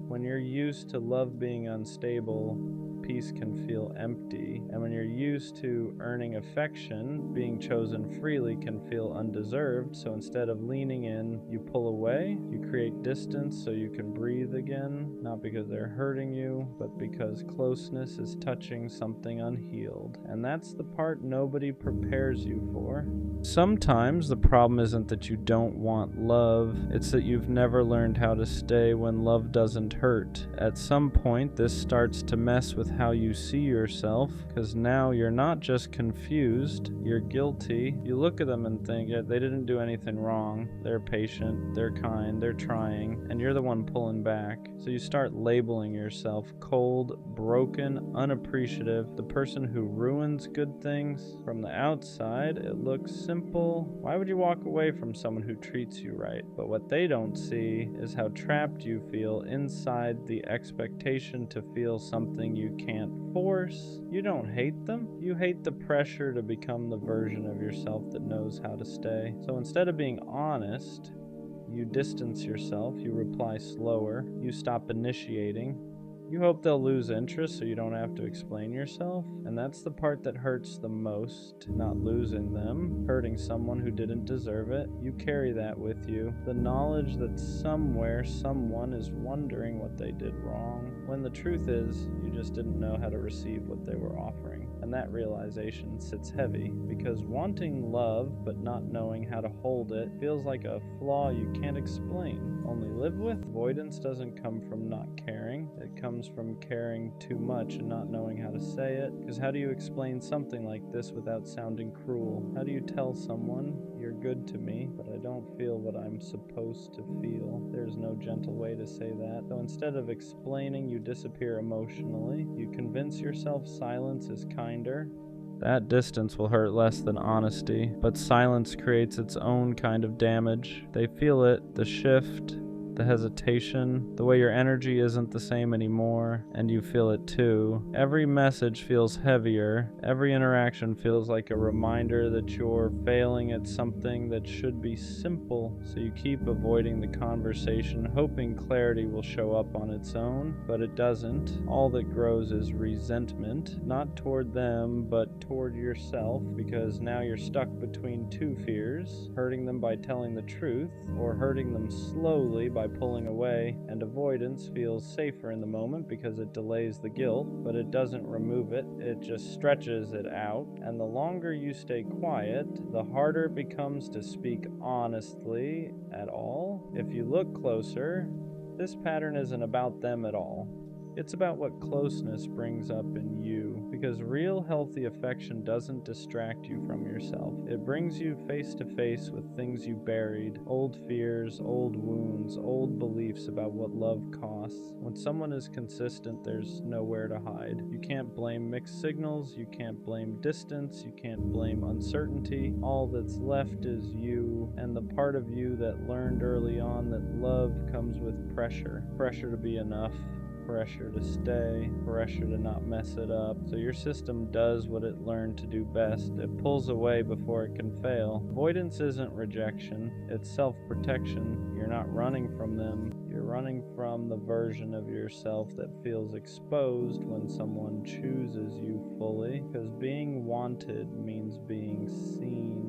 when you're used to love being unstable, peace can feel empty. And when you're used to earning affection, being chosen freely can feel undeserved. So instead of leaning in, you pull away, you create distance so you can breathe again, not because they're hurting you, but because closeness is touching something unhealed. And that's the part nobody prepares you for. Sometimes the problem isn't that you don't want love, it's that you've never learned how to stay when love doesn't hurt. At some point, this starts to mess with how you see yourself, because now you're not just confused, you're guilty. You look at them and think, yeah, they didn't do anything wrong. They're patient, they're kind, they're trying, and you're the one pulling back. So you start labeling yourself cold, broken, unappreciative, the person who ruins good things. From the outside, it looks simple. Why would you walk away from someone who treats you right? But what they don't see is how trapped you feel inside the expectation to feel something you can't force. You don't hate them. You hate the pressure to become the version of yourself that knows how to stay. So instead of being honest, you distance yourself, you reply slower, you stop initiating. You hope they'll lose interest so you don't have to explain yourself. And that's the part that hurts the most, not losing them, hurting someone who didn't deserve it. You carry that with you. The knowledge that somewhere someone is wondering what they did wrong, when the truth is, you just didn't know how to receive what they were offering. And that realization sits heavy, because wanting love but not knowing how to hold it feels like a flaw you can't explain. only live with. Avoidance doesn't come from not caring. It comes from caring too much and not knowing how to say it. Because how do you explain something like this without sounding cruel? How do you tell someone, you're good to me, but I don't feel what I'm supposed to feel? There's no gentle way to say that. So instead of explaining, you disappear emotionally. You convince yourself silence is kinder. That distance will hurt less than honesty, but silence creates its own kind of damage. They feel it, the shift, the hesitation, the way your energy isn't the same anymore, and you feel it too. Every message feels heavier. Every interaction feels like a reminder that you're failing at something that should be simple, so you keep avoiding the conversation, hoping clarity will show up on its own, but it doesn't. All that grows is resentment, not toward them, but toward yourself, because now you're stuck between two fears, hurting them by telling the truth, or hurting them slowly by pulling away. And avoidance feels safer in the moment because it delays the guilt, but it doesn't remove it. It just stretches it out. And the longer you stay quiet, the harder it becomes to speak honestly at all. If you look closer, this pattern isn't about them at all. It's about what closeness brings up in you, because real healthy affection doesn't distract you from yourself. It brings you face to face with things you buried, old fears, old wounds, old beliefs about what love costs. When someone is consistent, there's nowhere to hide. You can't blame mixed signals, you can't blame distance, you can't blame uncertainty. All that's left is you, and the part of you that learned early on that love comes with pressure. Pressure to be enough, pressure to stay, pressure to not mess it up. So your system does what it learned to do best. It pulls away before it can fail. Avoidance isn't rejection, it's self-protection. You're not running from them. You're running from the version of yourself that feels exposed when someone chooses you fully, because being wanted means being seen.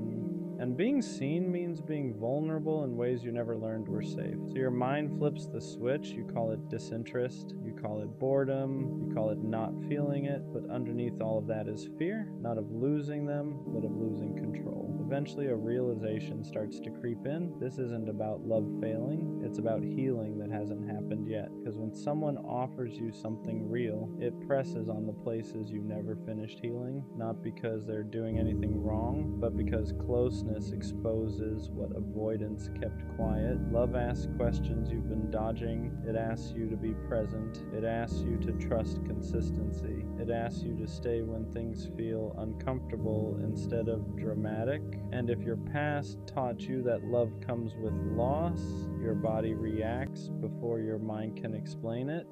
And being seen means being vulnerable in ways you never learned were safe. So your mind flips the switch. You call it disinterest, you call it boredom, you call it not feeling it, but underneath all of that is fear, not of losing them, but of losing control. Eventually a realization starts to creep in. This isn't about love failing, it's about healing that hasn't happened yet. Because when someone offers you something real, it presses on the places you never finished healing, not because they're doing anything wrong, but because closeness exposes what avoidance kept quiet. Love asks questions you've been dodging. It asks you to be present. It asks you to trust consistency. It asks you to stay when things feel uncomfortable instead of dramatic. And if your past taught you that love comes with loss, your body reacts before your mind can explain it.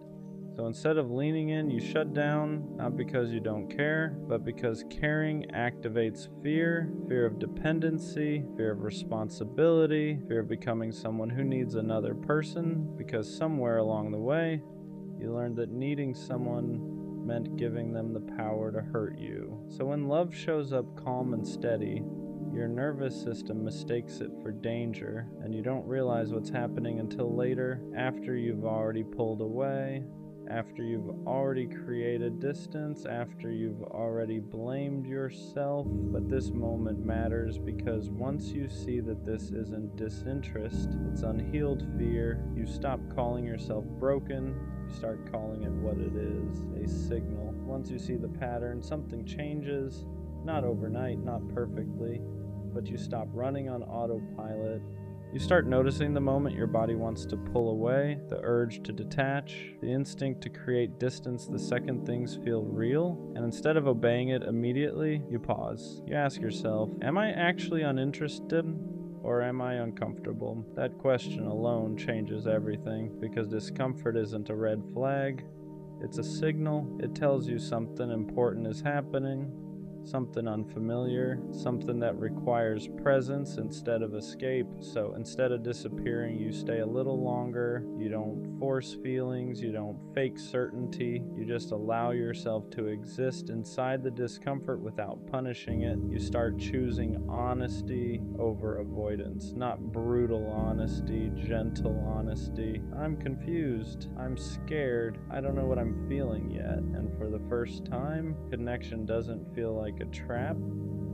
So instead of leaning in, you shut down, not because you don't care, but because caring activates fear, fear of dependency, fear of responsibility, fear of becoming someone who needs another person, because somewhere along the way, you learned that needing someone meant giving them the power to hurt you. So when love shows up calm and steady, your nervous system mistakes it for danger, and you don't realize what's happening until later, after you've already pulled away, after you've already created distance, after you've already blamed yourself. But this moment matters because once you see that this isn't disinterest, it's unhealed fear, you stop calling yourself broken, you start calling it what it is, a signal. Once you see the pattern, something changes, not overnight, not perfectly, but you stop running on autopilot. You start noticing the moment your body wants to pull away, the urge to detach, the instinct to create distance the second things feel real, and instead of obeying it immediately, you pause. You ask yourself, am I actually uninterested, or am I uncomfortable? That question alone changes everything, because discomfort isn't a red flag, it's a signal. It tells you something important is happening, something unfamiliar, something that requires presence instead of escape. So instead of disappearing, you stay a little longer. You don't force feelings, you don't fake certainty. You just allow yourself to exist inside the discomfort without punishing it. You start choosing honesty over avoidance, not brutal honesty, gentle honesty. I'm confused, I'm scared, I don't know what I'm feeling yet. And for the first time, connection doesn't feel like a trap,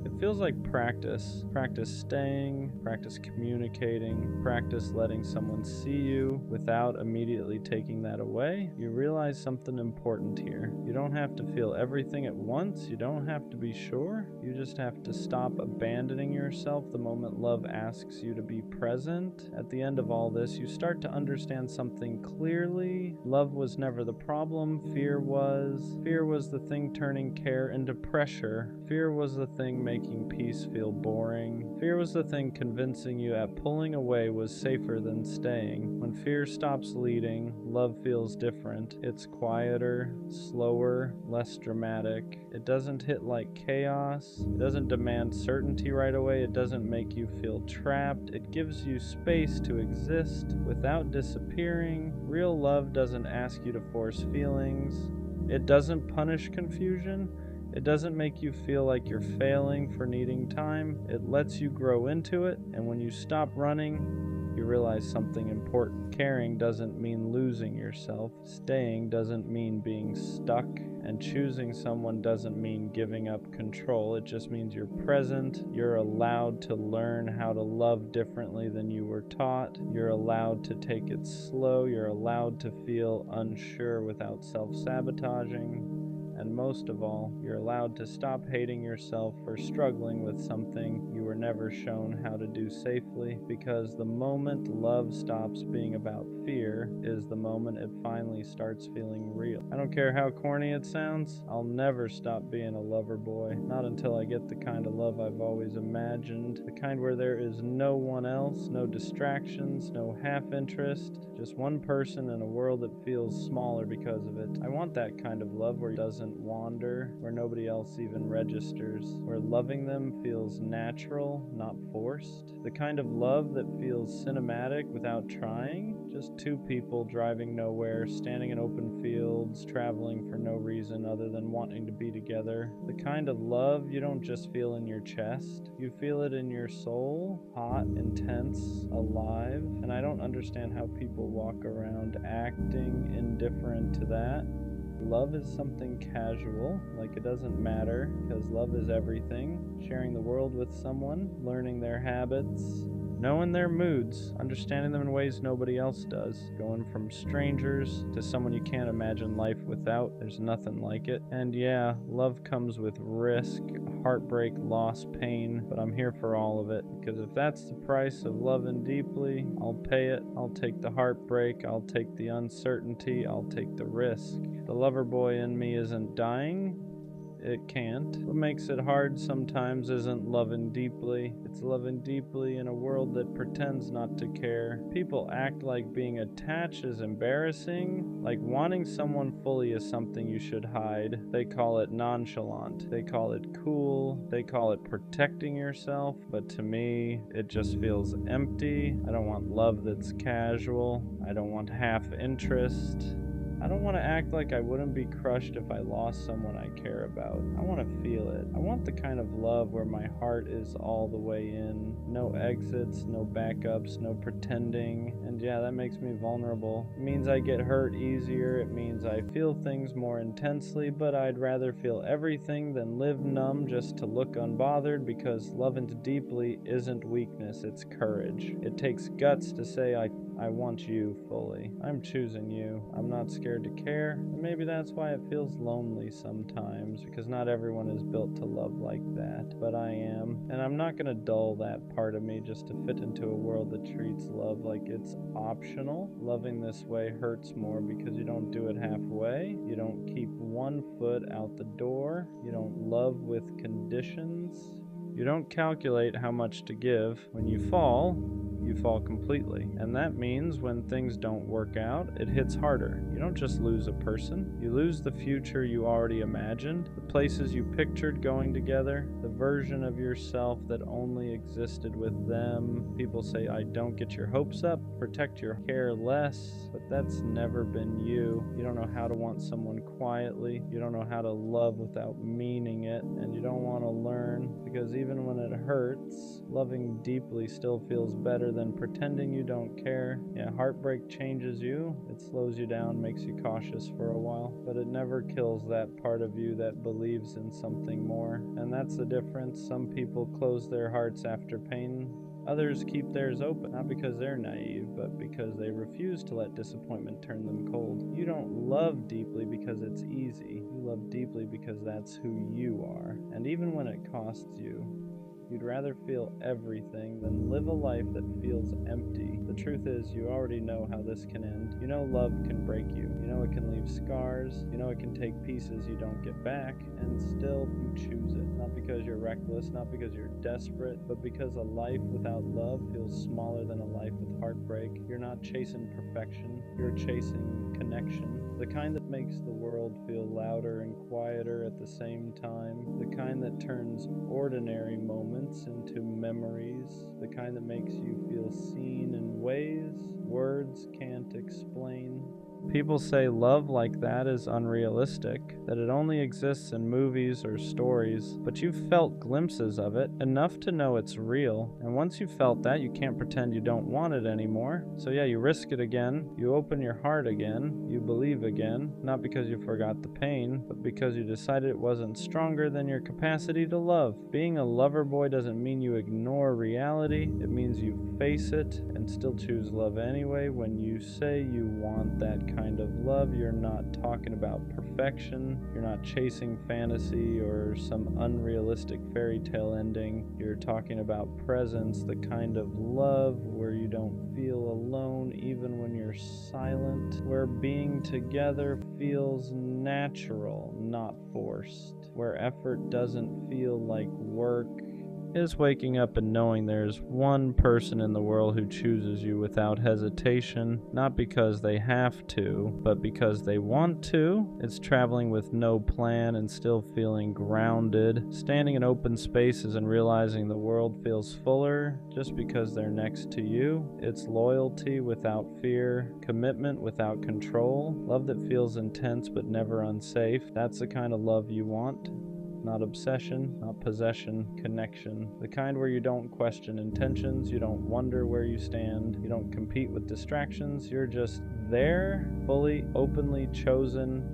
It feels like practice. Practice staying, practice communicating, practice letting someone see you without immediately taking that away. You realize something important here. You don't have to feel everything at once. You don't have to be sure. You just have to stop abandoning yourself the moment love asks you to be present. At the end of all this, you start to understand something clearly. Love was never the problem. Fear was. Fear was the thing turning care into pressure. Fear was the thing making peace feel boring. Fear was the thing convincing you that pulling away was safer than staying. When fear stops leading, love feels different. It's quieter, slower, less dramatic. It doesn't hit like chaos. It doesn't demand certainty right away. It doesn't make you feel trapped. It gives you space to exist without disappearing. Real love doesn't ask you to force feelings. It doesn't punish confusion. It doesn't make you feel like you're failing for needing time. It lets you grow into it, and when you stop running, you realize something important. Caring doesn't mean losing yourself. Staying doesn't mean being stuck. And choosing someone doesn't mean giving up control. It just means you're present. You're allowed to learn how to love differently than you were taught. You're allowed to take it slow. You're allowed to feel unsure without self-sabotaging. And most of all, you're allowed to stop hating yourself for struggling with something you were never shown how to do safely, because the moment love stops being about fear is the moment it finally starts feeling real. I don't care how corny it sounds, I'll never stop being a lover boy. Not until I get the kind of love I've always imagined, the kind where there is no one else, no distractions, no half-interest, just one person in a world that feels smaller because of it. I want that kind of love where it doesn't wander, where nobody else even registers, where loving them feels natural, not forced. The kind of love that feels cinematic without trying. Just two people driving nowhere, standing in open fields, traveling for no reason other than wanting to be together. The kind of love you don't just feel in your chest, you feel it in your soul, hot, intense, alive. And I don't understand how people walk around acting indifferent to that. Love is something casual, like it doesn't matter, because love is everything. Sharing the world with someone, learning their habits, knowing their moods, understanding them in ways nobody else does. Going from strangers to someone you can't imagine life without, there's nothing like it. And yeah, love comes with risk, heartbreak, loss, pain, but I'm here for all of it, because if that's the price of loving deeply, I'll pay it. I'll take the heartbreak, I'll take the uncertainty, I'll take the risk. The lover boy in me isn't dying. It can't. What makes it hard sometimes isn't loving deeply. It's loving deeply in a world that pretends not to care. People act like being attached is embarrassing, like wanting someone fully is something you should hide. They call it nonchalant. They call it cool. They call it protecting yourself. But to me, it just feels empty. I don't want love that's casual. I don't want half interest. I don't want to act like I wouldn't be crushed if I lost someone I care about. I want to feel it. I want the kind of love where my heart is all the way in. No exits, no backups, no pretending. And yeah, that makes me vulnerable. It means I get hurt easier. It means I feel things more intensely, but I'd rather feel everything than live numb just to look unbothered, because loving deeply isn't weakness, it's courage. It takes guts to say I want you fully. I'm choosing you. I'm not scared to care. And maybe that's why it feels lonely sometimes, because not everyone is built to love like that. But I am. And I'm not gonna dull that part of me just to fit into a world that treats love like it's optional. Loving this way hurts more because you don't do it halfway. You don't keep one foot out the door. You don't love with conditions. You don't calculate how much to give. When you fall completely. And that means when things don't work out, it hits harder. You don't just lose a person. You lose the future you already imagined, the places you pictured going together, the version of yourself that only existed with them. People say, I don't get your hopes up, protect your care less, but that's never been you. You don't know how to want someone quietly. You don't know how to love without meaning it, and you don't want to learn, because even when it hurts, loving deeply still feels better than pretending you don't care. Yeah, heartbreak changes you. It slows you down, makes you cautious for a while, but it never kills that part of you that believes in something more. And that's the difference. Some people close their hearts after pain. Others keep theirs open, not because they're naive, but because they refuse to let disappointment turn them cold. You don't love deeply because it's easy. You love deeply because that's who you are. And even when it costs you, you'd rather feel everything than live a life that feels empty. The truth is, you already know how this can end. You know love can break you. You know it can leave scars. You know it can take pieces you don't get back, and still you choose it. Not because you're reckless, not because you're desperate, but because a life without love feels smaller than a life with heartbreak. You're not chasing perfection, you're chasing connection. The kind that makes the world feel louder and quieter at the same time. The kind that turns ordinary moments into memories. The kind that makes you feel seen in ways words can't explain. People say love like that is unrealistic, that it only exists in movies or stories, but you've felt glimpses of it, enough to know it's real, and once you've felt that, you can't pretend you don't want it anymore. So yeah, you risk it again, you open your heart again, you believe again, not because you forgot the pain, but because you decided it wasn't stronger than your capacity to love. Being a lover boy doesn't mean you ignore reality, it means you face it and still choose love anyway. When you say you want that kind of love, you're not talking about perfection, you're not chasing fantasy or some unrealistic fairy tale ending. You're talking about presence, the kind of love where you don't feel alone even when you're silent, where being together feels natural, not forced, where effort doesn't feel like work. Is waking up and knowing there's one person in the world who chooses you without hesitation, not because they have to, but because they want to. It's traveling with no plan and still feeling grounded, standing in open spaces and realizing the world feels fuller just because they're next to you. It's loyalty without fear, commitment without control, love that feels intense but never unsafe. That's the kind of love you want. Not obsession, not possession, connection. The kind where you don't question intentions, you don't wonder where you stand, you don't compete with distractions, you're just there, fully, openly chosen,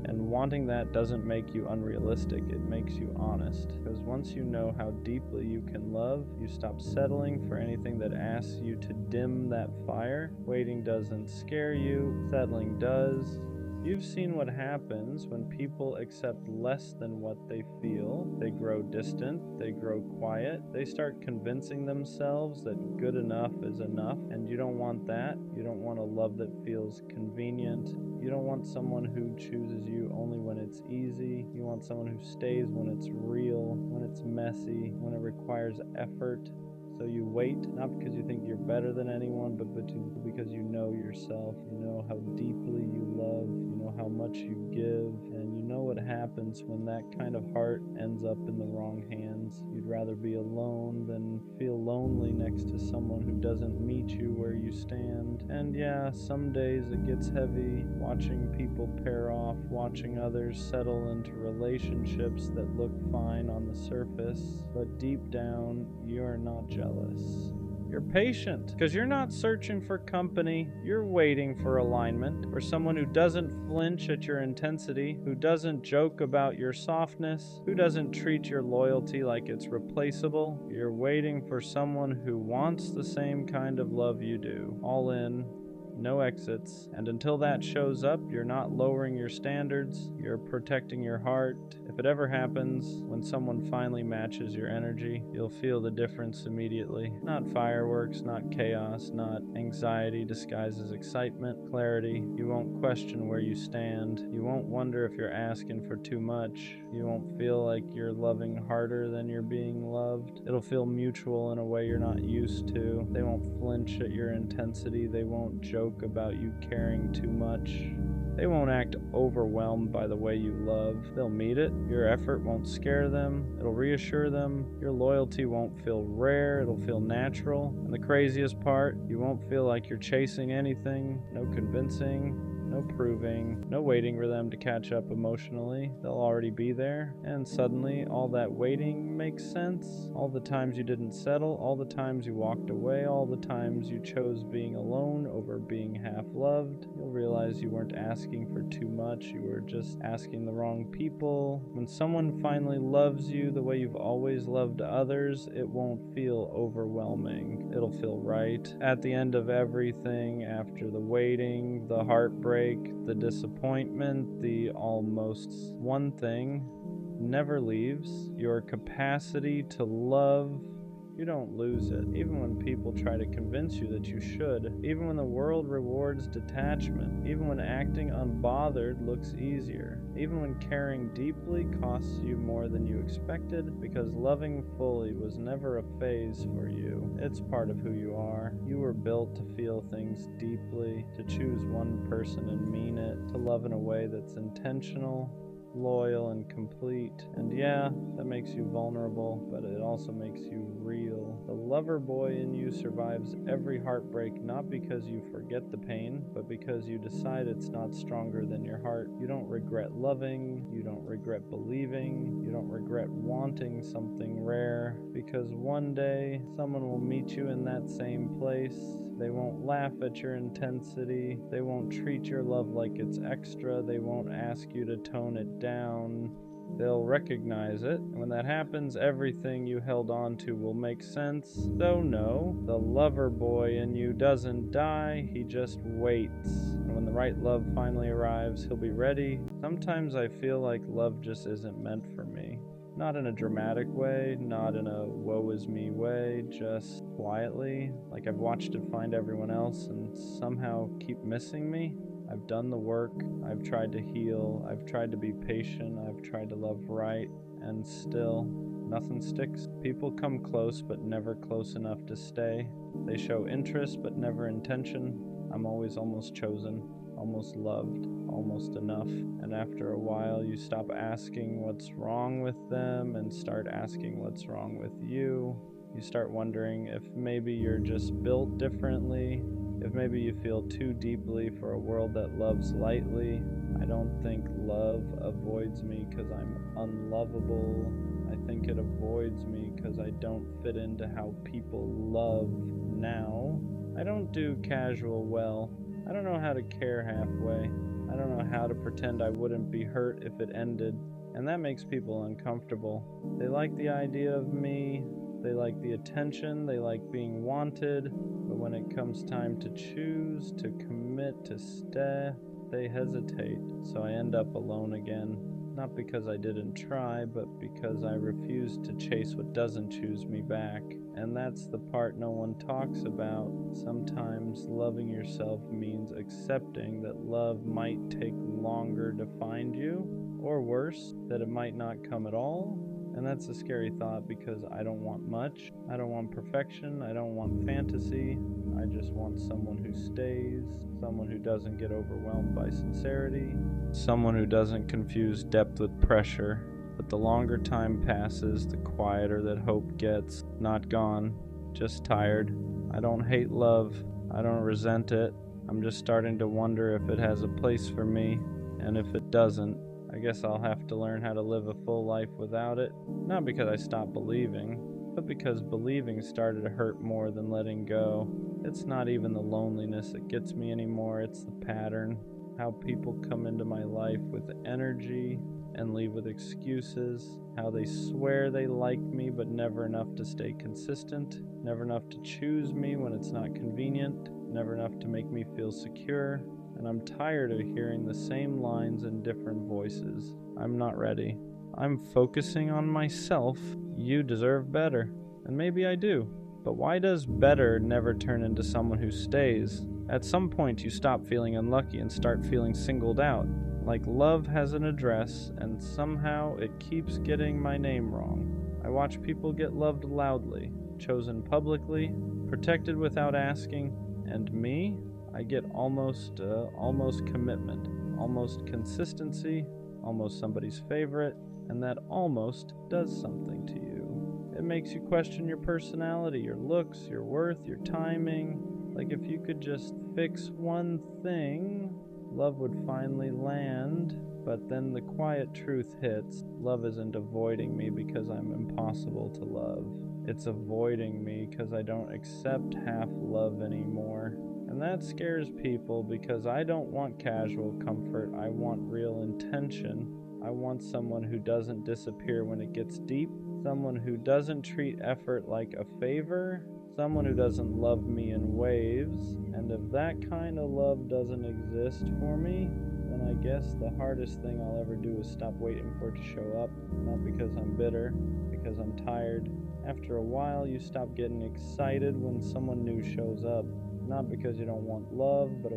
and wanting that doesn't make you unrealistic, it makes you honest. Because once you know how deeply you can love, you stop settling for anything that asks you to dim that fire. Waiting doesn't scare you, settling does. You've seen what happens when people accept less than what they feel. They grow distant, they grow quiet, they start convincing themselves that good enough is enough, and you don't want that. You don't want a love that feels convenient. You don't want someone who chooses you only when it's easy. You want someone who stays when it's real, when it's messy, when it requires effort. So you wait, not because you think you're better than anyone, but because you know yourself. You know how deeply you love, you know how much you give, and you know what happens when that kind of heart ends up in the wrong hands. You'd rather be alone than feel lonely next to someone who doesn't meet you where you stand. And yeah, some days it gets heavy, watching people pair off, watching others settle into relationships that look fine on the surface, but deep down, you're not jealous. You're patient, because you're not searching for company, you're waiting for alignment, for someone who doesn't flinch at your intensity, who doesn't joke about your softness, who doesn't treat your loyalty like it's replaceable. You're waiting for someone who wants the same kind of love you do, all in, no exits, and until that shows up, you're not lowering your standards, you're protecting your heart. If it ever happens, when someone finally matches your energy, you'll feel the difference immediately. Not fireworks, not chaos, not anxiety disguised as excitement, clarity. You won't question where you stand. You won't wonder if you're asking for too much. You won't feel like you're loving harder than you're being loved. It'll feel mutual in a way you're not used to. They won't flinch at your intensity. They won't joke about you caring too much. They won't act overwhelmed by the way you love. They'll meet it. Your effort won't scare them. It'll reassure them. Your loyalty won't feel rare. It'll feel natural. And the craziest part, you won't feel like you're chasing anything. No convincing. no proving, no waiting for them to catch up emotionally. They'll already be there, and suddenly all that waiting makes sense. All the times you didn't settle, all the times you walked away, all the times you chose being alone over being half loved. You'll realize you weren't asking for too much, you were just asking the wrong people. When someone finally loves you the way you've always loved others, it won't feel overwhelming. It'll feel right. At the end of everything, after the waiting, the heartbreak, the disappointment, the almost, one thing never leaves: your capacity to love. You don't lose it, even when people try to convince you that you should, even when the world rewards detachment, even when acting unbothered looks easier, even when caring deeply costs you more than you expected, because loving fully was never a phase for you. It's part of who you are. You were built to feel things deeply, to choose one person and mean it, to love in a way that's intentional, loyal, and complete. And yeah, that makes you vulnerable, but it also makes you real. The lover boy in you survives every heartbreak, not because you forget the pain, but because you decide it's not stronger than your heart. You don't regret loving, you don't regret believing, you don't regret wanting something rare, because one day someone will meet you in that same place. They won't laugh at your intensity, they won't treat your love like it's extra, they won't ask you to tone it down. They'll recognize it, and when that happens, everything you held on to will make sense. So no, the lover boy in you doesn't die, he just waits. And when the right love finally arrives, he'll be ready. Sometimes I feel like love just isn't meant for me. Not in a dramatic way, not in a woe is me way, just quietly, like I've watched it find everyone else and somehow keep missing me. I've done the work, I've tried to heal, I've tried to be patient, I've tried to love right, and still, nothing sticks. People come close, but never close enough to stay. They show interest, but never intention. I'm always almost chosen, almost loved, almost enough. And after a while, you stop asking what's wrong with them and start asking what's wrong with you. You start wondering if maybe you're just built differently, if maybe you feel too deeply for a world that loves lightly. I don't think love avoids me because I'm unlovable. I think it avoids me because I don't fit into how people love now. I don't do casual well. I don't know how to care halfway. I don't know how to pretend I wouldn't be hurt if it ended. And that makes people uncomfortable. They like the idea of me. They like the attention, they like being wanted, but when it comes time to choose, to commit, to stay, they hesitate. So I end up alone again, not because I didn't try, but because I refused to chase what doesn't choose me back. And that's the part no one talks about. Sometimes loving yourself means accepting that love might take longer to find you, or worse, that it might not come at all. And that's a scary thought because I don't want much. I don't want perfection. I don't want fantasy. I just want someone who stays, someone who doesn't get overwhelmed by sincerity, someone who doesn't confuse depth with pressure. But the longer time passes, the quieter that hope gets. Not gone, just tired. I don't hate love. I don't resent it. I'm just starting to wonder if it has a place for me, and if it doesn't, I guess I'll have to learn how to live a full life without it. Not because I stopped believing, but because believing started to hurt more than letting go. It's not even the loneliness that gets me anymore, it's the pattern. How people come into my life with energy and leave with excuses. How they swear they like me, but never enough to stay consistent. Never enough to choose me when it's not convenient. Never enough to make me feel secure. And I'm tired of hearing the same lines in different voices. I'm not ready. I'm focusing on myself. You deserve better. And maybe I do. But why does better never turn into someone who stays? At some point you stop feeling unlucky and start feeling singled out. Like love has an address, and somehow it keeps getting my name wrong. I watch people get loved loudly, chosen publicly, protected without asking, and me? I get almost commitment, almost consistency, almost somebody's favorite, and that almost does something to you. It makes you question your personality, your looks, your worth, your timing. Like if you could just fix one thing, love would finally land. But then the quiet truth hits. Love isn't avoiding me because I'm impossible to love. It's avoiding me because I don't accept half love anymore. And that scares people because I don't want casual comfort. I want real intention. I want someone who doesn't disappear when it gets deep. Someone who doesn't treat effort like a favor. Someone who doesn't love me in waves. And if that kind of love doesn't exist for me, then I guess the hardest thing I'll ever do is stop waiting for it to show up. Not because I'm bitter, because I'm tired. After a while, you stop getting excited when someone new shows up. Not because you don't want love, but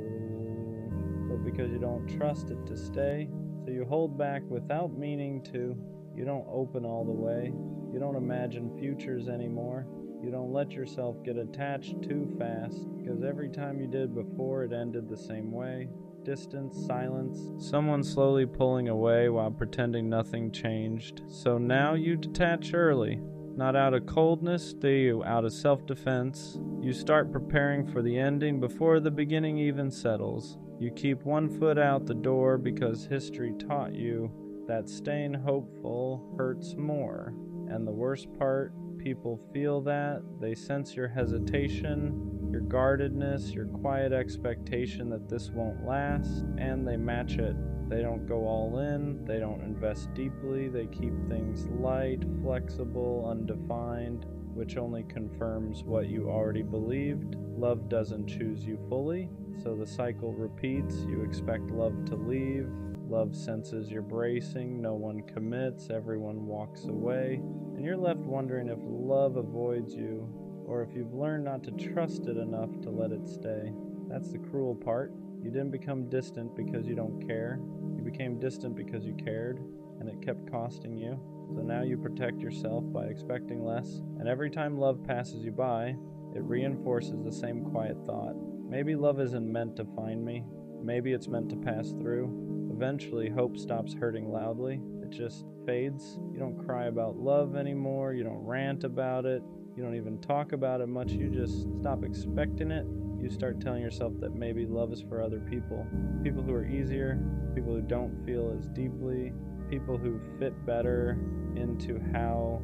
because you don't trust it to stay. So you hold back without meaning to. You don't open all the way. You don't imagine futures anymore. You don't let yourself get attached too fast, because every time you did before, it ended the same way. Distance, silence, someone slowly pulling away while pretending nothing changed. So now you detach early. Not out of coldness, out of self-defense. You start preparing for the ending before the beginning even settles. You keep one foot out the door because history taught you that staying hopeful hurts more. And the worst part, people feel that. They sense your hesitation, your guardedness, your quiet expectation that this won't last, and they match it. They don't go all in, they don't invest deeply, they keep things light, flexible, undefined, which only confirms what you already believed. Love doesn't choose you fully, so the cycle repeats. You expect love to leave. Love senses you're bracing, no one commits, everyone walks away, and you're left wondering if love avoids you, or if you've learned not to trust it enough to let it stay. That's the cruel part. You didn't become distant because you don't care. You became distant because you cared, and it kept costing you. So now you protect yourself by expecting less, and every time love passes you by, it reinforces the same quiet thought. Maybe love isn't meant to find me. Maybe it's meant to pass through. Eventually, hope stops hurting loudly. It just fades. You don't cry about love anymore. You don't rant about it. You don't even talk about it much. You just stop expecting it. You start telling yourself that maybe love is for other people. People who are easier, people who don't feel as deeply, people who fit better into how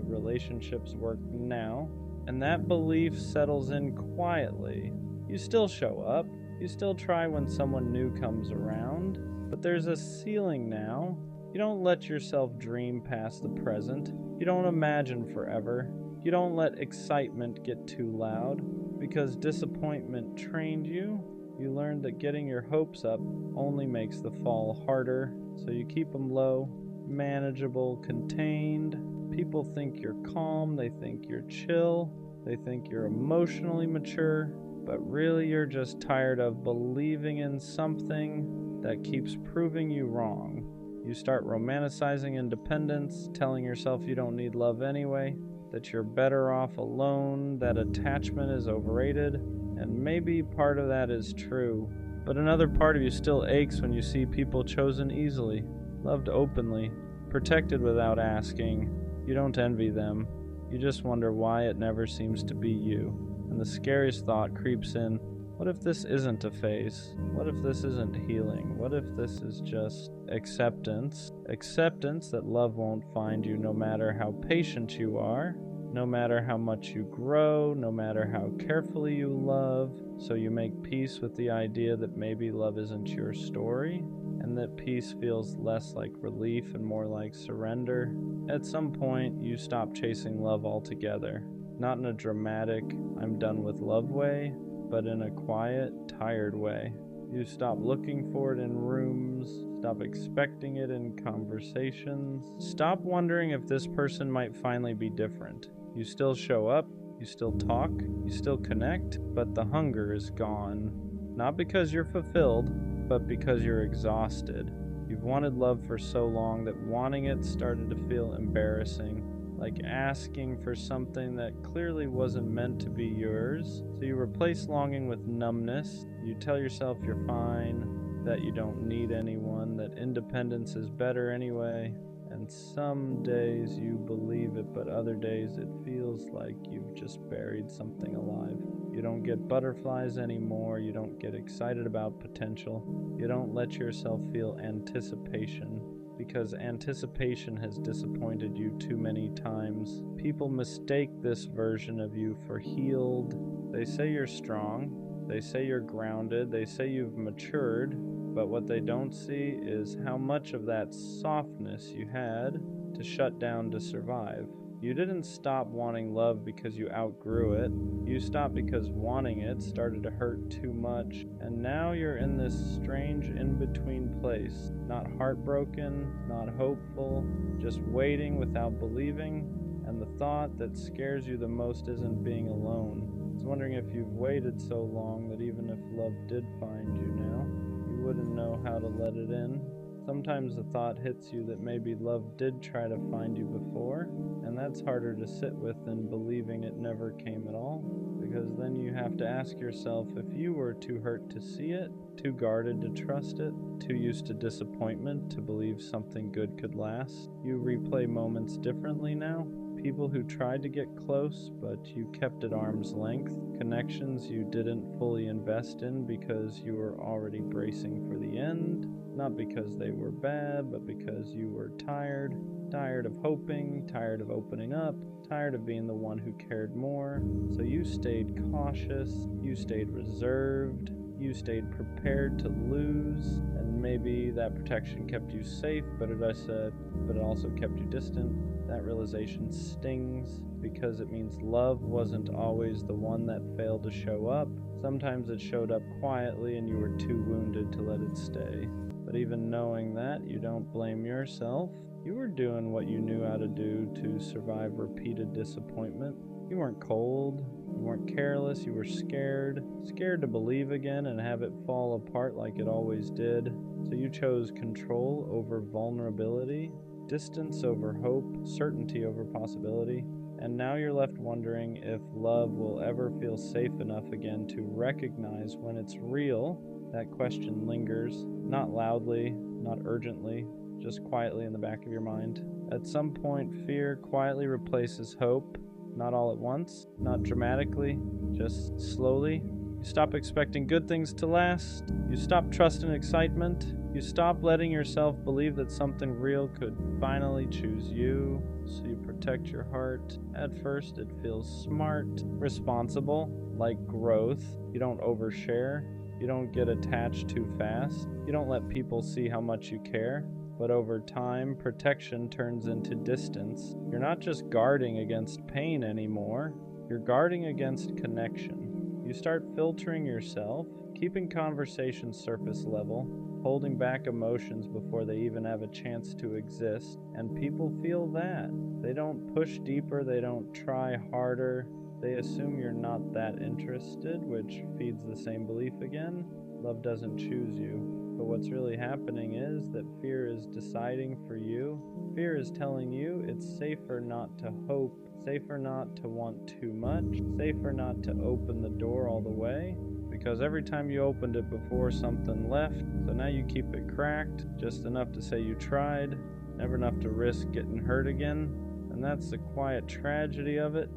relationships work now. And that belief settles in quietly. You still show up. You still try when someone new comes around. But there's a ceiling now. You don't let yourself dream past the present. You don't imagine forever. You don't let excitement get too loud. Because disappointment trained you. You learned that getting your hopes up only makes the fall harder. So you keep them low, manageable, contained. People think you're calm. They think you're chill. They think you're emotionally mature. But really you're just tired of believing in something that keeps proving you wrong. You start romanticizing independence, telling yourself you don't need love anyway, that you're better off alone, that attachment is overrated, and maybe part of that is true. But another part of you still aches when you see people chosen easily, loved openly, protected without asking. You don't envy them. You just wonder why it never seems to be you. And the scariest thought creeps in, what if this isn't a phase? What if this isn't healing? What if this is just acceptance? Acceptance that love won't find you no matter how patient you are, no matter how much you grow, no matter how carefully you love. So you make peace with the idea that maybe love isn't your story, and that peace feels less like relief and more like surrender. At some point, you stop chasing love altogether. Not in a dramatic, I'm done with love way, but in a quiet, tired way. You stop looking for it in rooms, stop expecting it in conversations, stop wondering if this person might finally be different. You still show up, you still talk, you still connect, but the hunger is gone. Not because you're fulfilled, but because you're exhausted. You've wanted love for so long that wanting it started to feel embarrassing. Like asking for something that clearly wasn't meant to be yours. So you replace longing with numbness. You tell yourself you're fine, that you don't need anyone, that independence is better anyway. And And some days you believe it, but other days it feels like you've just buried something alive. You don't get butterflies anymore. You don't get excited about potential. You don't let yourself feel anticipation, because anticipation has disappointed you too many times. People mistake this version of you for healed. They say you're strong. They say you're grounded. They say you've matured. But what they don't see is how much of that softness you had to shut down to survive. You didn't stop wanting love because you outgrew it. You stopped because wanting it started to hurt too much. And now you're in this strange in-between place. Not heartbroken, not hopeful, just waiting without believing. And the thought that scares you the most isn't being alone. I was wondering if you've waited so long that even if love did find you now, you wouldn't know how to let it in. Sometimes the thought hits you that maybe love did try to find you before, and that's harder to sit with than believing it never came at all, because then you have to ask yourself, if you were too hurt to see it, too guarded to trust it, too used to disappointment to believe something good could last, you replay moments differently now. People who tried to get close, but you kept at arm's length. Connections you didn't fully invest in because you were already bracing for the end. Not because they were bad, but because you were tired. Tired of hoping, tired of opening up, tired of being the one who cared more. So you stayed cautious, you stayed reserved, you stayed prepared to lose, and maybe that protection kept you safe, but it also kept you distant. That realization stings because it means love wasn't always the one that failed to show up. Sometimes it showed up quietly and you were too wounded to let it stay. But even knowing that, you don't blame yourself. You were doing what you knew how to do to survive repeated disappointment. You weren't cold, you weren't careless, you were scared. Scared to believe again and have it fall apart like it always did. So you chose control over vulnerability, distance over hope, certainty over possibility. And now you're left wondering if love will ever feel safe enough again to recognize when it's real. That question lingers, not loudly, not urgently, just quietly in the back of your mind. At some point, fear quietly replaces hope, not all at once, not dramatically, just slowly. You stop expecting good things to last. You stop trusting excitement. You stop letting yourself believe that something real could finally choose you. So you protect your heart. At first, it feels smart, responsible, like growth. You don't overshare. You don't get attached too fast. You don't let people see how much you care. But over time, protection turns into distance. You're not just guarding against pain anymore. You're guarding against connection. You start filtering yourself, keeping conversations surface level, holding back emotions before they even have a chance to exist. And people feel that. They don't push deeper, they don't try harder. They assume you're not that interested, which feeds the same belief again. Love doesn't choose you. But what's really happening is that fear is deciding for you. Fear is telling you it's safer not to hope, safer not to want too much, safer not to open the door all the way. Because every time you opened it before, something left. So now you keep it cracked, just enough to say you tried, never enough to risk getting hurt again. And that's the quiet tragedy of it.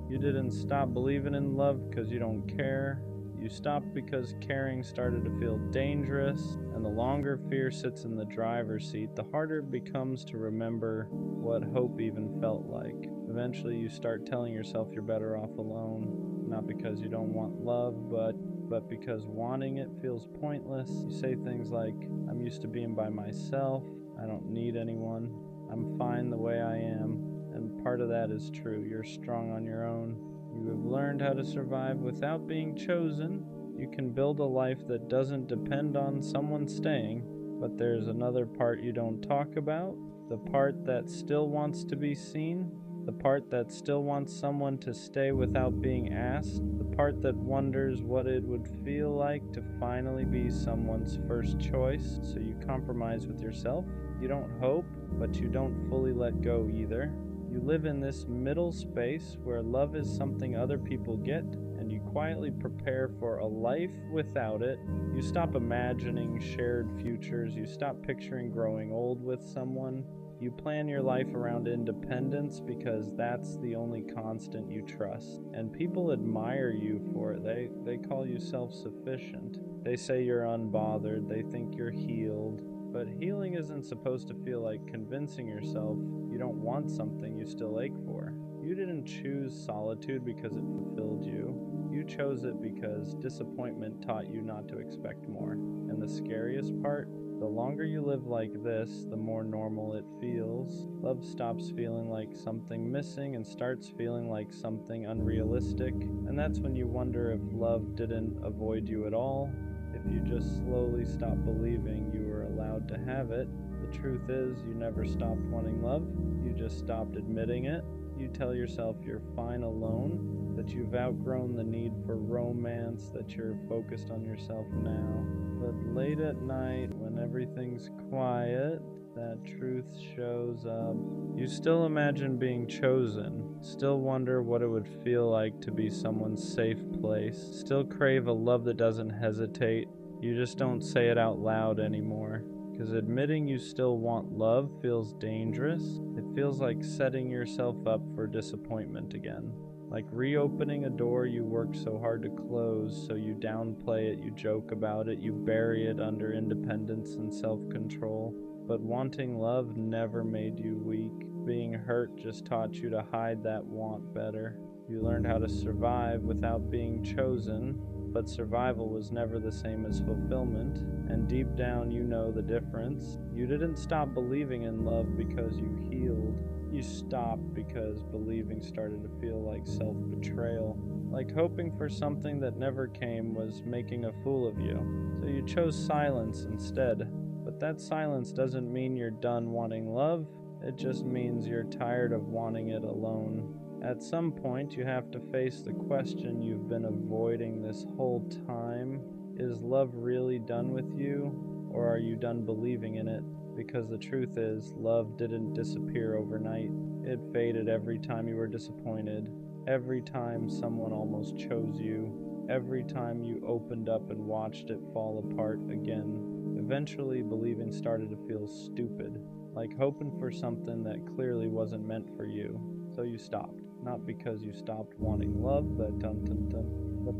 You didn't stop believing in love because you don't care. You stopped because caring started to feel dangerous, and the longer fear sits in the driver's seat, the harder it becomes to remember what hope even felt like. Eventually you start telling yourself you're better off alone, not because you don't want love, but because wanting it feels pointless. You say things like, I'm used to being by myself, I don't need anyone, I'm fine the way I am. And part of that is true. You're strong on your own. You have learned how to survive without being chosen. You can build a life that doesn't depend on someone staying. But there's another part you don't talk about. The part that still wants to be seen. The part that still wants someone to stay without being asked. The part that wonders what it would feel like to finally be someone's first choice. So you compromise with yourself. You don't hope, but you don't fully let go either. You live in this middle space where love is something other people get, and you quietly prepare for a life without it. You stop imagining shared futures. You stop picturing growing old with someone. You plan your life around independence because that's the only constant you trust. And people admire you for it. They call you self-sufficient. They say you're unbothered. They think you're healed. But healing isn't supposed to feel like convincing yourself you don't want something you still ache for. You didn't choose solitude because it fulfilled you. You chose it because disappointment taught you not to expect more. And the scariest part, the longer you live like this, the more normal it feels. Love stops feeling like something missing and starts feeling like something unrealistic. And that's when you wonder if love didn't avoid you at all. If you just slowly stopped believing you were allowed to have it. The truth is, you never stopped wanting love. You just stopped admitting it. You tell yourself you're fine alone, that you've outgrown the need for romance, that you're focused on yourself now. But late at night, when everything's quiet, that truth shows up. You still imagine being chosen, still wonder what it would feel like to be someone's safe place, still crave a love that doesn't hesitate. You just don't say it out loud anymore. Because admitting you still want love feels dangerous. It feels like setting yourself up for disappointment again. Like reopening a door you worked so hard to close, so you downplay it, you joke about it, you bury it under independence and self-control. But wanting love never made you weak. Being hurt just taught you to hide that want better. You learned how to survive without being chosen. But survival was never the same as fulfillment, and deep down you know the difference. You didn't stop believing in love because you healed. You stopped because believing started to feel like self-betrayal. Like hoping for something that never came was making a fool of you. So you chose silence instead. But that silence doesn't mean you're done wanting love. It just means you're tired of wanting it alone. At some point, you have to face the question you've been avoiding this whole time. Is love really done with you, or are you done believing in it? Because the truth is, love didn't disappear overnight. It faded every time you were disappointed, every time someone almost chose you, every time you opened up and watched it fall apart again. Eventually, believing started to feel stupid, like hoping for something that clearly wasn't meant for you. So you stopped. Not because you stopped wanting love, but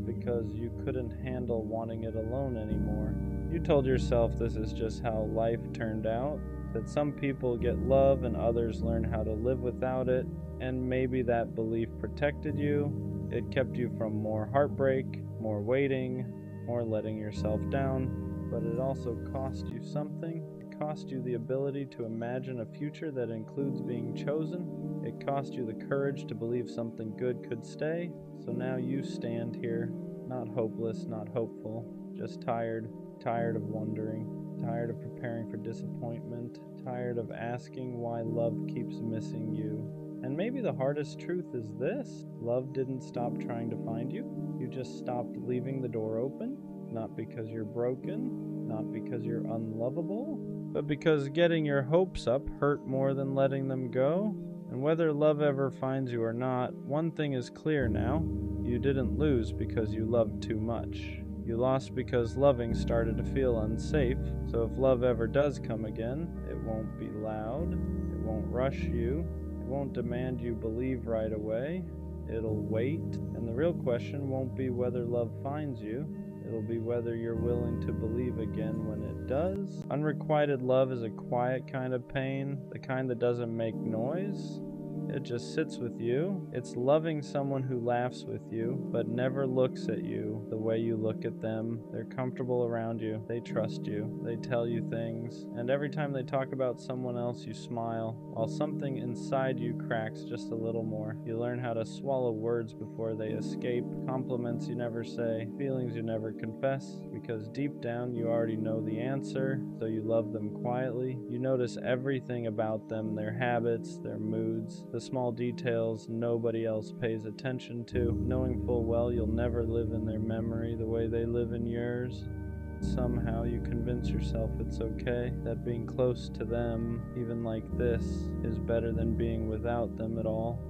because you couldn't handle wanting it alone anymore. You told yourself this is just how life turned out, that some people get love and others learn how to live without it, and maybe that belief protected you. It kept you from more heartbreak, more waiting, more letting yourself down, but it also cost you something. It cost you the ability to imagine a future that includes being chosen. It cost you the courage to believe something good could stay. So now you stand here, not hopeless, not hopeful, just tired of wondering, tired of preparing for disappointment, tired of asking why love keeps missing you. And maybe the hardest truth is this: love didn't stop trying to find you. You just stopped leaving the door open, not because you're broken, not because you're unlovable, but because getting your hopes up hurt more than letting them go. And whether love ever finds you or not, one thing is clear now. You didn't lose because you loved too much. You lost because loving started to feel unsafe. So if love ever does come again, it won't be loud, it won't rush you, it won't demand you believe right away. It'll wait. And the real question won't be whether love finds you. It'll be whether you're willing to believe again when it does. Unrequited love is a quiet kind of pain, the kind that doesn't make noise. It just sits with you. It's loving someone who laughs with you, but never looks at you the way you look at them. They're comfortable around you. They trust you. They tell you things. And every time they talk about someone else, you smile, while something inside you cracks just a little more. You learn how to swallow words before they escape, compliments you never say, feelings you never confess, because deep down you already know the answer, so you love them quietly. You notice everything about them, their habits, their moods, the small details nobody else pays attention to, knowing full well you'll never live in their memory the way they live in yours. Somehow you convince yourself it's okay, that being close to them, even like this, is better than being without them at all.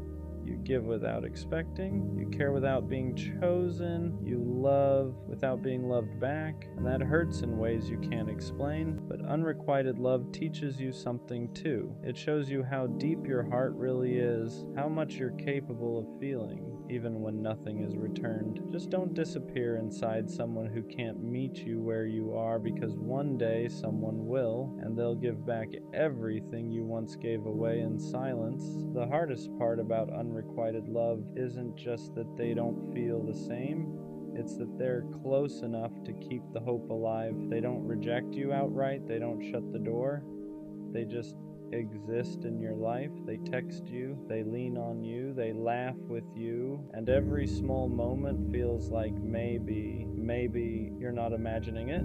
You give without expecting. You care without being chosen. You love without being loved back. And that hurts in ways you can't explain. But unrequited love teaches you something too. It shows you how deep your heart really is, how much you're capable of feeling, even when nothing is returned. Just don't disappear inside someone who can't meet you where you are, because one day someone will, and they'll give back everything you once gave away in silence. The hardest part about unrequited love isn't just that they don't feel the same, it's that they're close enough to keep the hope alive. They don't reject you outright, they don't shut the door, they just exist in your life. They text you, they lean on you, they laugh with you, and every small moment feels like maybe you're not imagining it.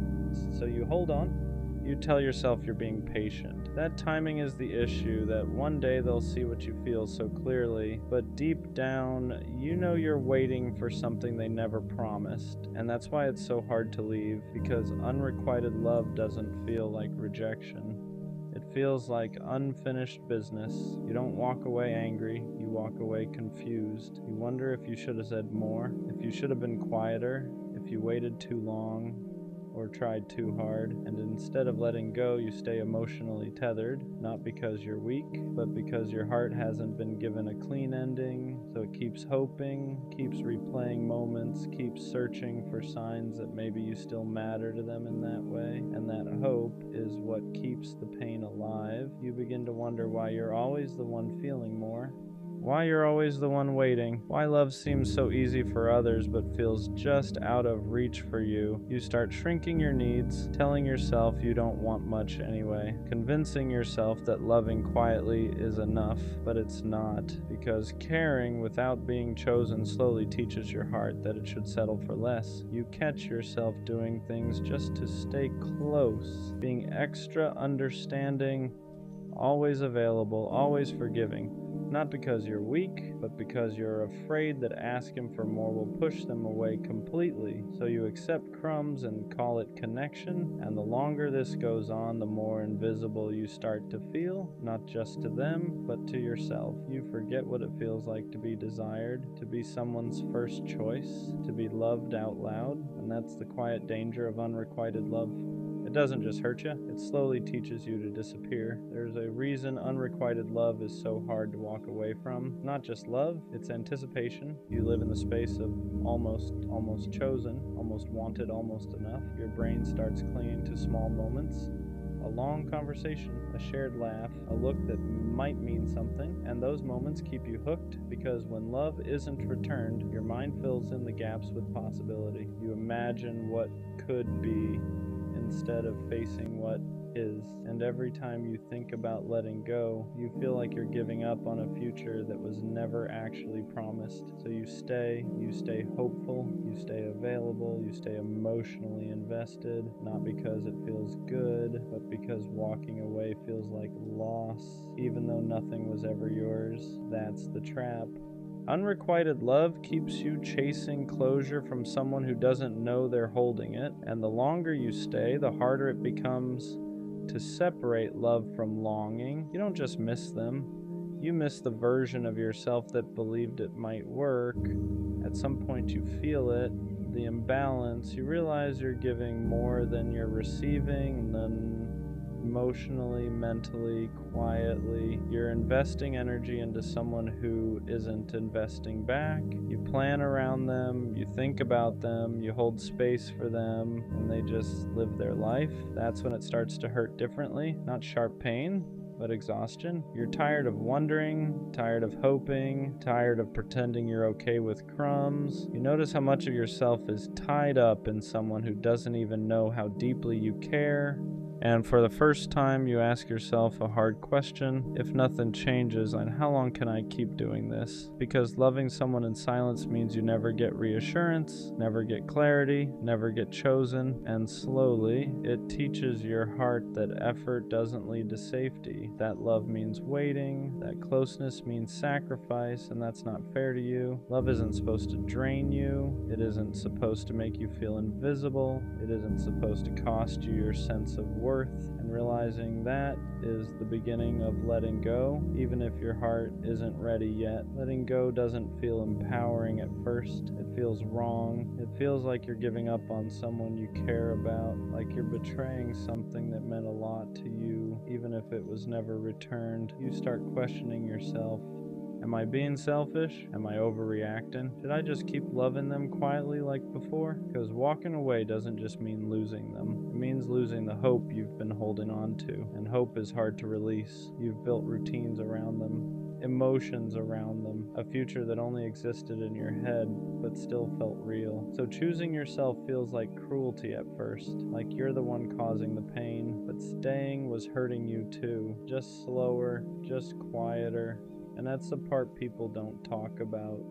So you hold on. You tell yourself you're being patient. That timing is the issue, that one day they'll see what you feel so clearly, but deep down, you know you're waiting for something they never promised. And that's why it's so hard to leave, because unrequited love doesn't feel like rejection. It feels like unfinished business. You don't walk away angry, you walk away confused. You wonder if you should have said more, if you should have been quieter, if you waited too long, or tried too hard, and instead of letting go, you stay emotionally tethered, not because you're weak, but because your heart hasn't been given a clean ending, so it keeps hoping, keeps replaying moments, keeps searching for signs that maybe you still matter to them in that way, and that hope is what keeps the pain alive. You begin to wonder why you're always the one feeling more, why you're always the one waiting, why love seems so easy for others but feels just out of reach for you. You start shrinking your needs, telling yourself you don't want much anyway, convincing yourself that loving quietly is enough, but it's not, because caring without being chosen slowly teaches your heart that it should settle for less. You catch yourself doing things just to stay close, being extra understanding, always available, always forgiving. Not because you're weak, but because you're afraid that asking for more will push them away completely. So you accept crumbs and call it connection, and the longer this goes on, the more invisible you start to feel, not just to them, but to yourself. You forget what it feels like to be desired, to be someone's first choice, to be loved out loud, and that's the quiet danger of unrequited love. It doesn't just hurt you, it slowly teaches you to disappear. There's a reason unrequited love is so hard to walk away from. Not just love, it's anticipation. You live in the space of almost chosen, almost wanted, almost enough. Your brain starts clinging to small moments. A long conversation, a shared laugh, a look that might mean something, and those moments keep you hooked, because when love isn't returned, your mind fills in the gaps with possibility. You imagine what could be instead of facing what is, and every time you think about letting go, you feel like you're giving up on a future that was never actually promised. So you stay hopeful, you stay available, you stay emotionally invested, not because it feels good, but because walking away feels like loss, even though nothing was ever yours. That's the trap. Unrequited love keeps you chasing closure from someone who doesn't know they're holding it, and the longer you stay, the harder it becomes to separate love from longing. You don't just miss them, you miss the version of yourself that believed it might work. At some point you feel it, the imbalance, you realize you're giving more than you're receiving, and then emotionally, mentally, quietly, you're investing energy into someone who isn't investing back. You plan around them, you think about them, you hold space for them, and they just live their life. That's when it starts to hurt differently. Not sharp pain, but exhaustion. You're tired of wondering, tired of hoping, tired of pretending you're okay with crumbs. You notice how much of yourself is tied up in someone who doesn't even know how deeply you care. And for the first time, you ask yourself a hard question. If nothing changes, then how long can I keep doing this? Because loving someone in silence means you never get reassurance, never get clarity, never get chosen, and slowly, it teaches your heart that effort doesn't lead to safety. That love means waiting, that closeness means sacrifice, and that's not fair to you. Love isn't supposed to drain you, it isn't supposed to make you feel invisible, it isn't supposed to cost you your sense of worth. worth, and realizing that is the beginning of letting go, even if your heart isn't ready yet. Letting go doesn't feel empowering at first. It feels wrong. It feels like you're giving up on someone you care about, like you're betraying something that meant a lot to you, even if it was never returned. You start questioning yourself. Am I being selfish? Am I overreacting? Should I just keep loving them quietly like before? Because walking away doesn't just mean losing them. It means losing the hope you've been holding on to. And hope is hard to release. You've built routines around them, emotions around them, a future that only existed in your head but still felt real. So choosing yourself feels like cruelty at first, like you're the one causing the pain, but staying was hurting you too. Just slower, just quieter. And that's the part people don't talk about.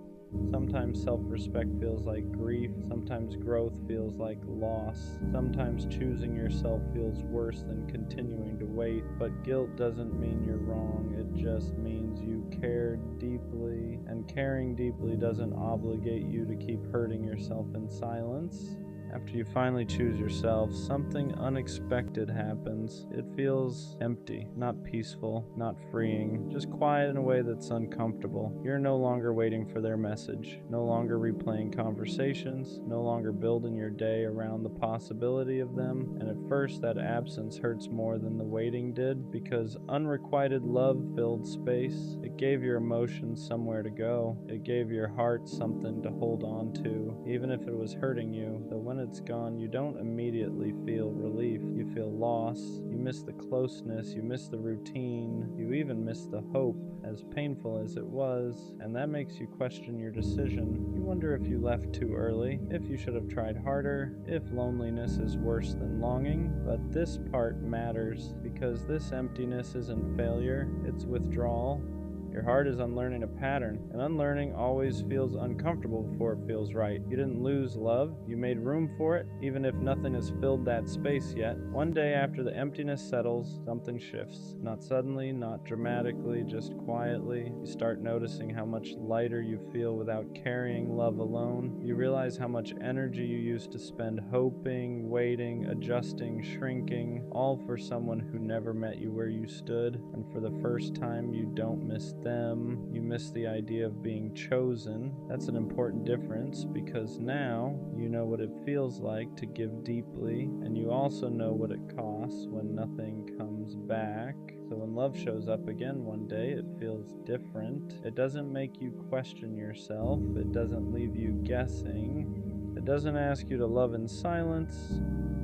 Sometimes self-respect feels like grief. Sometimes growth feels like loss. Sometimes choosing yourself feels worse than continuing to wait. But guilt doesn't mean you're wrong. It just means you cared deeply. And caring deeply doesn't obligate you to keep hurting yourself in silence. After you finally choose yourself, something unexpected happens. It feels empty, not peaceful, not freeing, just quiet in a way that's uncomfortable. You're no longer waiting for their message, no longer replaying conversations, no longer building your day around the possibility of them. And at first, that absence hurts more than the waiting did, because unrequited love filled space. It gave your emotions somewhere to go. It gave your heart something to hold on to, even if it was hurting you. Though when it's gone, you don't immediately feel relief. You feel loss. You miss the closeness. You miss the routine. You even miss the hope, as painful as it was. And that makes you question your decision. You wonder if you left too early, if you should have tried harder, if loneliness is worse than longing. But this part matters, because this emptiness isn't failure, it's withdrawal. Your heart is unlearning a pattern, and unlearning always feels uncomfortable before it feels right. You didn't lose love, you made room for it, even if nothing has filled that space yet. One day after the emptiness settles, something shifts. Not suddenly, not dramatically, just quietly. You start noticing how much lighter you feel without carrying love alone. You realize how much energy you used to spend hoping, waiting, adjusting, shrinking, all for someone who never met you where you stood. And for the first time, you don't miss them. You miss the idea of being chosen. That's an important difference, because now you know what it feels like to give deeply, and you also know what it costs when nothing comes back. So when love shows up again one day, it feels different. It doesn't make you question yourself. It doesn't leave you guessing. It doesn't ask you to love in silence.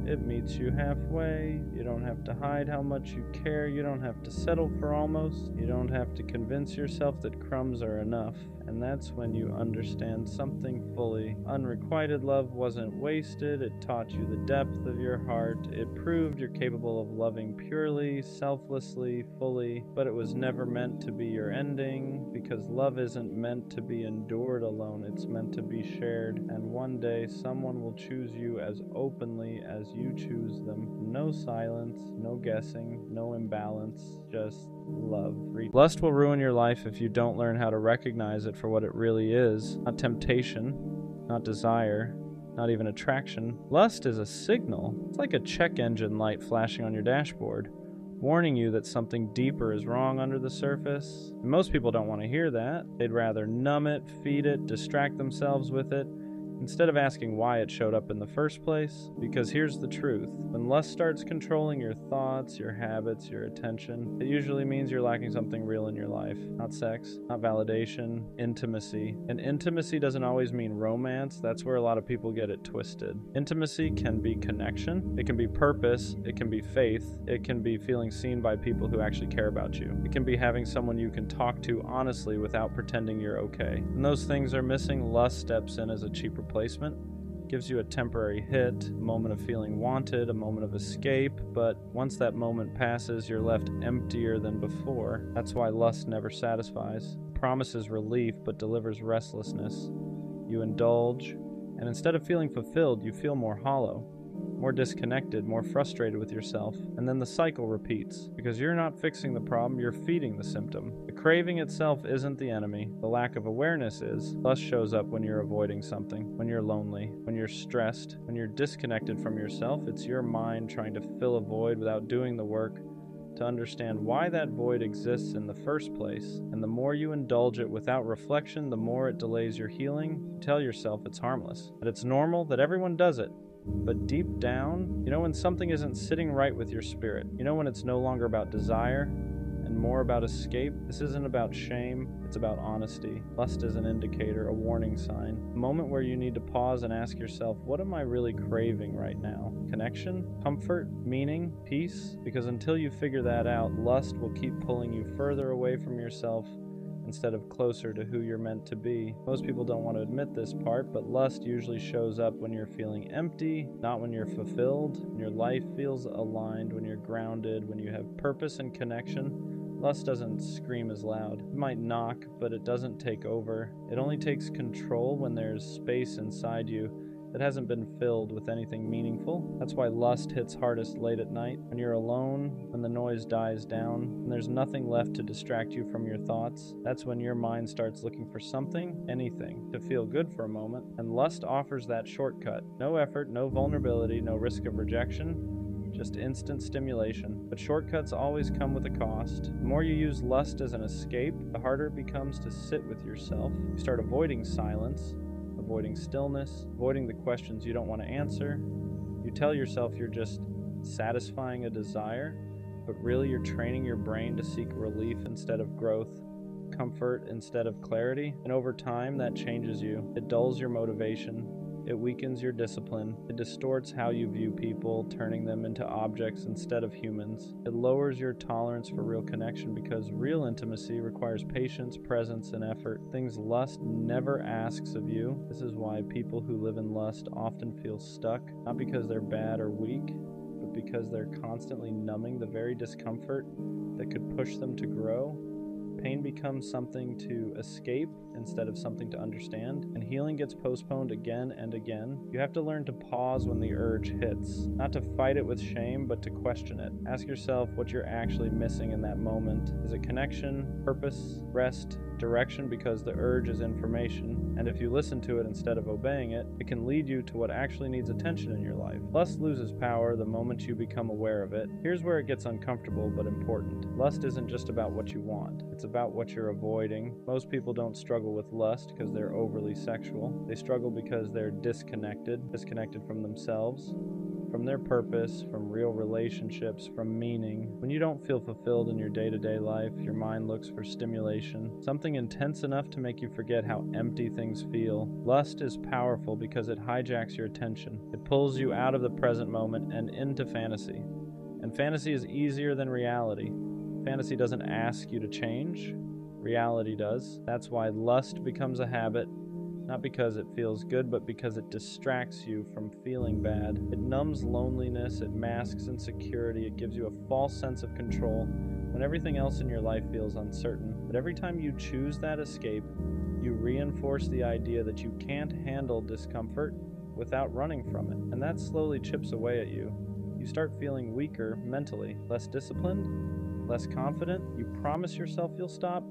It meets you halfway. You don't have to hide how much you care. You don't have to settle for almost. You don't have to convince yourself that crumbs are enough. And that's when you understand something fully. Unrequited love wasn't wasted. It taught you the depth of your heart. It proved you're capable of loving purely, selflessly, fully. But it was never meant to be your ending, because love isn't meant to be endured alone. It's meant to be shared. And one day, someone will choose you as openly as you choose them. No silence, no guessing, no imbalance, just love. Lust will ruin your life if you don't learn how to recognize it for what it really is. Not temptation, not desire, not even attraction. Lust is a signal. It's like a check engine light flashing on your dashboard, warning you that something deeper is wrong under the surface. And most people don't want to hear that. They'd rather numb it, feed it, distract themselves with it, instead of asking why it showed up in the first place. Because here's the truth. When lust starts controlling your thoughts, your habits, your attention, it usually means you're lacking something real in your life. Not sex, not validation, intimacy. And intimacy doesn't always mean romance. That's where a lot of people get it twisted. Intimacy can be connection. It can be purpose. It can be faith. It can be feeling seen by people who actually care about you. It can be having someone you can talk to honestly without pretending you're okay. When those things are missing, lust steps in as a cheap replacement. Gives you a temporary hit, a moment of feeling wanted, a moment of escape, but once that moment passes, you're left emptier than before. That's why lust never satisfies. It promises relief, but delivers restlessness. You indulge, and instead of feeling fulfilled, you feel more hollow, more disconnected, more frustrated with yourself. And then the cycle repeats. Because you're not fixing the problem, you're feeding the symptom. The craving itself isn't the enemy. The lack of awareness is. Lust shows up when you're avoiding something, when you're lonely, when you're stressed, when you're disconnected from yourself. It's your mind trying to fill a void without doing the work to understand why that void exists in the first place. And the more you indulge it without reflection, the more it delays your healing. You tell yourself it's harmless, that it's normal, that everyone does it. But deep down, you know when something isn't sitting right with your spirit. You know when it's no longer about desire and more about escape. This isn't about shame, it's about honesty. Lust is an indicator, a warning sign. A moment where you need to pause and ask yourself, what am I really craving right now? Connection? Comfort? Meaning? Peace? Because until you figure that out, lust will keep pulling you further away from yourself instead of closer to who you're meant to be. Most people don't want to admit this part, but lust usually shows up when you're feeling empty, not when you're fulfilled, when your life feels aligned, when you're grounded, when you have purpose and connection. Lust doesn't scream as loud. It might knock, but it doesn't take over. It only takes control when there's space inside you that hasn't been filled with anything meaningful. That's why lust hits hardest late at night, when you're alone, when the noise dies down, and there's nothing left to distract you from your thoughts. That's when your mind starts looking for something, anything, to feel good for a moment, and lust offers that shortcut. No effort, no vulnerability, no risk of rejection, just instant stimulation. But shortcuts always come with a cost. The more you use lust as an escape, the harder it becomes to sit with yourself. You start avoiding silence, avoiding stillness, avoiding the questions you don't want to answer. You tell yourself you're just satisfying a desire, but really you're training your brain to seek relief instead of growth, comfort instead of clarity. And over time, that changes you. It dulls your motivation. It weakens your discipline. It distorts how you view people, turning them into objects instead of humans. It lowers your tolerance for real connection because real intimacy requires patience, presence, and effort. Things lust never asks of you. This is why people who live in lust often feel stuck, not because they're bad or weak, but because they're constantly numbing the very discomfort that could push them to grow. Pain becomes something to escape instead of something to understand, and healing gets postponed again and again. You have to learn to pause when the urge hits, not to fight it with shame, but to question it. Ask yourself what you're actually missing in that moment. Is it connection, purpose, rest, direction? Because the urge is information, and if you listen to it instead of obeying it, it can lead you to what actually needs attention in your life. Lust loses power the moment you become aware of it. Here's where it gets uncomfortable but important. Lust isn't just about what you want, it's about what you're avoiding. Most people don't struggle with lust because they're overly sexual. They struggle because they're disconnected from themselves, from their purpose, from real relationships, from meaning. When you don't feel fulfilled in your day-to-day life, your mind looks for stimulation, something intense enough to make you forget how empty things feel. Lust is powerful because it hijacks your attention. It pulls you out of the present moment and into fantasy. And fantasy is easier than reality. Fantasy doesn't ask you to change. Reality does. That's why lust becomes a habit, not because it feels good, but because it distracts you from feeling bad. It numbs loneliness, it masks insecurity, it gives you a false sense of control when everything else in your life feels uncertain. But every time you choose that escape, you reinforce the idea that you can't handle discomfort without running from it. And that slowly chips away at you. You start feeling weaker mentally, less disciplined, less confident. You promise yourself you'll stop,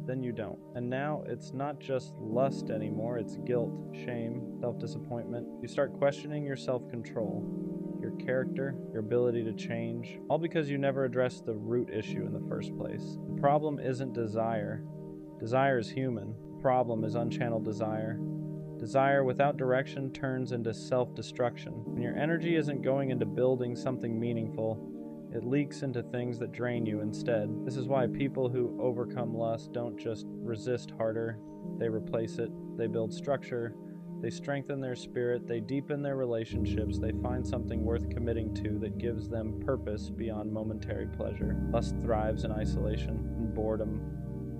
then you don't. And now it's not just lust anymore, it's guilt, shame, self-disappointment. You start questioning your self-control, your character, your ability to change, all because you never addressed the root issue in the first place. The problem isn't desire. Desire is human. The problem is unchanneled desire. Desire without direction turns into self-destruction. When your energy isn't going into building something meaningful, it leaks into things that drain you instead. This is why people who overcome lust don't just resist harder, they replace it, they build structure, they strengthen their spirit, they deepen their relationships, they find something worth committing to that gives them purpose beyond momentary pleasure. Lust thrives in isolation, in boredom,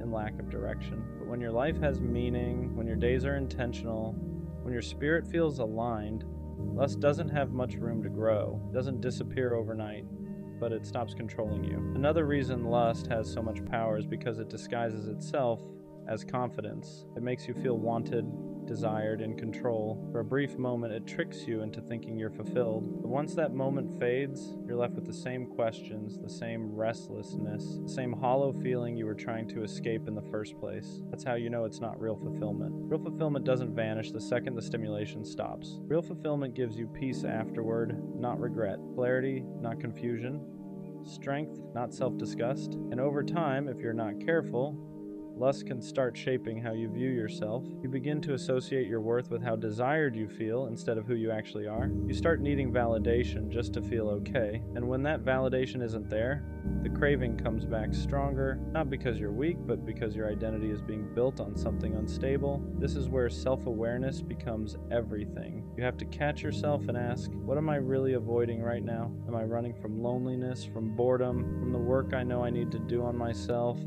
in lack of direction. But when your life has meaning, when your days are intentional, when your spirit feels aligned, lust doesn't have much room to grow. It doesn't disappear overnight, but it stops controlling you. Another reason lust has so much power is because it disguises itself as confidence. It makes you feel wanted, desired, in control. For a brief moment, it tricks you into thinking you're fulfilled. But once that moment fades, you're left with the same questions, the same restlessness, the same hollow feeling you were trying to escape in the first place. That's how you know it's not real fulfillment. Real fulfillment doesn't vanish the second the stimulation stops. Real fulfillment gives you peace afterward, not regret. Clarity, not confusion. Strength, not self-disgust. And over time, if you're not careful, lust can start shaping how you view yourself. You begin to associate your worth with how desired you feel instead of who you actually are. You start needing validation just to feel okay. And when that validation isn't there, the craving comes back stronger, not because you're weak, but because your identity is being built on something unstable. This is where self-awareness becomes everything. You have to catch yourself and ask, what am I really avoiding right now? Am I running from loneliness, from boredom, from the work I know I need to do on myself?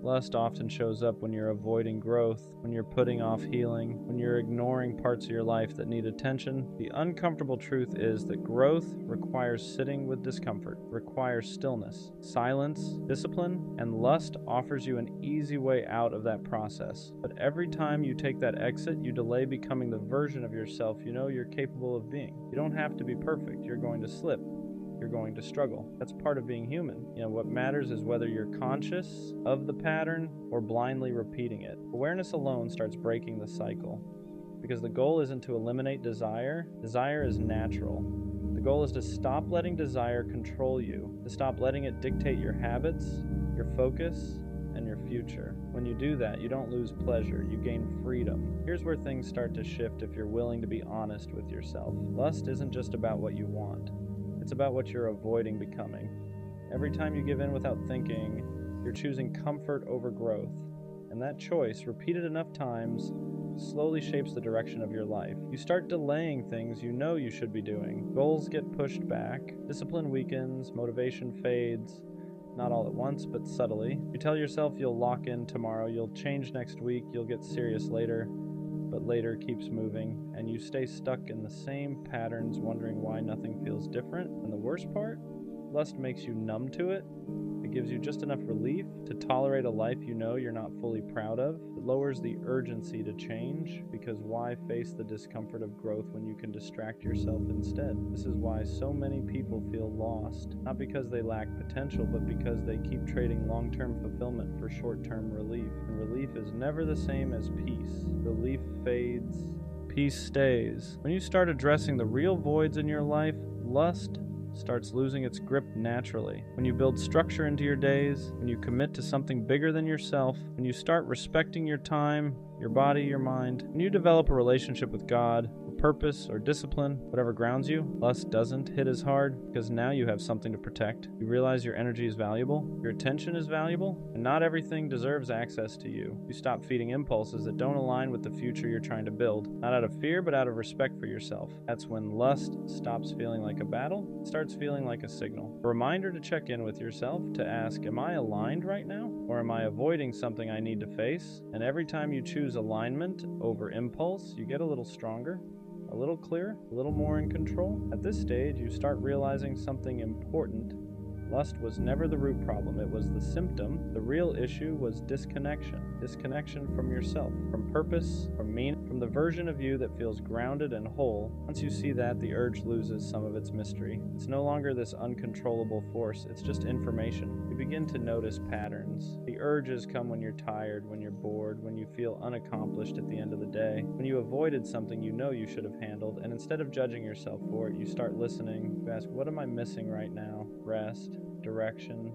Lust often shows up when you're avoiding growth, when you're putting off healing, when you're ignoring parts of your life that need attention. The uncomfortable truth is that growth requires sitting with discomfort, requires stillness, silence, discipline, and lust offers you an easy way out of that process. But every time you take that exit, you delay becoming the version of yourself you know you're capable of being. You don't have to be perfect. You're going to slip. You're going to struggle. That's part of being human. What matters is whether you're conscious of the pattern or blindly repeating it. Awareness alone starts breaking the cycle, because the goal isn't to eliminate desire. Desire is natural. The goal is to stop letting desire control you, to stop letting it dictate your habits, your focus, and your future. When you do that, you don't lose pleasure, you gain freedom. Here's where things start to shift if you're willing to be honest with yourself. Lust isn't just about what you want. It's about what you're avoiding becoming. Every time you give in without thinking, you're choosing comfort over growth. And that choice, repeated enough times, slowly shapes the direction of your life. You start delaying things you know you should be doing. Goals get pushed back, discipline weakens, motivation fades. Not all at once, but subtly. You tell yourself you'll lock in tomorrow, you'll change next week, you'll get serious later. But later keeps moving, and you stay stuck in the same patterns, wondering why nothing feels different. And the worst part? Lust makes you numb to it. It gives you just enough relief to tolerate a life you know you're not fully proud of. It lowers the urgency to change, because why face the discomfort of growth when you can distract yourself instead? This is why so many people feel lost, not because they lack potential, but because they keep trading long-term fulfillment for short-term relief. And relief is never the same as peace. Relief fades, peace stays. When you start addressing the real voids in your life, lust starts losing its grip naturally. When you build structure into your days, when you commit to something bigger than yourself, when you start respecting your time, your body, your mind, when you develop a relationship with God, purpose, or discipline, whatever grounds you, lust doesn't hit as hard, because now you have something to protect. You realize your energy is valuable, your attention is valuable, and not everything deserves access to you. You stop feeding impulses that don't align with the future you're trying to build, not out of fear, but out of respect for yourself. That's when lust stops feeling like a battle, it starts feeling like a signal. A reminder to check in with yourself, to ask, am I aligned right now? Or am I avoiding something I need to face? And every time you choose alignment over impulse, you get a little stronger, a little clearer, a little more in control. At this stage, you start realizing something important. Lust was never the root problem, it was the symptom. The real issue was disconnection. Disconnection from yourself, from purpose, from meaning, from the version of you that feels grounded and whole. Once you see that, the urge loses some of its mystery. It's no longer this uncontrollable force, it's just information. You begin to notice patterns. The urges come when you're tired, when you're bored, when you feel unaccomplished at the end of the day, when you avoided something you know you should have handled, and instead of judging yourself for it, you start listening. You ask, what am I missing right now? Rest, direction,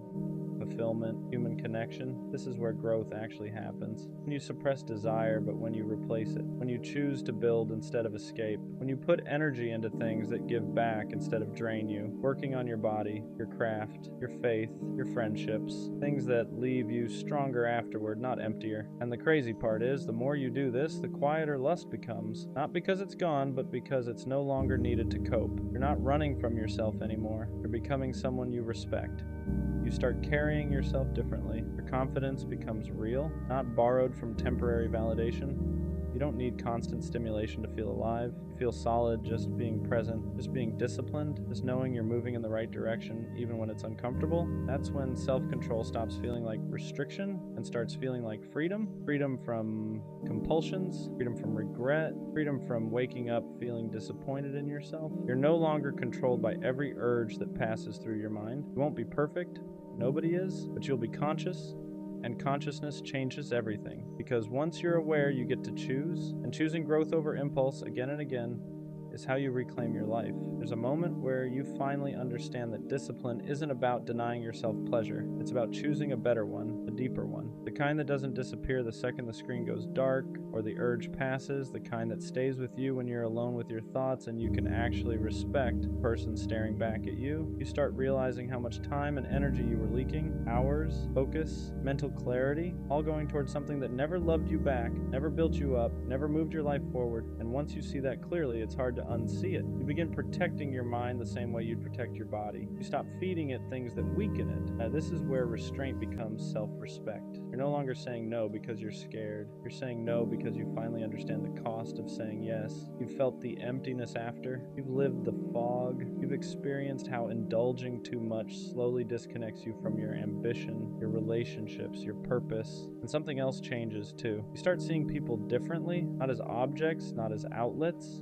fulfillment, human connection. This is where growth actually happens. When you suppress desire, but when you replace it. When you choose to build instead of escape. When you put energy into things that give back instead of drain you. Working on your body, your craft, your faith, your friendships. Things that leave you stronger afterward, not emptier. And the crazy part is, the more you do this, the quieter lust becomes. Not because it's gone, but because it's no longer needed to cope. You're not running from yourself anymore. You're becoming someone you respect. You start carrying yourself differently. Your confidence becomes real, not borrowed from temporary validation. You don't need constant stimulation to feel alive. You feel solid just being present, just being disciplined, just knowing you're moving in the right direction even when it's uncomfortable. That's when self-control stops feeling like restriction and starts feeling like freedom. Freedom from compulsions, freedom from regret, freedom from waking up feeling disappointed in yourself. You're no longer controlled by every urge that passes through your mind. You won't be perfect. Nobody is, but you'll be conscious. And consciousness changes everything, because once you're aware, you get to choose, and choosing growth over impulse again and again is how you reclaim your life. There's a moment where you finally understand that discipline isn't about denying yourself pleasure. It's about choosing a better one, a deeper one. The kind that doesn't disappear the second the screen goes dark or the urge passes, the kind that stays with you when you're alone with your thoughts and you can actually respect the person staring back at you. You start realizing how much time and energy you were leaking, hours, focus, mental clarity, all going towards something that never loved you back, never built you up, never moved your life forward. And once you see that clearly, it's hard to unsee it. You begin protecting your mind the same way you'd protect your body. You stop feeding it things that weaken it. This is where restraint becomes self-respect. You're no longer saying no because you're scared. You're saying no because you finally understand the cost of saying yes. You've felt the emptiness after. You've lived the fog. You've experienced how indulging too much slowly disconnects you from your ambition, your relationships, your purpose. And something else changes too. You start seeing people differently, not as objects, not as outlets,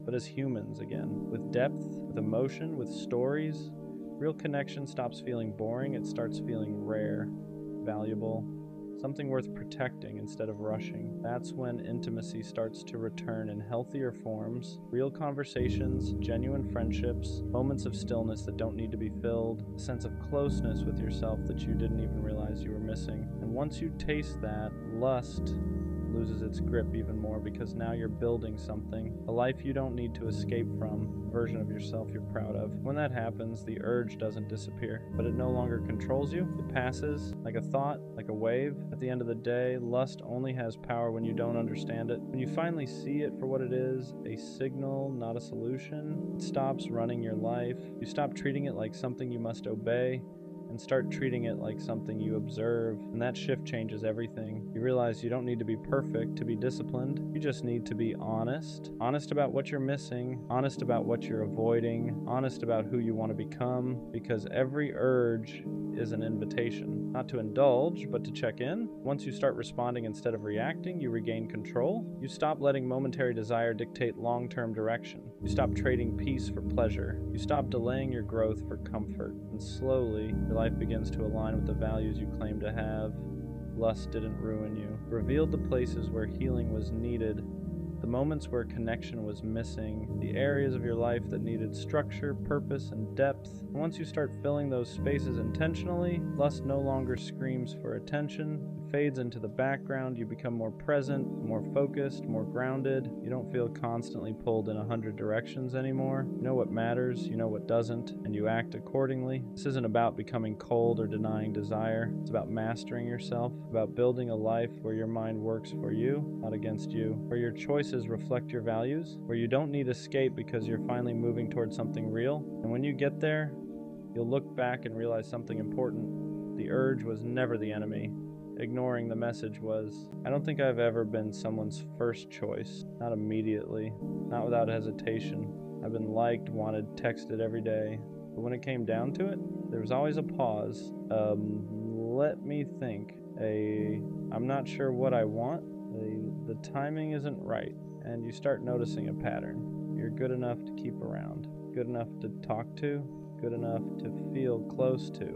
but as humans again, with depth, with emotion, with stories. Real connection stops feeling boring. It starts feeling rare, valuable, something worth protecting instead of rushing. That's when intimacy starts to return in healthier forms. Real conversations, genuine friendships, moments of stillness that don't need to be filled, a sense of closeness with yourself that you didn't even realize you were missing. And once you taste that, lust loses its grip even more, because now you're building something, a life you don't need to escape from, a version of yourself you're proud of. When that happens, the urge doesn't disappear, but it no longer controls you. It passes like a thought, like a wave. At the end of the day, lust only has power when you don't understand it. When you finally see it for what it is, a signal, not a solution, it stops running your life. You stop treating it like something you must obey and start treating it like something you observe, and that shift changes everything. You realize you don't need to be perfect to be disciplined. You just need to be honest. Honest about what you're missing, honest about what you're avoiding, honest about who you want to become, because every urge is an invitation, not to indulge, but to check in. Once you start responding instead of reacting, you regain control. You stop letting momentary desire dictate long-term direction. You stop trading peace for pleasure. You stop delaying your growth for comfort, and slowly, your life begins to align with the values you claim to have. Lust didn't ruin you. Revealed the places where healing was needed, the moments where connection was missing, the areas of your life that needed structure, purpose, and depth. And once you start filling those spaces intentionally, lust no longer screams for attention. It fades into the background. You become more present, more focused, more grounded. You don't feel constantly pulled in 100 directions anymore. You know what matters, you know what doesn't, and you act accordingly. This isn't about becoming cold or denying desire. It's about mastering yourself, about building a life where your mind works for you, not against you, where your choices reflect your values, where you don't need escape because you're finally moving towards something real. And when you get there, you'll look back and realize something important. The urge was never the enemy. Ignoring the message was. I don't think I've ever been someone's first choice. Not immediately. Not without hesitation. I've been liked, wanted, texted every day. But when it came down to it, there was always a pause. Let me think. I'm not sure what I want. The timing isn't right, and you start noticing a pattern. You're good enough to keep around, good enough to talk to, good enough to feel close to,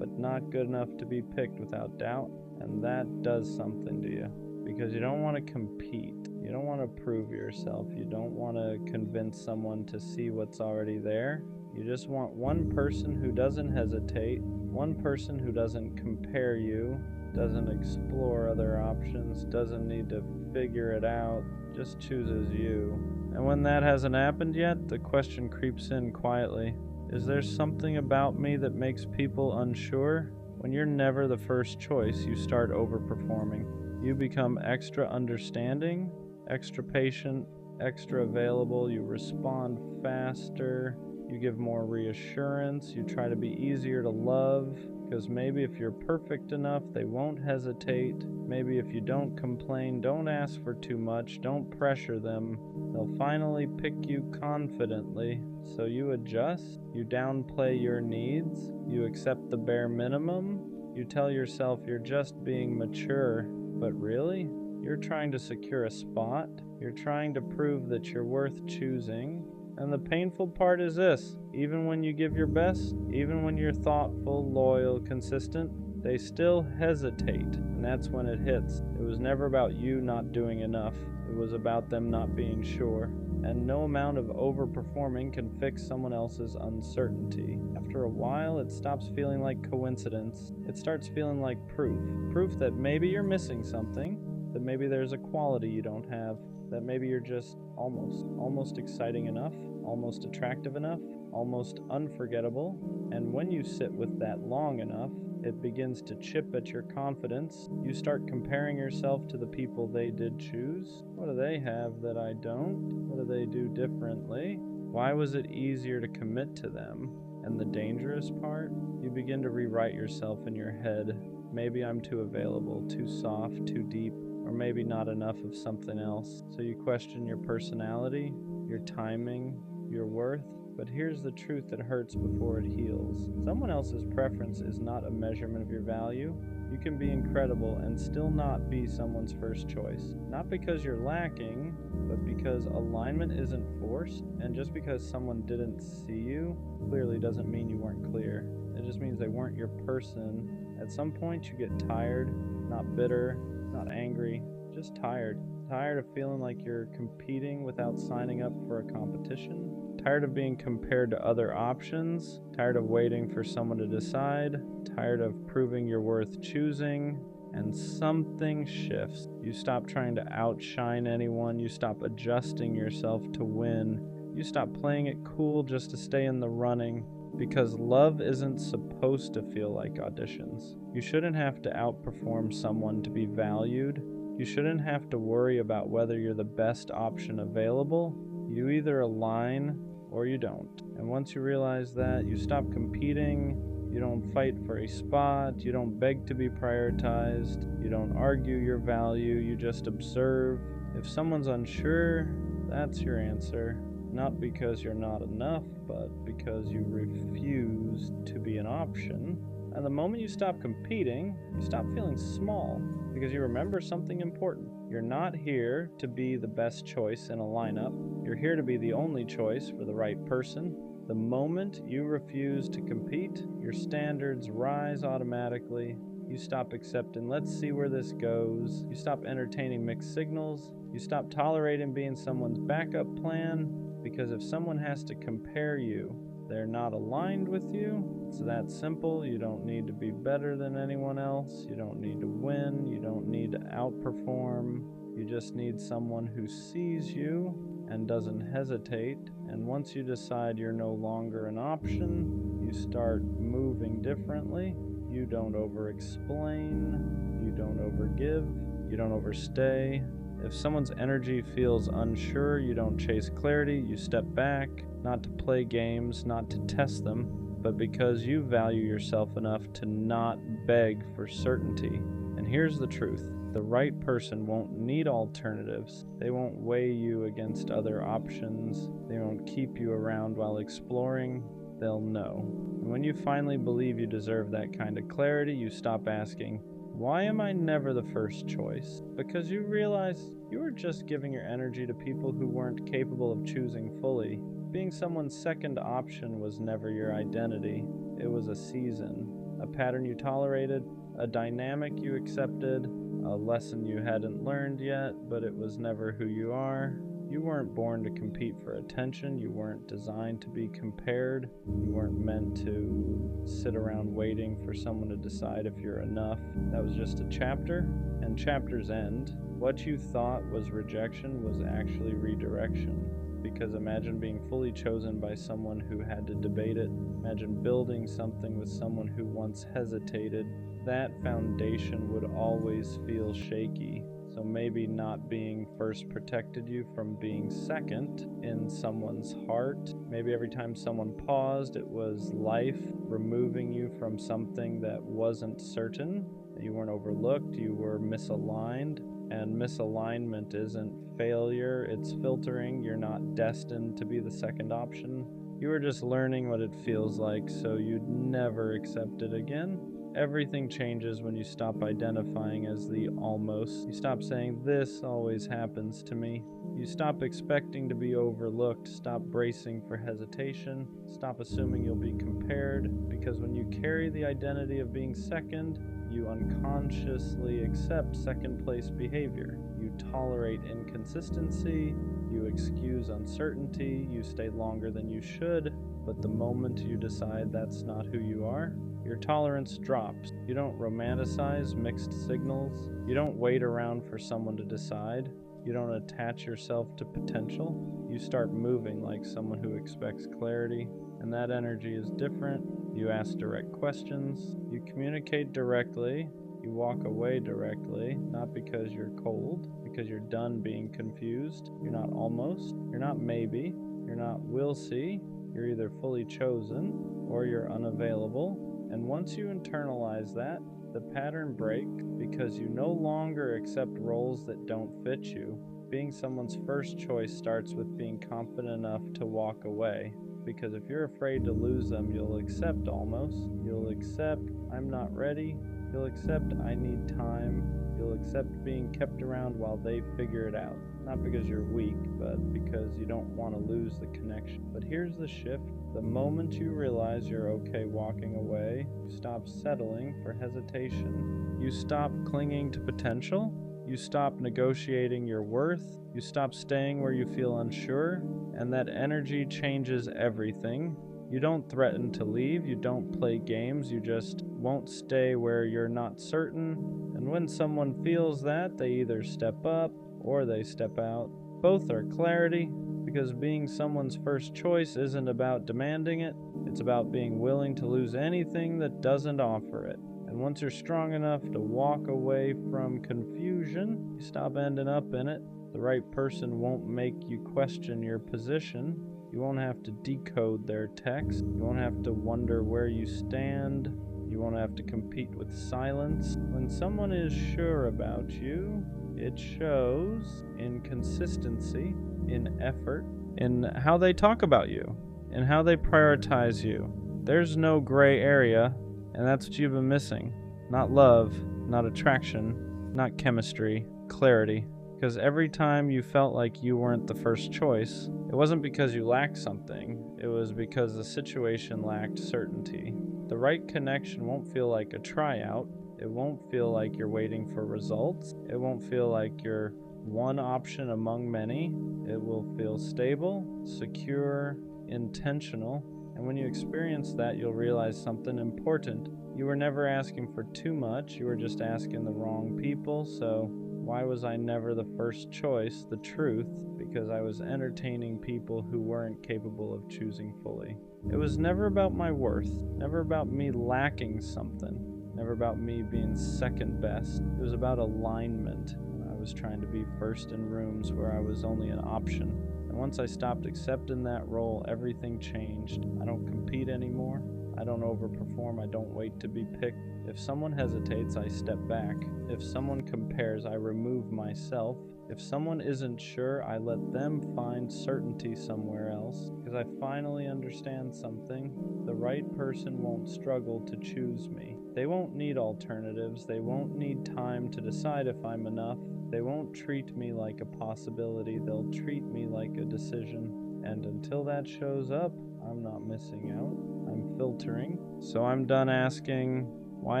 but not good enough to be picked without doubt, and that does something to you, because you don't want to compete. You don't want to prove yourself. You don't want to convince someone to see what's already there. You just want one person who doesn't hesitate, one person who doesn't compare you, doesn't explore other options, doesn't need to figure it out, just chooses you. And when that hasn't happened yet, the question creeps in quietly. Is there something about me that makes people unsure? When you're never the first choice, you start overperforming. You become extra understanding, extra patient, extra available, you respond faster, you give more reassurance, you try to be easier to love, because maybe if you're perfect enough, they won't hesitate. maybe if you don't complain, don't ask for too much, don't pressure them, they'll finally pick you confidently. So you adjust, you downplay your needs, you accept the bare minimum, you tell yourself you're just being mature, but really, you're trying to secure a spot, you're trying to prove that you're worth choosing. And the painful part is this: even when you give your best, even when you're thoughtful, loyal, consistent, they still hesitate, and that's when it hits. It was never about you not doing enough, it was about them not being sure. And no amount of overperforming can fix someone else's uncertainty. After a while, it stops feeling like coincidence. It starts feeling like proof. Proof that maybe you're missing something, that maybe there's a quality you don't have, that maybe you're just almost exciting enough, almost attractive enough, almost unforgettable. And when you sit with that long enough, it begins to chip at your confidence. You start comparing yourself to the people they did choose. What do they have that I don't? What do they do differently? Why was it easier to commit to them? And the dangerous part? You begin to rewrite yourself in your head. Maybe I'm too available, too soft, too deep, or maybe not enough of something else. So you question your personality, your timing, your worth. But here's the truth that hurts before it heals. Someone else's preference is not a measurement of your value. You can be incredible and still not be someone's first choice. Not because you're lacking, but because alignment isn't forced. And just because someone didn't see you clearly doesn't mean you weren't clear. It just means they weren't your person. At some point you get tired, not bitter, not angry, just tired. Tired of feeling like you're competing without signing up for a competition. Tired of being compared to other options. Tired of waiting for someone to decide. Tired of proving you're worth choosing. And something shifts. You stop trying to outshine anyone. You stop adjusting yourself to win. You stop playing it cool just to stay in the running. Because love isn't supposed to feel like auditions. You shouldn't have to outperform someone to be valued. You shouldn't have to worry about whether you're the best option available. You either align or you don't. And once you realize that, you stop competing, you don't fight for a spot, you don't beg to be prioritized, you don't argue your value, you just observe. If someone's unsure, that's your answer. Not because you're not enough, but because you refuse to be an option. And the moment you stop competing, you stop feeling small, because you remember something important. You're not here to be the best choice in a lineup. You're here to be the only choice for the right person. The moment you refuse to compete, your standards rise automatically. You stop accepting, let's see where this goes. You stop entertaining mixed signals. You stop tolerating being someone's backup plan. Because if someone has to compare you, they're not aligned with you. It's that simple. You don't need to be better than anyone else. You don't need to win. You don't need to outperform. You just need someone who sees you and doesn't hesitate. And once you decide you're no longer an option, you start moving differently. You don't over-explain. You don't overgive. You don't overstay. If someone's energy feels unsure, you don't chase clarity, you step back, not to play games, not to test them, but because you value yourself enough to not beg for certainty. And here's the truth: the right person won't need alternatives. They won't weigh you against other options. They won't keep you around while exploring. They'll know. And when you finally believe you deserve that kind of clarity, you stop asking, why am I never the first choice? Because you realize you were just giving your energy to people who weren't capable of choosing fully. Being someone's second option was never your identity. It was a season, a pattern you tolerated, a dynamic you accepted, a lesson you hadn't learned yet, but it was never who you are. You weren't born to compete for attention. You weren't designed to be compared. You weren't meant to sit around waiting for someone to decide if you're enough. That was just a chapter, and chapters end. What you thought was rejection was actually redirection. Because imagine being fully chosen by someone who had to debate it. Imagine building something with someone who once hesitated. That foundation would always feel shaky. So maybe not being first protected you from being second in someone's heart. Maybe every time someone paused, it was life removing you from something that wasn't certain. You weren't overlooked, you were misaligned. And misalignment isn't failure, it's filtering. You're not destined to be the second option. You were just learning what it feels like, so you'd never accept it again. Everything changes when you stop identifying as the almost. You stop saying, this always happens to me. You stop expecting to be overlooked, stop bracing for hesitation, stop assuming you'll be compared, because when you carry the identity of being second, you unconsciously accept second-place behavior. You tolerate inconsistency, you excuse uncertainty, you stay longer than you should, but the moment you decide that's not who you are, your tolerance drops. You don't romanticize mixed signals. You don't wait around for someone to decide. You don't attach yourself to potential. You start moving like someone who expects clarity, and that energy is different. You ask direct questions. You communicate directly. You walk away directly, not because you're cold, because you're done being confused. You're not almost. You're not maybe. You're not will see. You're either fully chosen or you're unavailable. And once you internalize that, the pattern breaks because you no longer accept roles that don't fit you. Being someone's first choice starts with being confident enough to walk away. Because if you're afraid to lose them, you'll accept almost. You'll accept, I'm not ready. You'll accept, I need time. You'll accept being kept around while they figure it out. Not because you're weak, but because you don't want to lose the connection. But here's the shift. The moment you realize you're okay walking away, you stop settling for hesitation. You stop clinging to potential. You stop negotiating your worth. You stop staying where you feel unsure. And that energy changes everything. You don't threaten to leave. You don't play games. You just won't stay where you're not certain. And when someone feels that, they either step up or they step out. Both are clarity, because being someone's first choice isn't about demanding it. It's about being willing to lose anything that doesn't offer it. And once you're strong enough to walk away from confusion, you stop ending up in it. The right person won't make you question your position. You won't have to decode their text. You won't have to wonder where you stand. You won't have to compete with silence. When someone is sure about you, it shows in consistency, in effort, in how they talk about you, in how they prioritize you. There's no gray area, and that's what you've been missing. Not love, not attraction, not chemistry, clarity. Because every time you felt like you weren't the first choice, it wasn't because you lacked something, it was because the situation lacked certainty. The right connection won't feel like a tryout. It won't feel like you're waiting for results. It won't feel like you're one option among many. It will feel stable, secure, intentional. And when you experience that, you'll realize something important. You were never asking for too much. You were just asking the wrong people. So why was I never the first choice? The truth, because I was entertaining people who weren't capable of choosing fully. It was never about my worth, never about me lacking something. Never about me being second best. It was about alignment. I was trying to be first in rooms where I was only an option. And once I stopped accepting that role, everything changed. I don't compete anymore. I don't overperform. I don't wait to be picked. If someone hesitates, I step back. If someone compares, I remove myself. If someone isn't sure, I let them find certainty somewhere else. Because I finally understand something. The right person won't struggle to choose me. They won't need alternatives. They won't need time to decide if I'm enough. They won't treat me like a possibility. They'll treat me like a decision. And until that shows up, I'm not missing out. I'm filtering. So I'm done asking, why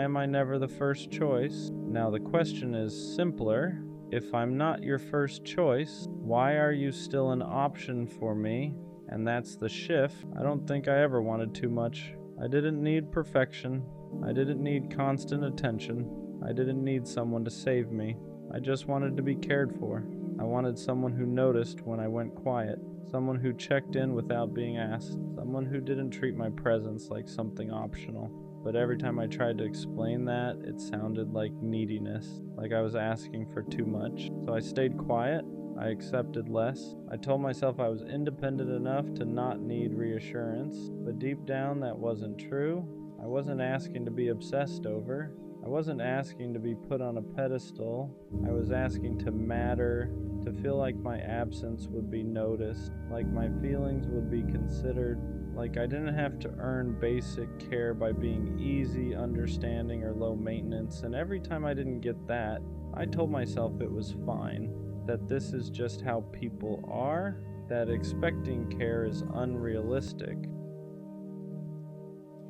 am I never the first choice? Now the question is simpler. If I'm not your first choice, why are you still an option for me? And that's the shift. I don't think I ever wanted too much. I didn't need perfection. I didn't need constant attention. I didn't need someone to save me. I just wanted to be cared for. I wanted someone who noticed when I went quiet. Someone who checked in without being asked. Someone who didn't treat my presence like something optional. But every time I tried to explain that, it sounded like neediness, like I was asking for too much. So I stayed quiet. I accepted less. I told myself I was independent enough to not need reassurance. But deep down, that wasn't true. I wasn't asking to be obsessed over. I wasn't asking to be put on a pedestal. I was asking to matter, to feel like my absence would be noticed, like my feelings would be considered, like I didn't have to earn basic care by being easy, understanding, or low maintenance. And every time I didn't get that, I told myself it was fine, that this is just how people are, that expecting care is unrealistic,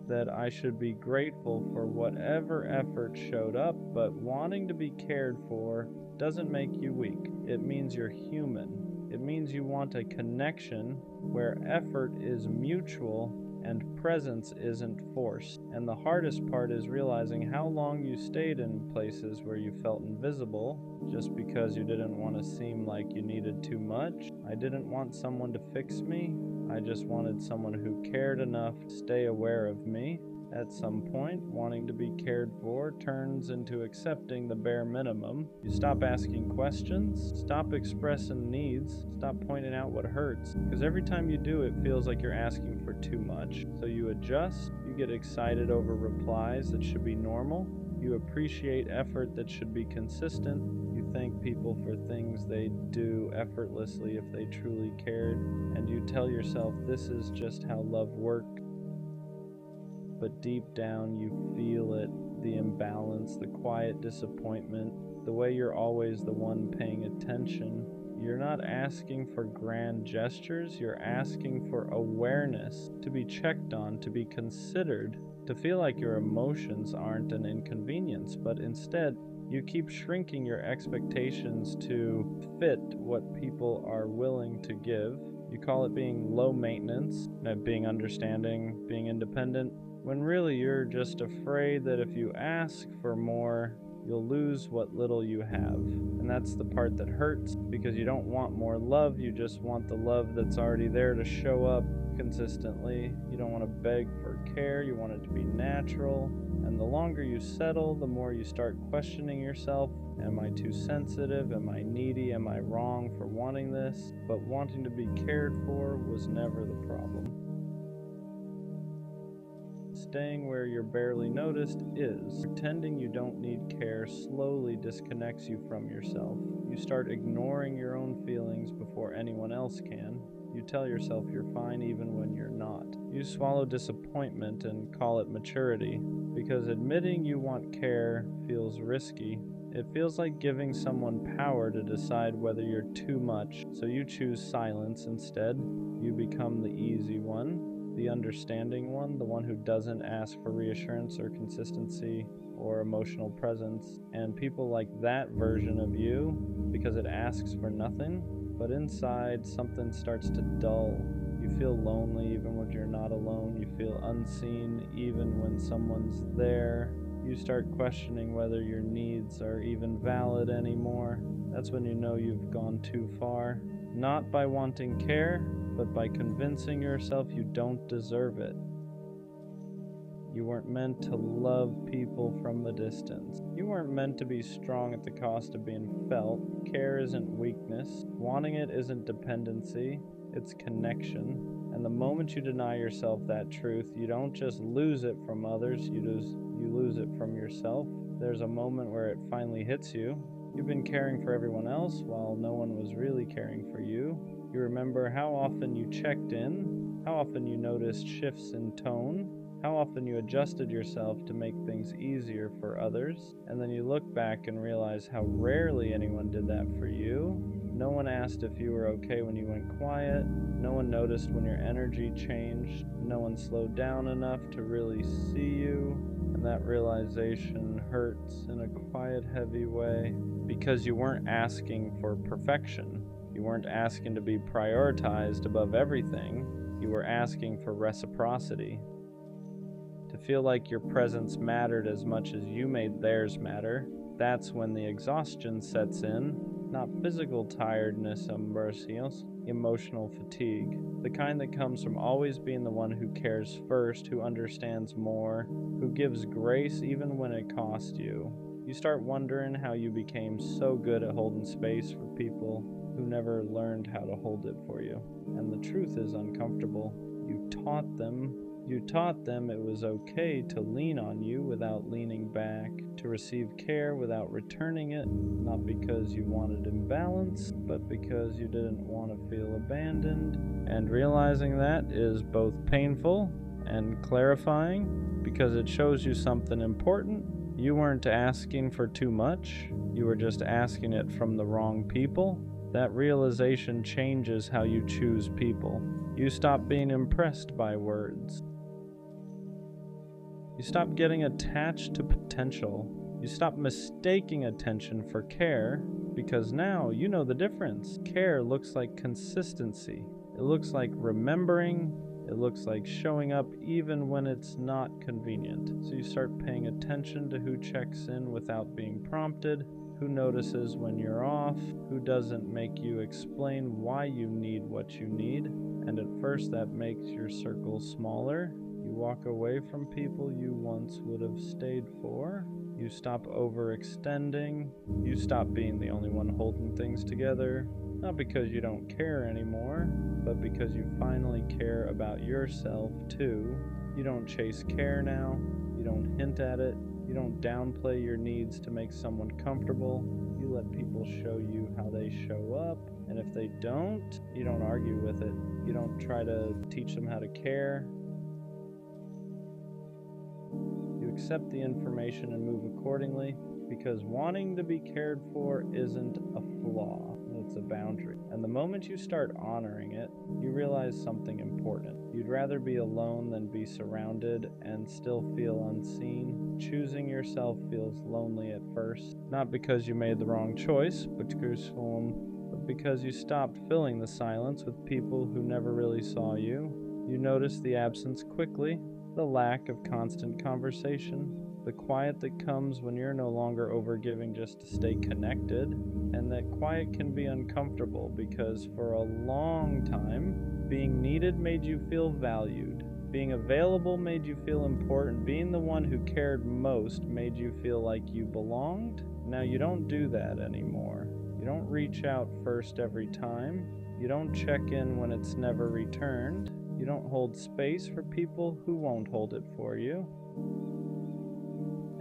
that I should be grateful for whatever effort showed up, but wanting to be cared for doesn't make you weak. It means you're human. It means you want a connection where effort is mutual and presence isn't forced. And the hardest part is realizing how long you stayed in places where you felt invisible just because you didn't want to seem like you needed too much. I didn't want someone to fix me. I just wanted someone who cared enough to stay aware of me. At some point, wanting to be cared for turns into accepting the bare minimum. You stop asking questions, stop expressing needs, stop pointing out what hurts, because every time you do, it feels like you're asking for too much. So you adjust, you get excited over replies that should be normal, you appreciate effort that should be consistent, you thank people for things they do effortlessly if they truly cared, and you tell yourself this is just how love works. But deep down you feel it, the imbalance, the quiet disappointment, the way you're always the one paying attention. You're not asking for grand gestures, you're asking for awareness, to be checked on, to be considered, to feel like your emotions aren't an inconvenience, but instead you keep shrinking your expectations to fit what people are willing to give. You call it being low maintenance, being understanding, being independent, when really you're just afraid that if you ask for more, you'll lose what little you have. And that's the part that hurts, because you don't want more love, you just want the love that's already there to show up consistently. You don't want to beg for care, you want it to be natural. And the longer you settle, the more you start questioning yourself. Am I too sensitive? Am I needy? Am I wrong for wanting this? But wanting to be cared for was never the problem. Staying where you're barely noticed is. Pretending you don't need care slowly disconnects you from yourself. You start ignoring your own feelings before anyone else can. You tell yourself you're fine even when you're not. You swallow disappointment and call it maturity, because admitting you want care feels risky. It feels like giving someone power to decide whether you're too much, so you choose silence instead. You become the easy one, the understanding one, the one who doesn't ask for reassurance or consistency or emotional presence. And people like that version of you, because it asks for nothing, but inside something starts to dull. You feel lonely even when you're not alone. You feel unseen even when someone's there. You start questioning whether your needs are even valid anymore. That's when you know you've gone too far. Not by wanting care, but by convincing yourself you don't deserve it. You weren't meant to love people from a distance. You weren't meant to be strong at the cost of being felt. Care isn't weakness. Wanting it isn't dependency. It's connection. And the moment you deny yourself that truth, you don't just lose it from others, you lose it from yourself. There's a moment where it finally hits you. You've been caring for everyone else while no one was really caring for you. You remember how often you checked in, how often you noticed shifts in tone, how often you adjusted yourself to make things easier for others, and then you look back and realize how rarely anyone did that for you. No one asked if you were okay when you went quiet. No one noticed when your energy changed. No one slowed down enough to really see you. And that realization hurts in a quiet, heavy way, because you weren't asking for perfection. You weren't asking to be prioritized above everything. You were asking for reciprocity. To feel like your presence mattered as much as you made theirs matter. That's when the exhaustion sets in. Not physical tiredness, emotional fatigue. The kind that comes from always being the one who cares first, who understands more, who gives grace even when it costs you. You start wondering how you became so good at holding space for people who never learned how to hold it for you. And the truth is uncomfortable. You taught them You taught them it was okay to lean on you without leaning back, to receive care without returning it, not because you wanted imbalance, but because you didn't want to feel abandoned. And realizing that is both painful and clarifying, because it shows you something important. You weren't asking for too much, you were just asking it from the wrong people. That realization changes how you choose people. You stop being impressed by words. You stop getting attached to potential. You stop mistaking attention for care, because now you know the difference. Care looks like consistency. It looks like remembering. It looks like showing up even when it's not convenient. So you start paying attention to who checks in without being prompted, who notices when you're off, who doesn't make you explain why you need what you need. And at first that makes your circle smaller. You walk away from people you once would have stayed for. You stop overextending. You stop being the only one holding things together. Not because you don't care anymore, but because you finally care about yourself too. You don't chase care now. You don't hint at it. You don't downplay your needs to make someone comfortable. You let people show you how they show up. And if they don't, you don't argue with it. You don't try to teach them how to care. You accept the information and move accordingly, because wanting to be cared for isn't a flaw, it's a boundary. And the moment you start honoring it, you realize something important. You'd rather be alone than be surrounded and still feel unseen. Choosing yourself feels lonely at first, not because you made the wrong choice, but because you stopped filling the silence with people who never really saw you. You notice the absence quickly, the lack of constant conversation, the quiet that comes when you're no longer overgiving just to stay connected. And that quiet can be uncomfortable, because for a long time, being needed made you feel valued. Being available made you feel important. Being the one who cared most made you feel like you belonged. Now you don't do that anymore. You don't reach out first every time. You don't check in when it's never returned. You don't hold space for people who won't hold it for you.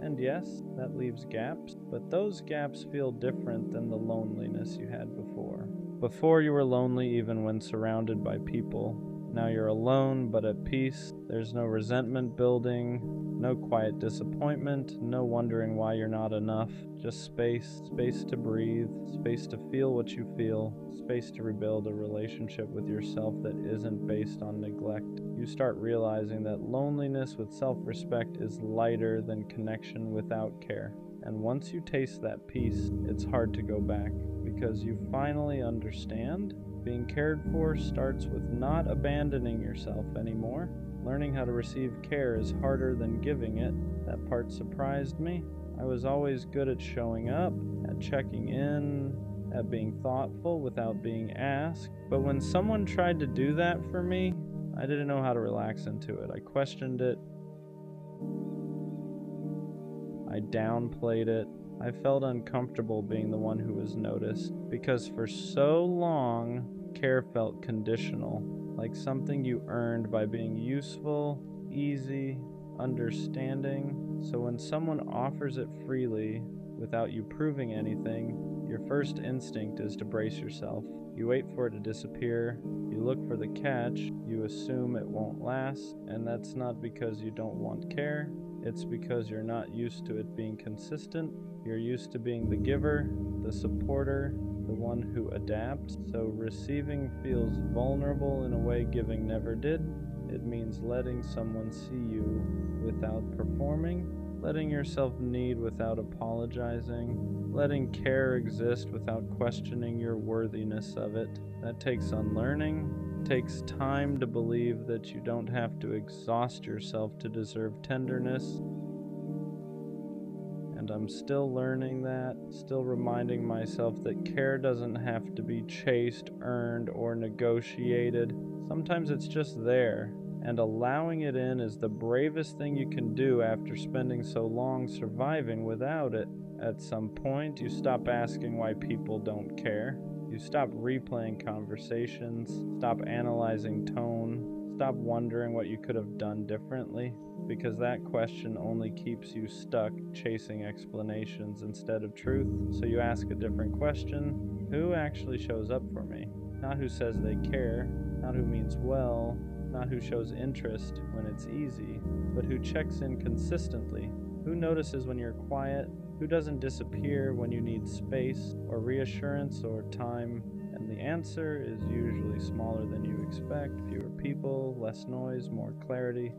And yes, that leaves gaps, but those gaps feel different than the loneliness you had before. Before you were lonely even when surrounded by people. Now you're alone but at peace. There's no resentment building, no quiet disappointment, no wondering why you're not enough. Just space to breathe, space to feel what you feel, space to rebuild a relationship with yourself that isn't based on neglect. You start realizing that loneliness with self-respect is lighter than connection without care. And once you taste that peace, it's hard to go back, because you finally understand being cared for starts with not abandoning yourself anymore. Learning how to receive care is harder than giving it. That part surprised me. I was always good at showing up, at checking in, at being thoughtful without being asked. But when someone tried to do that for me, I didn't know how to relax into it. I questioned it. I downplayed it. I felt uncomfortable being the one who was noticed, because for so long, care felt conditional, like something you earned by being useful, easy, understanding. So when someone offers it freely, without you proving anything, your first instinct is to brace yourself. You wait for it to disappear, you look for the catch, you assume it won't last, and that's not because you don't want care, it's because you're not used to it being consistent. You're used to being the giver, the supporter, the one who adapts. So receiving feels vulnerable in a way giving never did. It means letting someone see you without performing, letting yourself need without apologizing, letting care exist without questioning your worthiness of it. That takes unlearning. It takes time to believe that you don't have to exhaust yourself to deserve tenderness. And I'm still learning that, still reminding myself that care doesn't have to be chased, earned, or negotiated. Sometimes it's just there, and allowing it in is the bravest thing you can do after spending so long surviving without it. At some point, you stop asking why people don't care. You stop replaying conversations, stop analyzing tone, Stop wondering what you could have done differently, because that question only keeps you stuck chasing explanations instead of truth. So you ask a different question: who actually shows up for me? Not who says they care, not who means well, not who shows interest when it's easy, but who checks in consistently, who notices when you're quiet, who doesn't disappear when you need space or reassurance or time. And the answer is usually smaller than you expect: fewer people, less noise, more clarity.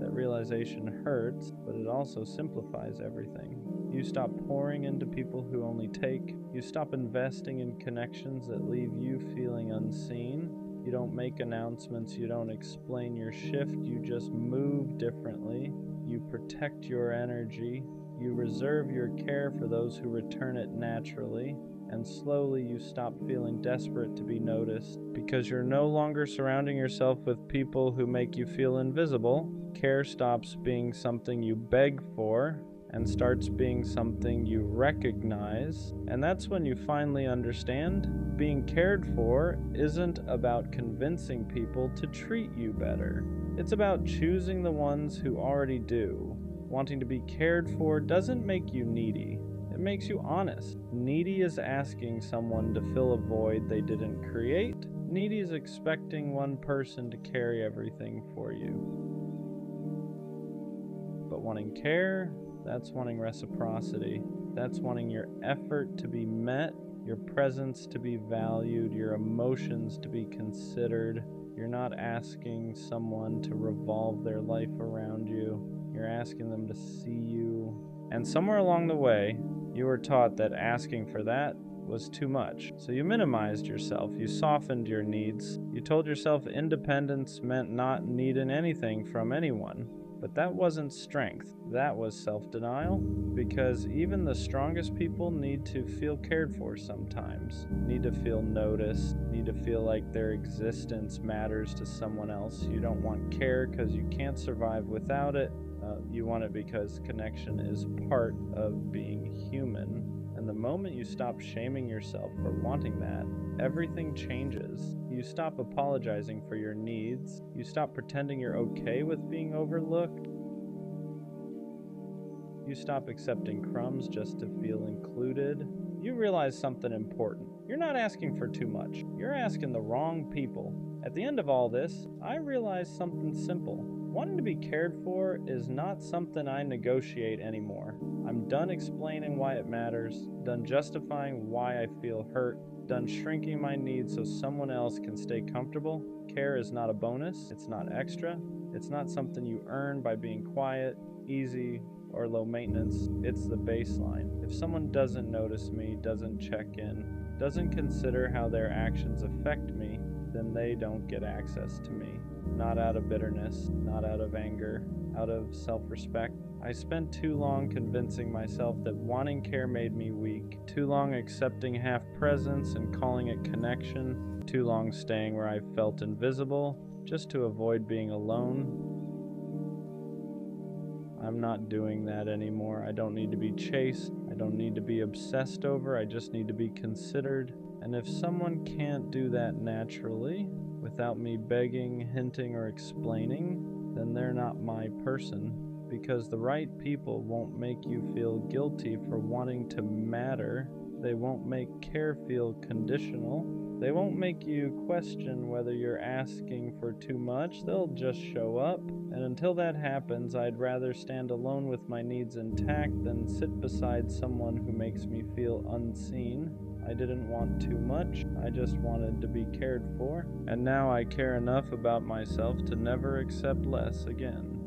That realization hurts, but it also simplifies everything. You stop pouring into people who only take. You stop investing in connections that leave you feeling unseen. You don't make announcements, you don't explain your shift, you just move differently. You protect your energy. You reserve your care for those who return it naturally. And slowly you stop feeling desperate to be noticed, because you're no longer surrounding yourself with people who make you feel invisible. Care stops being something you beg for and starts being something you recognize. And that's when you finally understand being cared for isn't about convincing people to treat you better. It's about choosing the ones who already do. Wanting to be cared for doesn't make you needy. It makes you honest. Needy is asking someone to fill a void they didn't create. Needy is expecting one person to carry everything for you. But wanting care, that's wanting reciprocity. That's wanting your effort to be met, your presence to be valued, your emotions to be considered. You're not asking someone to revolve their life around you. You're asking them to see you. And somewhere along the way, you were taught that asking for that was too much. So you minimized yourself, you softened your needs. You told yourself independence meant not needing anything from anyone. But that wasn't strength, that was self-denial, because even the strongest people need to feel cared for sometimes, need to feel noticed, need to feel like their existence matters to someone else. You don't want care because you can't survive without it. You want it because connection is part of being human. And the moment you stop shaming yourself for wanting that, everything changes. You stop apologizing for your needs. You stop pretending you're okay with being overlooked. You stop accepting crumbs just to feel included. You realize something important. You're not asking for too much. You're asking the wrong people. At the end of all this, I realized something simple. Wanting to be cared for is not something I negotiate anymore. I'm done explaining why it matters, done justifying why I feel hurt, done shrinking my needs so someone else can stay comfortable. Care is not a bonus, it's not extra, it's not something you earn by being quiet, easy, or low maintenance. It's the baseline. If someone doesn't notice me, doesn't check in, doesn't consider how their actions affect me, then they don't get access to me. Not out of bitterness, not out of anger, out of self-respect. I spent too long convincing myself that wanting care made me weak, too long accepting half presence and calling it connection, too long staying where I felt invisible, just to avoid being alone. I'm not doing that anymore. I don't need to be chased. I don't need to be obsessed over. I just need to be considered. And if someone can't do that naturally, without me begging, hinting, or explaining, then they're not my person. Because the right people won't make you feel guilty for wanting to matter. They won't make care feel conditional. They won't make you question whether you're asking for too much. They'll just show up. And until that happens, I'd rather stand alone with my needs intact than sit beside someone who makes me feel unseen. I didn't want too much, I just wanted to be cared for. And now I care enough about myself to never accept less again.